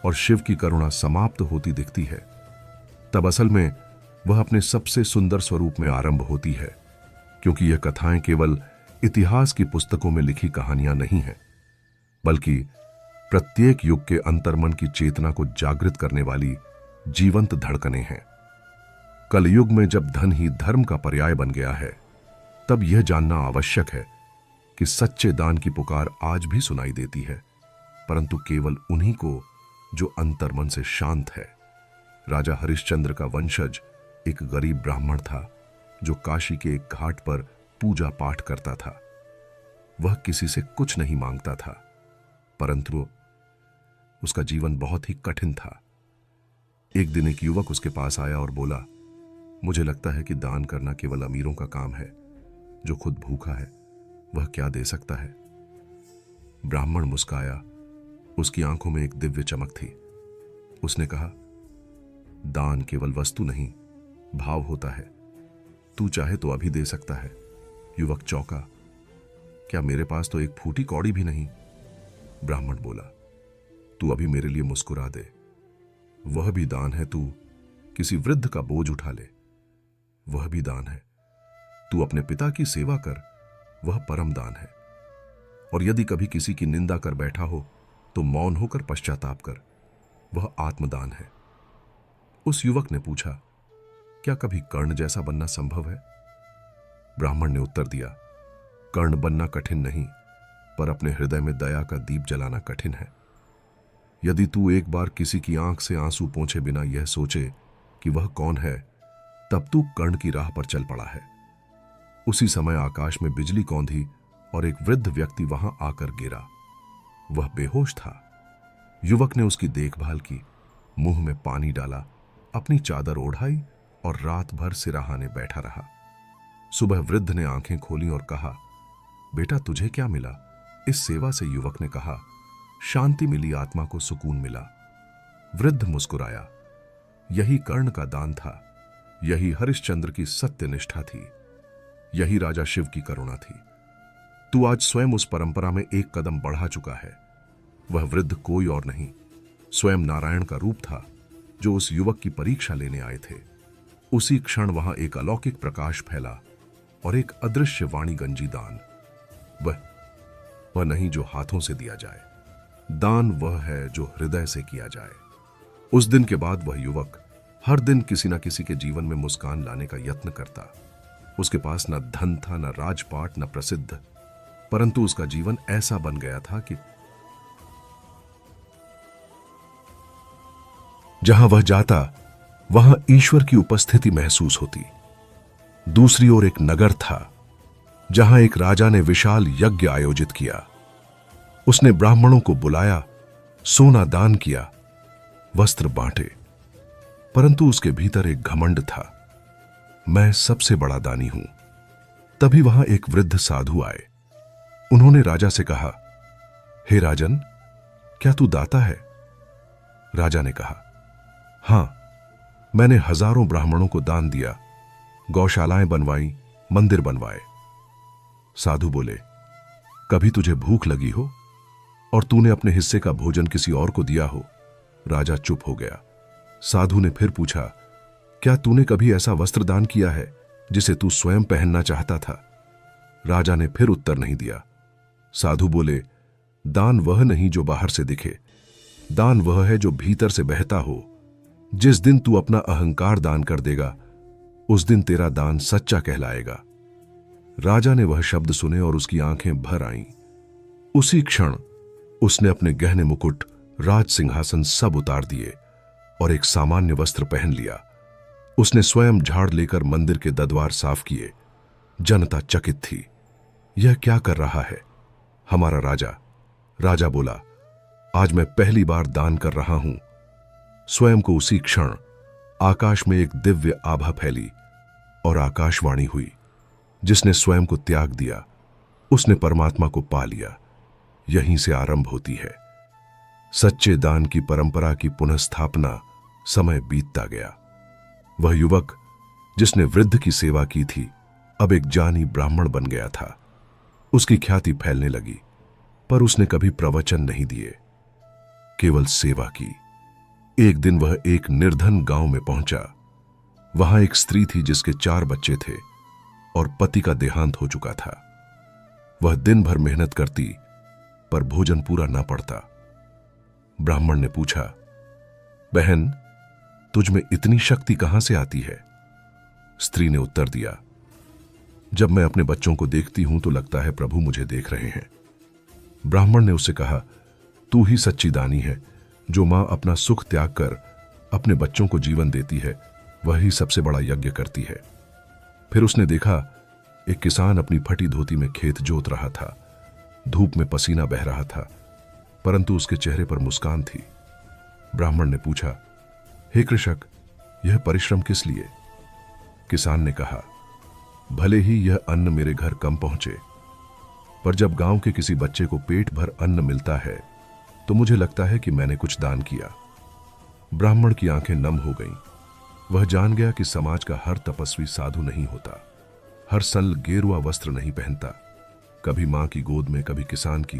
Speaker 2: और शिव की करुणा समाप्त होती दिखती है, तब असल में वह अपने सबसे सुंदर स्वरूप में आरंभ होती है। क्योंकि यह कथाएं केवल इतिहास की पुस्तकों में लिखी कहानियां नहीं हैं, बल्कि प्रत्येक युग के अंतर्मन की चेतना को जागृत करने वाली जीवंत धड़कनें हैं। कलयुग में जब धन ही धर्म का पर्याय बन गया है, तब यह जानना आवश्यक है कि सच्चे दान की पुकार आज भी सुनाई देती है, परंतु केवल उन्हीं को जो अंतर्मन से शांत है। राजा हरिश्चंद्र का वंशज एक गरीब ब्राह्मण था जो काशी के एक घाट पर पूजा पाठ करता था। वह किसी से कुछ नहीं मांगता था, परंतु उसका जीवन बहुत ही कठिन था। एक दिन एक युवक उसके पास आया और बोला, मुझे लगता है कि दान करना केवल अमीरों का काम है। जो खुद भूखा है वह क्या दे सकता है? ब्राह्मण मुस्काया, उसकी आंखों में एक दिव्य चमक थी। उसने कहा, दान केवल वस्तु नहीं, भाव होता है। तू चाहे तो अभी दे सकता है। युवक चौंका, क्या मेरे पास तो एक फूटी कौड़ी भी नहीं? ब्राह्मण बोला, तू अभी मेरे लिए मुस्कुरा दे। वह भी दान है। तू किसी वृद्ध का बोझ उठा ले, वह भी दान है। तू अपने पिता की सेवा कर, वह परम दान है। और यदि कभी किसी की निंदा कर बैठा हो तो मौन होकर पश्चाताप कर, वह आत्मदान है। उस युवक ने पूछा, क्या कभी कर्ण जैसा बनना संभव है? ब्राह्मण ने उत्तर दिया, कर्ण बनना कठिन नहीं, पर अपने हृदय में दया का दीप जलाना कठिन है। यदि तू एक बार किसी की आंख से आंसू पोंछे बिना यह सोचे कि वह कौन है, तब तू कर्ण की राह पर चल पड़ा है। उसी समय आकाश में बिजली कौंधी और एक वृद्ध व्यक्ति वहां आकर गिरा। वह बेहोश था। युवक ने उसकी देखभाल की, मुंह में पानी डाला, अपनी चादर ओढ़ाई और रात भर सिराहाने बैठा रहा। सुबह वृद्ध ने आंखें खोली और कहा, बेटा तुझे क्या मिला? इस सेवा से युवक ने कहा, शांति मिली, आत्मा को सुकून मिला। वृद्ध मुस्कुराया। यही कर्ण का दान था, यही हरिश्चंद्र की सत्यनिष्ठा थी, यही राजा शिव की करुणा थी। तू आज स्वयं उस परंपरा में एक कदम बढ़ा चुका है। वह वृद्ध कोई और नहीं, स्वयं नारायण का रूप था, जो उस युवक की परीक्षा लेने आए थे। उसी क्षण वहां एक अलौकिक प्रकाश फैला और एक अदृश्य वाणी गंजी, दान वह नहीं जो हाथों से दिया जाए, दान वह है जो हृदय से किया जाए। उस दिन के बाद वह युवक हर दिन किसी न किसी के जीवन में मुस्कान लाने का यत्न करता। उसके पास न धन था, न राजपाट, न प्रसिद्ध, परंतु उसका जीवन ऐसा बन गया था कि जहां वह जाता वहां ईश्वर की उपस्थिति महसूस होती। दूसरी ओर एक नगर था जहां एक राजा ने विशाल यज्ञ आयोजित किया। उसने ब्राह्मणों को बुलाया, सोना दान किया, वस्त्र बांटे, परंतु उसके भीतर एक घमंड था, मैं सबसे बड़ा दानी हूं। तभी वहां एक वृद्ध साधु आए। उन्होंने राजा से कहा, हे राजन, क्या तू दाता है? राजा ने कहा, हां, मैंने हजारों ब्राह्मणों को दान दिया, गौशालाएं बनवाई, मंदिर बनवाए। साधु बोले, कभी तुझे भूख लगी हो और तूने अपने हिस्से का भोजन किसी और को दिया हो? राजा चुप हो गया। साधु ने फिर पूछा, क्या तूने कभी ऐसा वस्त्र दान किया है जिसे तू स्वयं पहनना चाहता था? राजा ने फिर उत्तर नहीं दिया। साधु बोले, दान वह नहीं जो बाहर से दिखे, दान वह है जो भीतर से बहता हो। जिस दिन तू अपना अहंकार दान कर देगा, उस दिन तेरा दान सच्चा कहलाएगा। राजा ने वह शब्द सुने और उसकी आंखें भर आईं। उसी क्षण उसने अपने गहने, मुकुट, राज सिंहासन सब उतार दिए और एक सामान्य वस्त्र पहन लिया। उसने स्वयं झाड़ लेकर मंदिर के दरबार साफ किए। जनता चकित थी, यह क्या कर रहा है हमारा राजा? राजा बोला, आज मैं पहली बार दान कर रहा हूं। स्वयं को उसी क्षण आकाश में एक दिव्य आभा फैली और आकाशवाणी हुई। जिसने स्वयं को त्याग दिया, उसने परमात्मा को पा लिया। यहीं से आरंभ होती है सच्चे दान की परंपरा की पुनःस्थापना। समय बीतता गया। वह युवक जिसने वृद्ध की सेवा की थी, अब एक जानी ब्राह्मण बन गया था। उसकी ख्याति फैलने लगी, पर उसने कभी प्रवचन नहीं दिए, केवल सेवा की। एक दिन वह एक निर्धन गांव में पहुंचा। वहां एक स्त्री थी जिसके 4 बच्चे थे और पति का देहांत हो चुका था। वह दिन भर मेहनत करती, पर भोजन पूरा ना पड़ता। ब्राह्मण ने पूछा, बहन, तुझ में इतनी शक्ति कहां से आती है? स्त्री ने उत्तर दिया, जब मैं अपने बच्चों को देखती हूं तो लगता है प्रभु मुझे देख रहे हैं। ब्राह्मण ने उससे कहा, तू ही सच्ची दानी है। जो मां अपना सुख त्याग कर अपने बच्चों को जीवन देती है, वही सबसे बड़ा यज्ञ करती है। फिर उसने देखा एक किसान अपनी फटी धोती में खेत जोत रहा था। धूप में पसीना बह रहा था, परंतु उसके चेहरे पर मुस्कान थी। ब्राह्मण ने पूछा, हे कृषक, यह परिश्रम किस लिए? किसान ने कहा, भले ही यह अन्न मेरे घर कम पहुंचे, पर जब गांव के किसी बच्चे को पेट भर अन्न मिलता है तो मुझे लगता है कि मैंने कुछ दान किया। ब्राह्मण की आंखें नम हो गईं। वह जान गया कि समाज का हर तपस्वी साधु नहीं होता, हर सल गेरुआ वस्त्र नहीं पहनता। कभी मां की गोद में, कभी किसान की,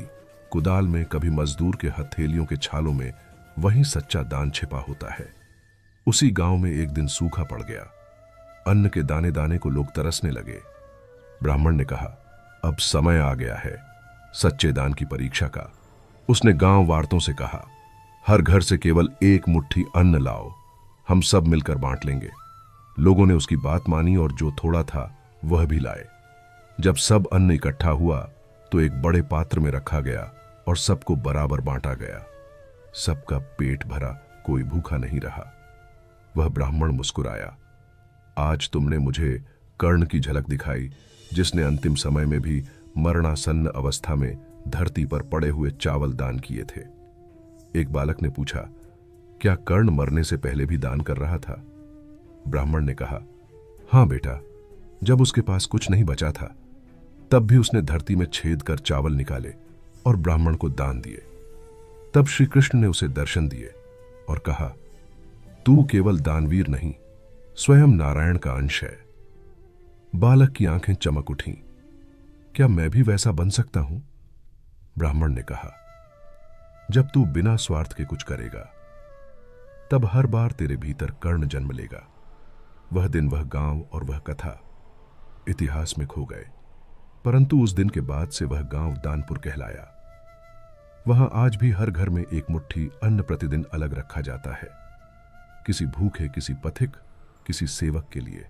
Speaker 1: कुदाल में, कभी मजदूर के हथेलियों के छालों में वही सच्चा दान छिपा होता है। उसी गांव में एक दिन सूखा पड़ गया। अन्न के दाने दाने को लोग तरसने लगे। ब्राह्मण ने कहा, अब समय आ गया है सच्चे दान की परीक्षा का। उसने गांव वार्तों से कहा, हर घर से केवल एक मुट्ठी अन्न लाओ, हम सब मिलकर बांट लेंगे। लोगों ने उसकी बात मानी और जो थोड़ा था वह भी लाए। जब सब अन्न इकट्ठा हुआ तो एक बड़े पात्र में रखा गया और सबको बराबर बांटा गया। सबका पेट भरा, कोई भूखा नहीं रहा। वह ब्राह्मण मुस्कुराया, आज तुमने मुझे कर्ण की झलक दिखाई, जिसने अंतिम समय में भी मरणासन्न अवस्था में धरती पर पड़े हुए चावल दान किए थे। एक बालक ने पूछा, क्या कर्ण मरने से पहले भी दान कर रहा था? ब्राह्मण ने कहा, हां बेटा, जब उसके पास कुछ नहीं बचा था तब भी उसने धरती में छेद कर चावल निकाले और ब्राह्मण को दान दिए। तब श्री कृष्ण ने उसे दर्शन दिए और कहा, तू केवल दानवीर नहीं, स्वयं नारायण का अंश है। बालक की आंखें चमक उठीं। क्या मैं भी वैसा बन सकता हूं? ब्राह्मण ने कहा, जब तू बिना स्वार्थ के कुछ करेगा तब हर बार तेरे भीतर कर्ण जन्म लेगा। वह दिन, वह गांव और वह कथा इतिहास में खो गए, परंतु उस दिन के बाद से वह गांव दानपुर कहलाया। वहां आज भी हर घर में एक मुट्ठी अन्न प्रतिदिन अलग रखा जाता है, किसी भूखे, किसी पथिक, किसी सेवक के लिए।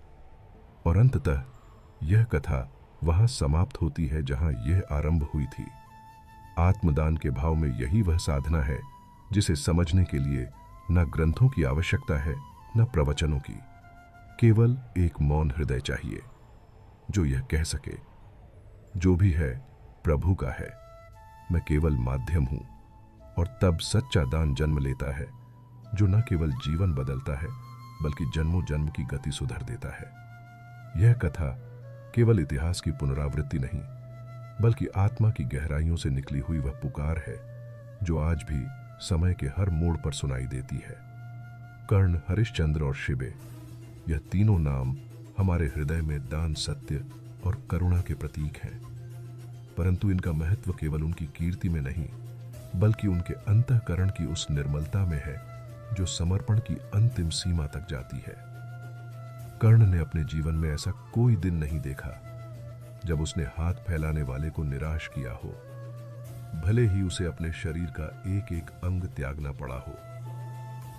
Speaker 1: और अंततः यह कथा वहां समाप्त होती है जहां यह आरंभ हुई थी। आत्मदान के भाव में यही वह साधना है जिसे समझने के लिए न ग्रंथों की आवश्यकता है न प्रवचनों की। केवल एक मौन हृदय चाहिए जो यह कह सके, जो भी है प्रभु का है, मैं केवल माध्यम हूं। और तब सच्चा दान जन्म लेता है जो न केवल जीवन बदलता है बल्कि जन्मों जन्म की गति सुधार देता है। यह कथा केवल इतिहास की पुनरावृत्ति नहीं बल्कि आत्मा की गहराइयों से निकली हुई वह पुकार है जो आज भी समय के हर मोड़ पर सुनाई देती है। कर्ण, हरिश्चंद्र और शिबे, यह तीनों नाम हमारे हृदय में दान, सत्य और करुणा के प्रतीक हैं। परंतु इनका महत्व केवल उनकी कीर्ति में नहीं बल्कि उनके अंतःकरण की उस निर्मलता में है जो समर्पण की अंतिम सीमा तक जाती है। कर्ण ने अपने जीवन में ऐसा कोई दिन नहीं देखा जब उसने हाथ फैलाने वाले को निराश किया हो, भले ही उसे अपने शरीर का एक एक अंग त्यागना पड़ा हो।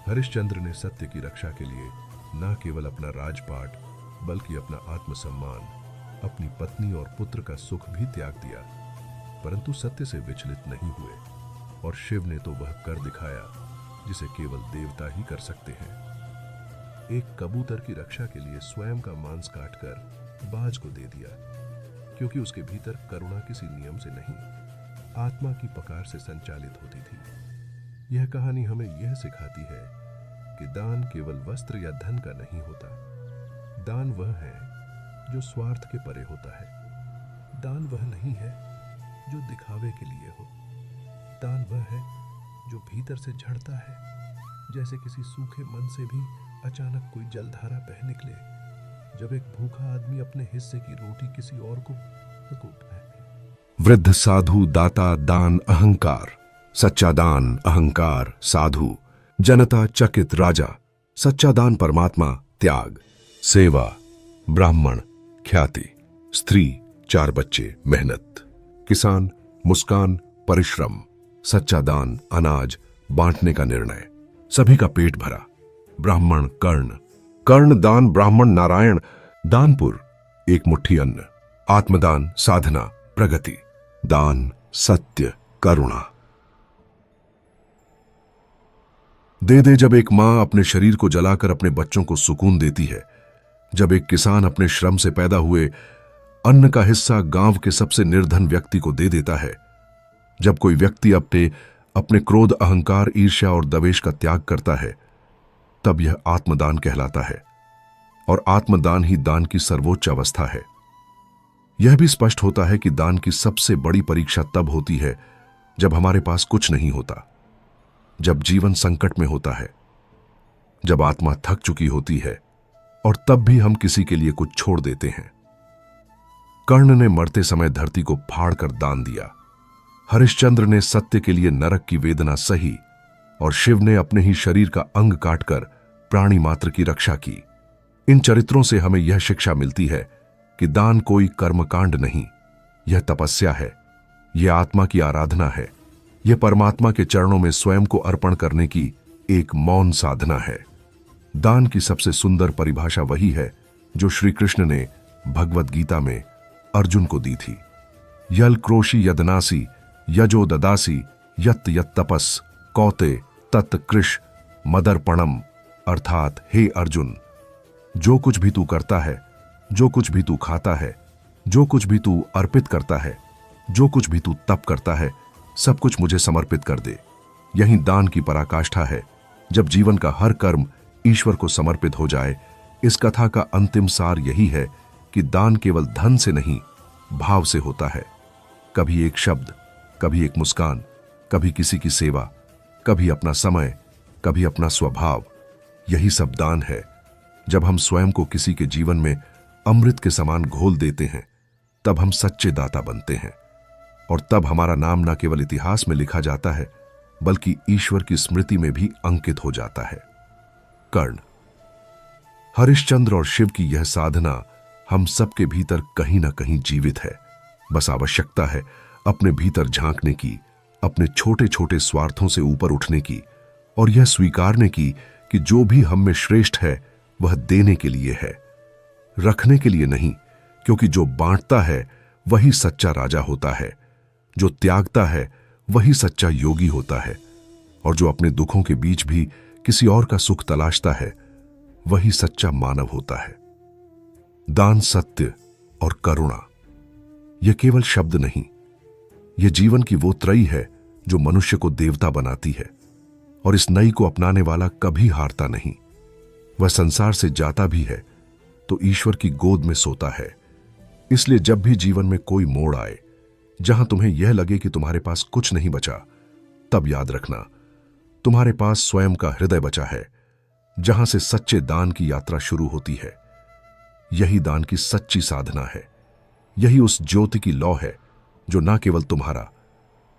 Speaker 1: हरिश्चंद्र ने सत्य की रक्षा के लिए न केवल अपना राजपाट बल्कि अपना आत्मसम्मान, अपनी पत्नी और पुत्र का सुख भी त्याग दिया, परंतु सत्य से विचलित नहीं हुए। और शिव ने तो वह कर दिखाया जिसे केवल देवता ही कर सकते हैं। एक कबूतर की रक्षा के लिए स्वयं का मांस काटकर बाज को दे दिया, क्योंकि उसके भीतर करुणा किसी नियम से नहीं, आत्मा की पकार से संचालित होती थी। यह कहानी हमें यह सिखाती है कि दान केवल वस्त्र या धन का नहीं होता। दान वह है जो स्वार्थ के परे होता है। दान वह नहीं है जो दिखावे के लिए हो। दान वह है जो भीतर से झड़ता है, जैसे किसी सूखे मन से भी अचानक कोई जलधारा बह निकले, जब एक भूखा आदमी अपने हिस्से की रोटी किसी और को कूटता है।
Speaker 2: वृद्ध साधु, दाता, दान, अहंकार, सच्चा दान, अहंकार, साधु, जनता, चकित, राजा, सच्चा दान, परमात्मा, त्याग, सेवा, ब्राह्मण, ख्याति, स्त्री, 4 बच्चे, मेहनत, किसान, मुस्कान, परिश्रम, सच्चा दान, अनाज, बांटने का निर्णय, सभी का पेट भरा। ब्राह्मण, कर्ण, कर्ण दान, ब्राह्मण, नारायण, दानपुर, एक मुट्ठी अन्न, आत्मदान, साधना, प्रगति, दान, सत्य, करुणा। दे दे जब एक मां अपने शरीर को जलाकर अपने बच्चों को सुकून देती है, जब एक किसान अपने श्रम से पैदा हुए अन्न का हिस्सा गांव के सबसे निर्धन व्यक्ति को दे देता है, जब कोई व्यक्ति अपने क्रोध, अहंकार, ईर्ष्या और द्वेष का त्याग करता है, तब यह आत्मदान कहलाता है। और आत्मदान ही दान की सर्वोच्च अवस्था है। यह भी स्पष्ट होता है कि दान की सबसे बड़ी परीक्षा तब होती है जब हमारे पास कुछ नहीं होता, जब जीवन संकट में होता है, जब आत्मा थक चुकी होती है, और तब भी हम किसी के लिए कुछ छोड़ देते हैं। कर्ण ने मरते समय धरती को फाड़ कर दान दिया,
Speaker 1: हरिश्चंद्र ने सत्य के लिए नरक की वेदना सही और शिव ने अपने ही शरीर का अंग काटकर प्राणी मात्र की रक्षा की। इन चरित्रों से हमें यह शिक्षा मिलती है कि दान कोई कर्मकांड नहीं, यह तपस्या है, यह आत्मा की आराधना है, यह परमात्मा के चरणों में स्वयं को अर्पण करने की एक मौन साधना है। दान की सबसे सुंदर परिभाषा वही है जो श्री कृष्ण ने भगवत गीता में अर्जुन को दी थी। यल क्रोशी यदनासी यजो ददासी यत यत तपस कौते तत् कृष मदर्पणम, अर्थात हे अर्जुन, जो कुछ भी तू करता है, जो कुछ भी तू खाता है, जो कुछ भी तू अर्पित करता है, जो कुछ भी तू तप करता है, सब कुछ मुझे समर्पित कर दे। यही दान की पराकाष्ठा है। जब जीवन का हर कर्म ईश्वर को समर्पित हो जाए, इस कथा का अंतिम सार यही है कि दान केवल धन से नहीं, भाव से होता है। कभी एक शब्द, कभी एक मुस्कान, कभी किसी की सेवा, कभी अपना समय, कभी अपना स्वभाव, यही सब दान है। जब हम स्वयं को किसी के जीवन में अमृत के समान घोल देते हैं, तब हम सच्चे दाता बनते हैं और तब हमारा नाम न केवल इतिहास में लिखा जाता है, बल्कि ईश्वर की स्मृति में भी अंकित हो जाता है। कर्ण। हरिश्चंद्र और शिव की यह साधना हम सबके भीतर कहीं ना कहीं जीवित है। बस आवश्यकता है अपने भीतर झांकने की, अपने छोटे छोटे स्वार्थों से ऊपर उठने की और यह स्वीकारने की कि जो भी हम में श्रेष्ठ है वह देने के लिए है, रखने के लिए नहीं, क्योंकि जो बांटता है वही सच्चा राजा होता है, जो त्यागता है वही सच्चा योगी होता है और जो अपने दुखों के बीच भी किसी और का सुख तलाशता है वही सच्चा मानव होता है। दान, सत्य और करुणा यह केवल शब्द नहीं, यह जीवन की वो त्रयी है जो मनुष्य को देवता बनाती है और इस नई को अपनाने वाला कभी हारता नहीं। वह संसार से जाता भी है तो ईश्वर की गोद में सोता है। इसलिए जब भी जीवन में कोई मोड़ आए जहां तुम्हें यह लगे कि तुम्हारे पास कुछ नहीं बचा, तब याद रखना तुम्हारे पास स्वयं का हृदय बचा है, जहां से सच्चे दान की यात्रा शुरू होती है। यही दान की सच्ची साधना है। यही उस ज्योति की लौ है जो न केवल तुम्हारा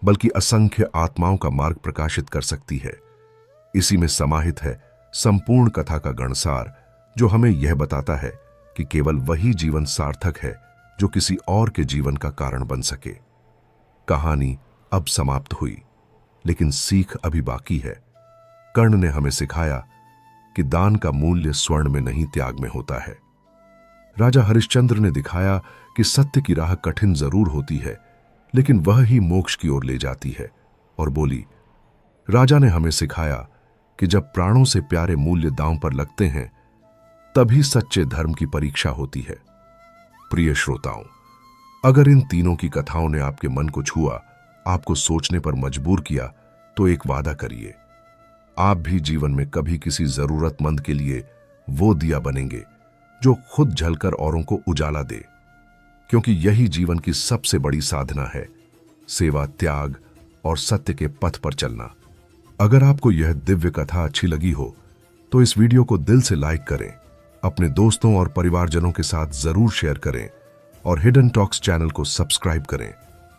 Speaker 1: बल्कि असंख्य आत्माओं का मार्ग प्रकाशित कर सकती है। इसी में समाहित है संपूर्ण कथा का गणसार, जो हमें यह बताता है कि केवल वही जीवन सार्थक है जो किसी और के जीवन का कारण बन सके। कहानी अब समाप्त हुई, लेकिन सीख अभी बाकी है। कर्ण ने हमें सिखाया कि दान का मूल्य स्वर्ण में नहीं, त्याग में होता है। राजा हरिश्चंद्र ने दिखाया कि सत्य की राह कठिन जरूर होती है, लेकिन वह ही मोक्ष की ओर ले जाती है। और बोली, राजा ने हमें सिखाया कि जब प्राणों से प्यारे मूल्य दांव पर लगते हैं, तभी सच्चे धर्म की परीक्षा होती है। प्रिय श्रोताओं, अगर इन तीनों की कथाओं ने आपके मन को छुआ, आपको सोचने पर मजबूर किया, तो एक वादा करिए, आप भी जीवन में कभी किसी जरूरतमंद के लिए वो दिया बनेंगे जो खुद जलकर औरों को उजाला दे, क्योंकि यही जीवन की सबसे बड़ी साधना है, सेवा, त्याग और सत्य के पथ पर चलना। अगर आपको यह दिव्य कथा अच्छी लगी हो तो इस वीडियो को दिल से लाइक करें, अपने दोस्तों और परिवारजनों के साथ जरूर शेयर करें और हिडन टॉक्स चैनल को सब्सक्राइब करें,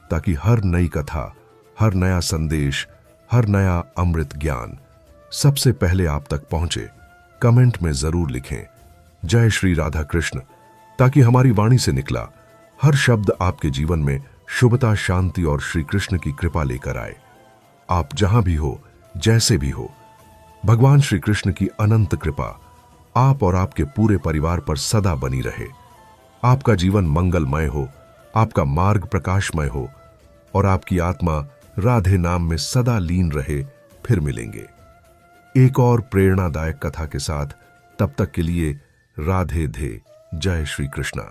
Speaker 1: ताकि हर नई कथा, हर नया संदेश, हर नया अमृत ज्ञान सबसे पहले आप तक पहुंचे। कमेंट में जरूर लिखें जय श्री राधा कृष्ण, ताकि हमारी वाणी से निकला हर शब्द आपके जीवन में शुभता, शांति और श्री कृष्ण की कृपा लेकर आए। आप जहां भी हो, जैसे भी हो, भगवान श्री कृष्ण की अनंत कृपा आप और आपके पूरे परिवार पर सदा बनी रहे। आपका जीवन मंगलमय हो, आपका मार्ग प्रकाशमय हो और आपकी आत्मा राधे नाम में सदा लीन रहे। फिर मिलेंगे एक और प्रेरणादायक कथा के साथ। तब तक के लिए राधे धे। जय श्री कृष्णा।